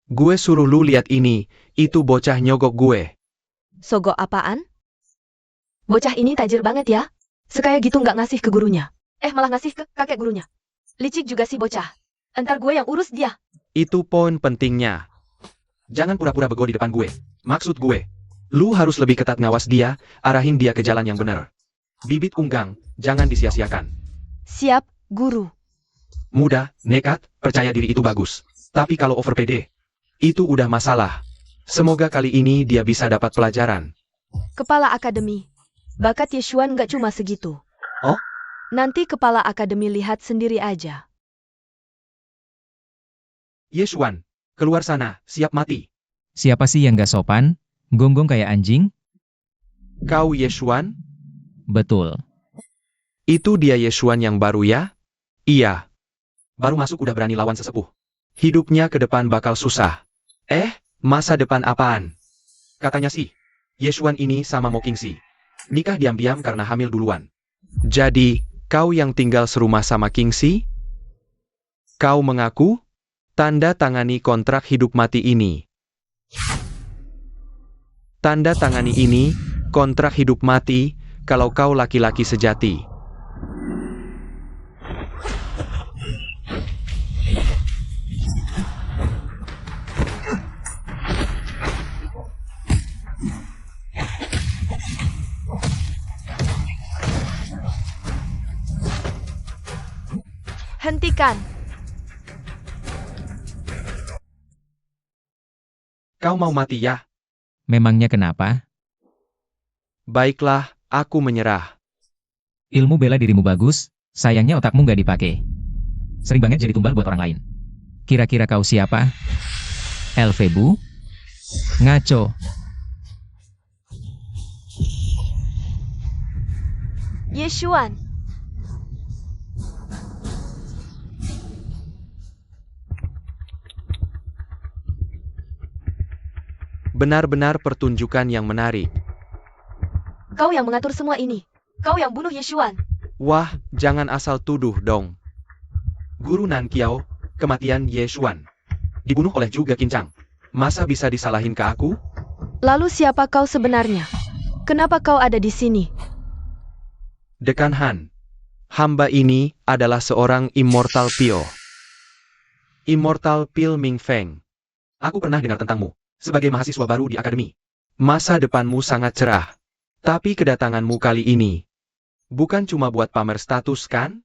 [SPEAKER 1] Gue suruh lu lihat ini, itu bocah nyogok gue.
[SPEAKER 3] Sogok apaan? Bocah ini tajir banget ya. Sekaya gitu nggak ngasih ke gurunya. Malah ngasih ke kakek gurunya. Licik juga si bocah. Entar gue yang urus dia.
[SPEAKER 1] Itu poin pentingnya. Jangan pura-pura bego di depan gue. Maksud gue, lu harus lebih ketat ngawas dia, arahin dia ke jalan yang benar. Bibit unggang, jangan disia-siakan.
[SPEAKER 3] Siap, guru.
[SPEAKER 1] Muda, nekat, percaya diri itu bagus. Tapi kalau over pede, itu udah masalah. Semoga kali ini dia bisa dapat pelajaran.
[SPEAKER 3] Kepala Akademi. Bakat Yeshuan nggak cuma segitu.
[SPEAKER 1] Oh?
[SPEAKER 3] Nanti Kepala Akademi lihat sendiri aja.
[SPEAKER 1] Yeshuan, keluar sana, siap mati.
[SPEAKER 2] Siapa sih yang nggak sopan? Gonggong kayak anjing?
[SPEAKER 1] Kau Yeshuan?
[SPEAKER 2] Betul.
[SPEAKER 1] Itu dia Yeshuan yang baru ya? Iya. Baru masuk udah berani lawan sesepuh. Hidupnya ke depan bakal susah. Masa depan apaan? Katanya sih, Yeshuan ini sama Mo Kingxi. Nikah diam-diam karena hamil duluan. Jadi, kau yang tinggal serumah sama Kingxi? Kau mengaku? Tanda tangani kontrak hidup mati ini. Tanda tangani ini, kontrak hidup mati, kalau kau laki-laki sejati.
[SPEAKER 3] Hentikan.
[SPEAKER 1] Kau mau mati ya?
[SPEAKER 2] Memangnya kenapa?
[SPEAKER 1] Baiklah, aku menyerah.
[SPEAKER 2] Ilmu bela dirimu bagus, sayangnya otakmu nggak dipakai. Sering banget jadi tumbal buat orang lain. Kira-kira kau siapa? Elfebu? Ngaco.
[SPEAKER 3] Yeshuan.
[SPEAKER 1] Benar-benar pertunjukan yang menarik.
[SPEAKER 3] Kau yang mengatur semua ini. Kau yang bunuh Yeshuan.
[SPEAKER 1] Wah, jangan asal tuduh dong. Guru Nan Kiao, kematian Yeshuan. Dibunuh oleh juga Kincang. Masa bisa disalahin ke aku?
[SPEAKER 3] Lalu siapa kau sebenarnya? Kenapa kau ada di sini?
[SPEAKER 1] Dekan Han. Hamba ini adalah seorang Immortal Pio. Immortal Pil Ming Feng. Aku pernah dengar tentangmu, sebagai mahasiswa baru di akademi. Masa depanmu sangat cerah. Tapi kedatanganmu kali ini, bukan cuma buat pamer status kan?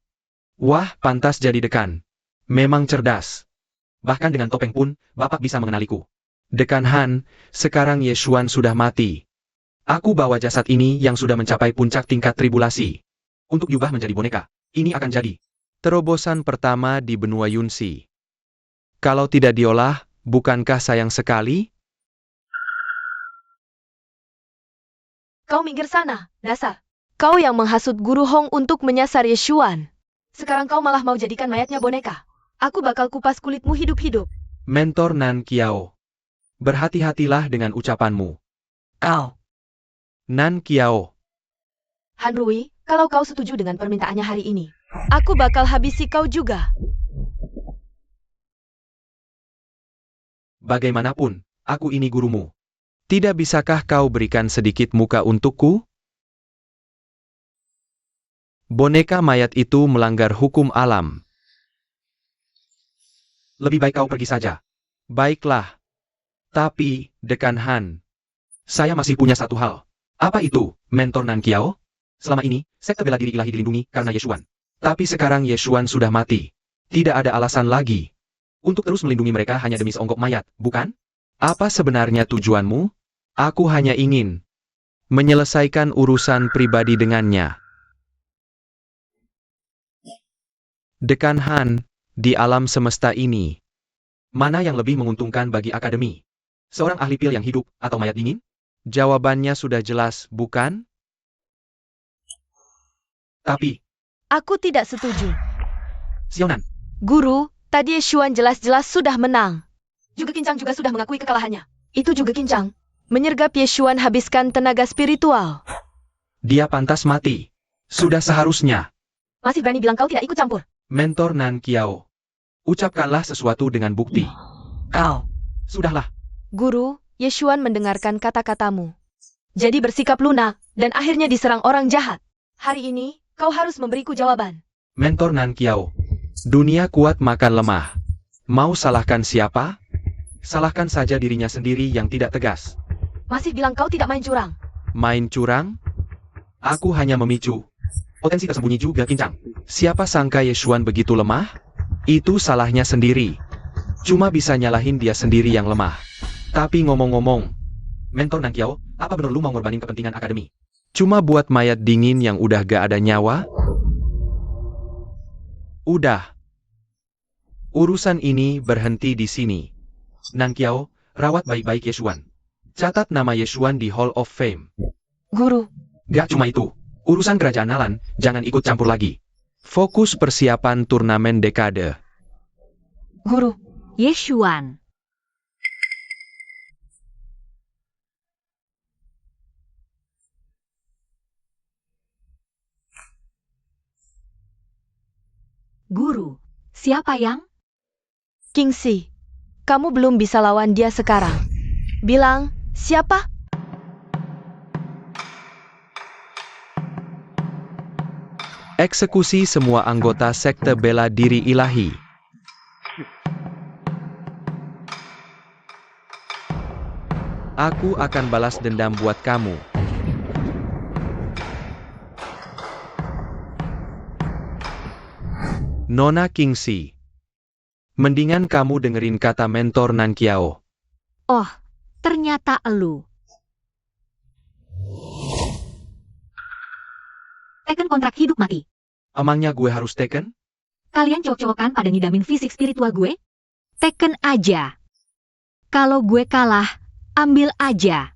[SPEAKER 1] Wah, pantas jadi dekan. Memang cerdas. Bahkan dengan topeng pun, Bapak bisa mengenaliku. Dekan Han, sekarang Yeshuan sudah mati. Aku bawa jasad ini yang sudah mencapai puncak tingkat tribulasi. Untuk diubah menjadi boneka, ini akan jadi terobosan pertama di benua Yunxi. Kalau tidak diolah, Bukankah sayang sekali?
[SPEAKER 3] Kau minggir sana, dasar. Kau yang menghasut Guru Hong untuk menyasar Ye Xuan. Sekarang kau malah mau jadikan mayatnya boneka. Aku bakal kupas kulitmu hidup-hidup.
[SPEAKER 1] Mentor Nan Kiao. Berhati-hatilah dengan ucapanmu.
[SPEAKER 3] Kau.
[SPEAKER 1] Nan Kiao.
[SPEAKER 3] Han Rui, kalau kau setuju dengan permintaannya hari ini, aku bakal habisi kau juga.
[SPEAKER 1] Bagaimanapun, aku ini gurumu. Tidak bisakah kau berikan sedikit muka untukku? Boneka mayat itu melanggar hukum alam. Lebih baik kau pergi saja. Baiklah. Tapi, Dekan Han, saya masih punya satu hal. Apa itu, Mentor Nan Kiao? Selama ini, sekte bela diri ilahi dilindungi karena Ye Xuan. Tapi sekarang Ye Xuan sudah mati. Tidak ada alasan lagi untuk terus melindungi mereka hanya demi seonggok mayat, bukan? Apa sebenarnya tujuanmu? Aku hanya ingin menyelesaikan urusan pribadi dengannya. Dekan Han, di alam semesta ini, mana yang lebih menguntungkan bagi akademi? Seorang ahli pil yang hidup atau mayat dingin? Jawabannya sudah jelas, bukan? Tapi,
[SPEAKER 3] Aku tidak setuju.
[SPEAKER 1] Xiaonan,
[SPEAKER 3] Guru, tadi Ye Xuan jelas-jelas sudah menang. Juga Kincang juga sudah mengakui kekalahannya. Itu juga Kincang. Menyergap Ye Xuan habiskan tenaga spiritual.
[SPEAKER 1] dia pantas mati. Sudah seharusnya.
[SPEAKER 3] Masih berani bilang kau tidak ikut campur.
[SPEAKER 1] Mentor Nan Kiao. Ucapkanlah sesuatu dengan bukti.
[SPEAKER 3] Kau.
[SPEAKER 1] Sudahlah.
[SPEAKER 3] Guru, Ye Xuan mendengarkan kata-katamu. Jadi bersikap lunak, dan akhirnya diserang orang jahat. Hari ini, kau harus memberiku jawaban.
[SPEAKER 1] Mentor Nan Kiao. Dunia kuat makan lemah. Mau salahkan siapa? Salahkan saja dirinya sendiri yang tidak tegas.
[SPEAKER 3] Masih bilang kau tidak main curang.
[SPEAKER 1] Main curang? Aku hanya memicu. Potensi tersembunyi juga Kincang. Siapa sangka Ye Xuan begitu lemah? Itu salahnya sendiri. Cuma bisa nyalahin dia sendiri yang lemah. Tapi ngomong-ngomong, Mentor Nan Kiao, apa bener lu mau ngorbanin kepentingan akademi? Cuma buat mayat dingin yang udah gak ada nyawa? Udah. Urusan ini berhenti di sini. Nan Kiao, rawat baik-baik Ye Xuan. Catat nama Ye Xuan di Hall of Fame.
[SPEAKER 3] Guru,
[SPEAKER 1] Gak cuma itu. Urusan kerajaan Nalan, jangan ikut campur lagi. Fokus persiapan turnamen dekade.
[SPEAKER 3] Guru.
[SPEAKER 4] Ye Xuan. Guru, siapa yang?
[SPEAKER 3] Kingxi, kamu belum bisa lawan dia sekarang. Bilang, siapa?
[SPEAKER 1] Eksekusi semua anggota sekte bela diri ilahi. Aku akan balas dendam buat kamu. Nona Kingxi. Mendingan kamu dengerin kata Mentor Nan Kiao.
[SPEAKER 4] Oh, ternyata elu. Tekken kontrak hidup mati.
[SPEAKER 1] Emangnya gue harus Tekken?
[SPEAKER 4] Kalian cocok-cocokan pada ngidamin fisik spiritual gue? Tekken aja. Kalau gue kalah, ambil aja.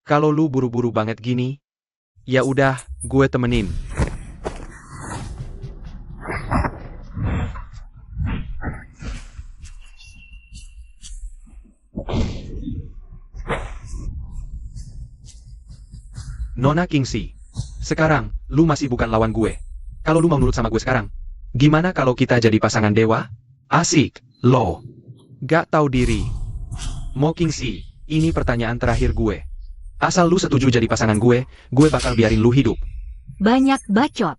[SPEAKER 1] Kalau lu buru-buru banget gini, ya udah, gue temenin. Nona Kingxi, sekarang, lu masih bukan lawan gue. Kalau lu mau nurut sama gue sekarang, gimana kalau kita jadi pasangan dewa? Asik, lo. Gak tahu diri. Mo Kingxi, ini pertanyaan terakhir gue. Asal lu setuju jadi pasangan gue bakal biarin lu hidup.
[SPEAKER 4] Banyak bacot.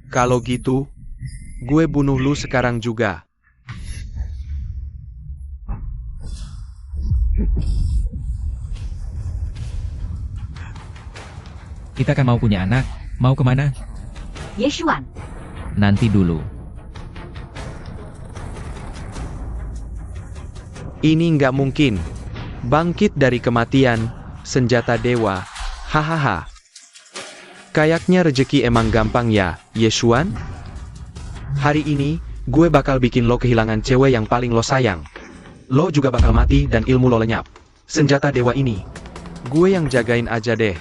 [SPEAKER 1] Kalau gitu, gue bunuh lu sekarang juga.
[SPEAKER 2] Kita kan mau punya anak, mau kemana?
[SPEAKER 4] Ye Xuan.
[SPEAKER 2] Nanti dulu.
[SPEAKER 1] Ini nggak mungkin. Bangkit dari kematian, senjata dewa, hahaha. Kayaknya rejeki emang gampang ya, Yeshuan? Hari ini, gue bakal bikin lo kehilangan cewek yang paling lo sayang. Lo juga bakal mati dan ilmu lo lenyap. Senjata dewa ini, gue yang jagain aja deh.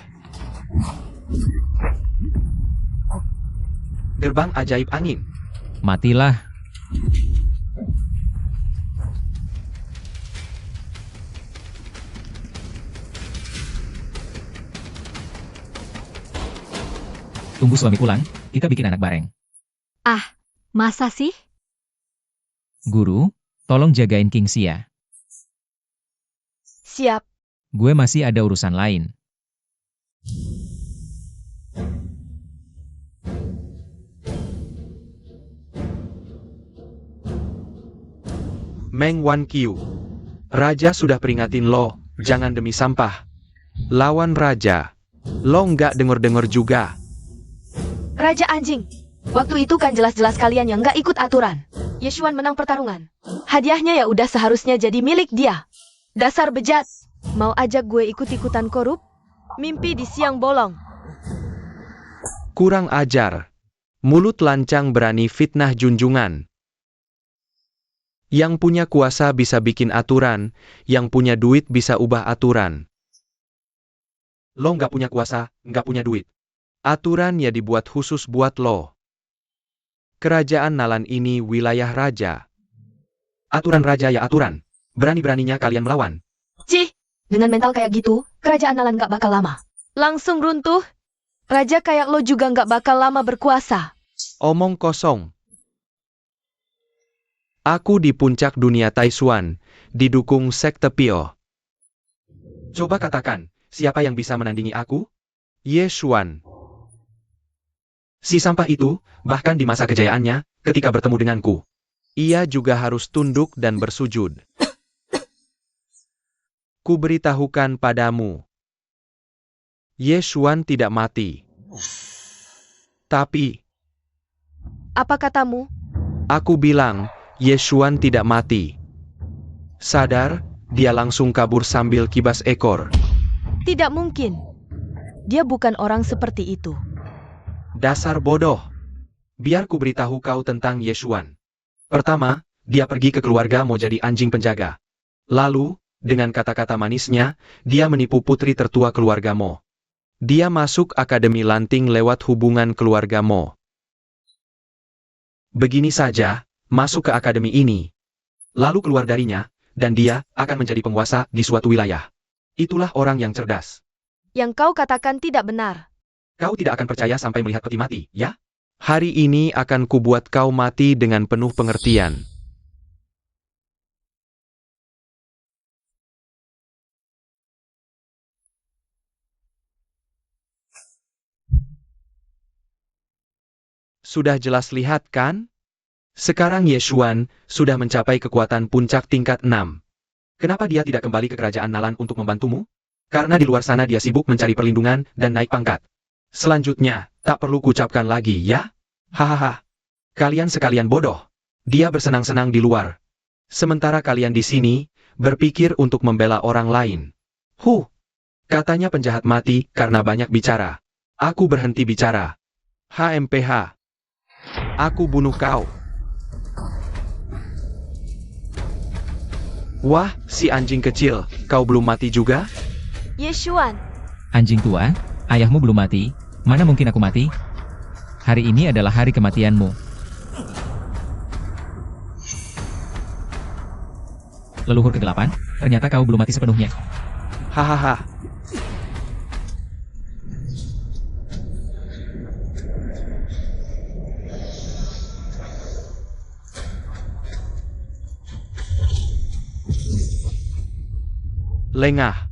[SPEAKER 1] Gerbang ajaib angin.
[SPEAKER 2] Matilah. Tunggu suami pulang, kita bikin anak bareng.
[SPEAKER 3] Masa sih?
[SPEAKER 2] Guru, tolong jagain King Xia.
[SPEAKER 3] Siap.
[SPEAKER 2] Gue masih ada urusan lain.
[SPEAKER 1] Meng Wan Qiu. Raja sudah peringatin lo, jangan demi sampah. Lawan Raja. Lo nggak denger-denger juga.
[SPEAKER 3] Raja anjing. Waktu itu kan jelas-jelas kalian yang nggak ikut aturan. Yeshuan menang pertarungan. Hadiahnya ya udah seharusnya jadi milik dia. Dasar bejat. Mau ajak gue ikut-ikutan korup? Mimpi di siang bolong.
[SPEAKER 1] Kurang ajar. Mulut lancang berani fitnah junjungan. Yang punya kuasa bisa bikin aturan, yang punya duit bisa ubah aturan. Lo nggak punya kuasa, nggak punya duit. Aturan ya dibuat khusus buat lo. Kerajaan Nalan ini wilayah raja. Aturan raja ya aturan. Berani-beraninya kalian melawan.
[SPEAKER 3] Cih, dengan mental kayak gitu, kerajaan Nalan nggak bakal lama. Langsung runtuh. Raja kayak lo juga nggak bakal lama berkuasa.
[SPEAKER 1] Omong kosong. Aku di puncak dunia Taishuan, didukung sekte Pio. Coba katakan, siapa yang bisa menandingi aku? Yeshuan. Si sampah itu, bahkan di masa kejayaannya, ketika bertemu denganku, ia juga harus tunduk dan bersujud. Kuberitahukan padamu, Yeshuan tidak mati. Tapi,
[SPEAKER 3] Apa katamu?
[SPEAKER 1] aku bilang, Yeshuan tidak mati. Sadar, dia langsung kabur sambil kibas ekor.
[SPEAKER 3] Tidak mungkin. Dia bukan orang seperti itu.
[SPEAKER 1] Dasar bodoh. Biar ku beritahu kau tentang Yeshuan. Pertama, dia pergi ke keluarga mau jadi anjing penjaga. Lalu, dengan kata-kata manisnya, dia menipu putri tertua keluarga Mo. Dia masuk Akademi Lanting lewat hubungan keluarga Mo. Begini saja, masuk ke akademi ini. Lalu keluar darinya, dan dia akan menjadi penguasa di suatu wilayah. Itulah orang yang cerdas.
[SPEAKER 3] Yang kau katakan tidak benar.
[SPEAKER 1] Kau tidak akan percaya sampai melihat peti mati, ya? Hari ini akan kubuat kau mati dengan penuh pengertian. Sudah jelas lihat kan? Sekarang Yeshuan sudah mencapai kekuatan puncak tingkat 6. Kenapa dia tidak kembali ke kerajaan Nalan untuk membantumu? Karena di luar sana dia sibuk mencari perlindungan dan naik pangkat. Selanjutnya, tak perlu kucapkan lagi, ya? Hahaha. Kalian sekalian bodoh. Dia bersenang-senang di luar. Sementara kalian di sini, berpikir untuk membela orang lain. Katanya penjahat mati karena banyak bicara. Aku berhenti bicara. HMPH. Aku bunuh kau. Wah, si anjing kecil, kau belum mati juga?
[SPEAKER 3] Yeshuan.
[SPEAKER 2] Anjing tua, ayahmu belum mati. Mana mungkin aku mati? Hari ini adalah hari kematianmu. Leluhur ke-8, ternyata kau belum mati sepenuhnya.
[SPEAKER 1] Hahaha. Lengah.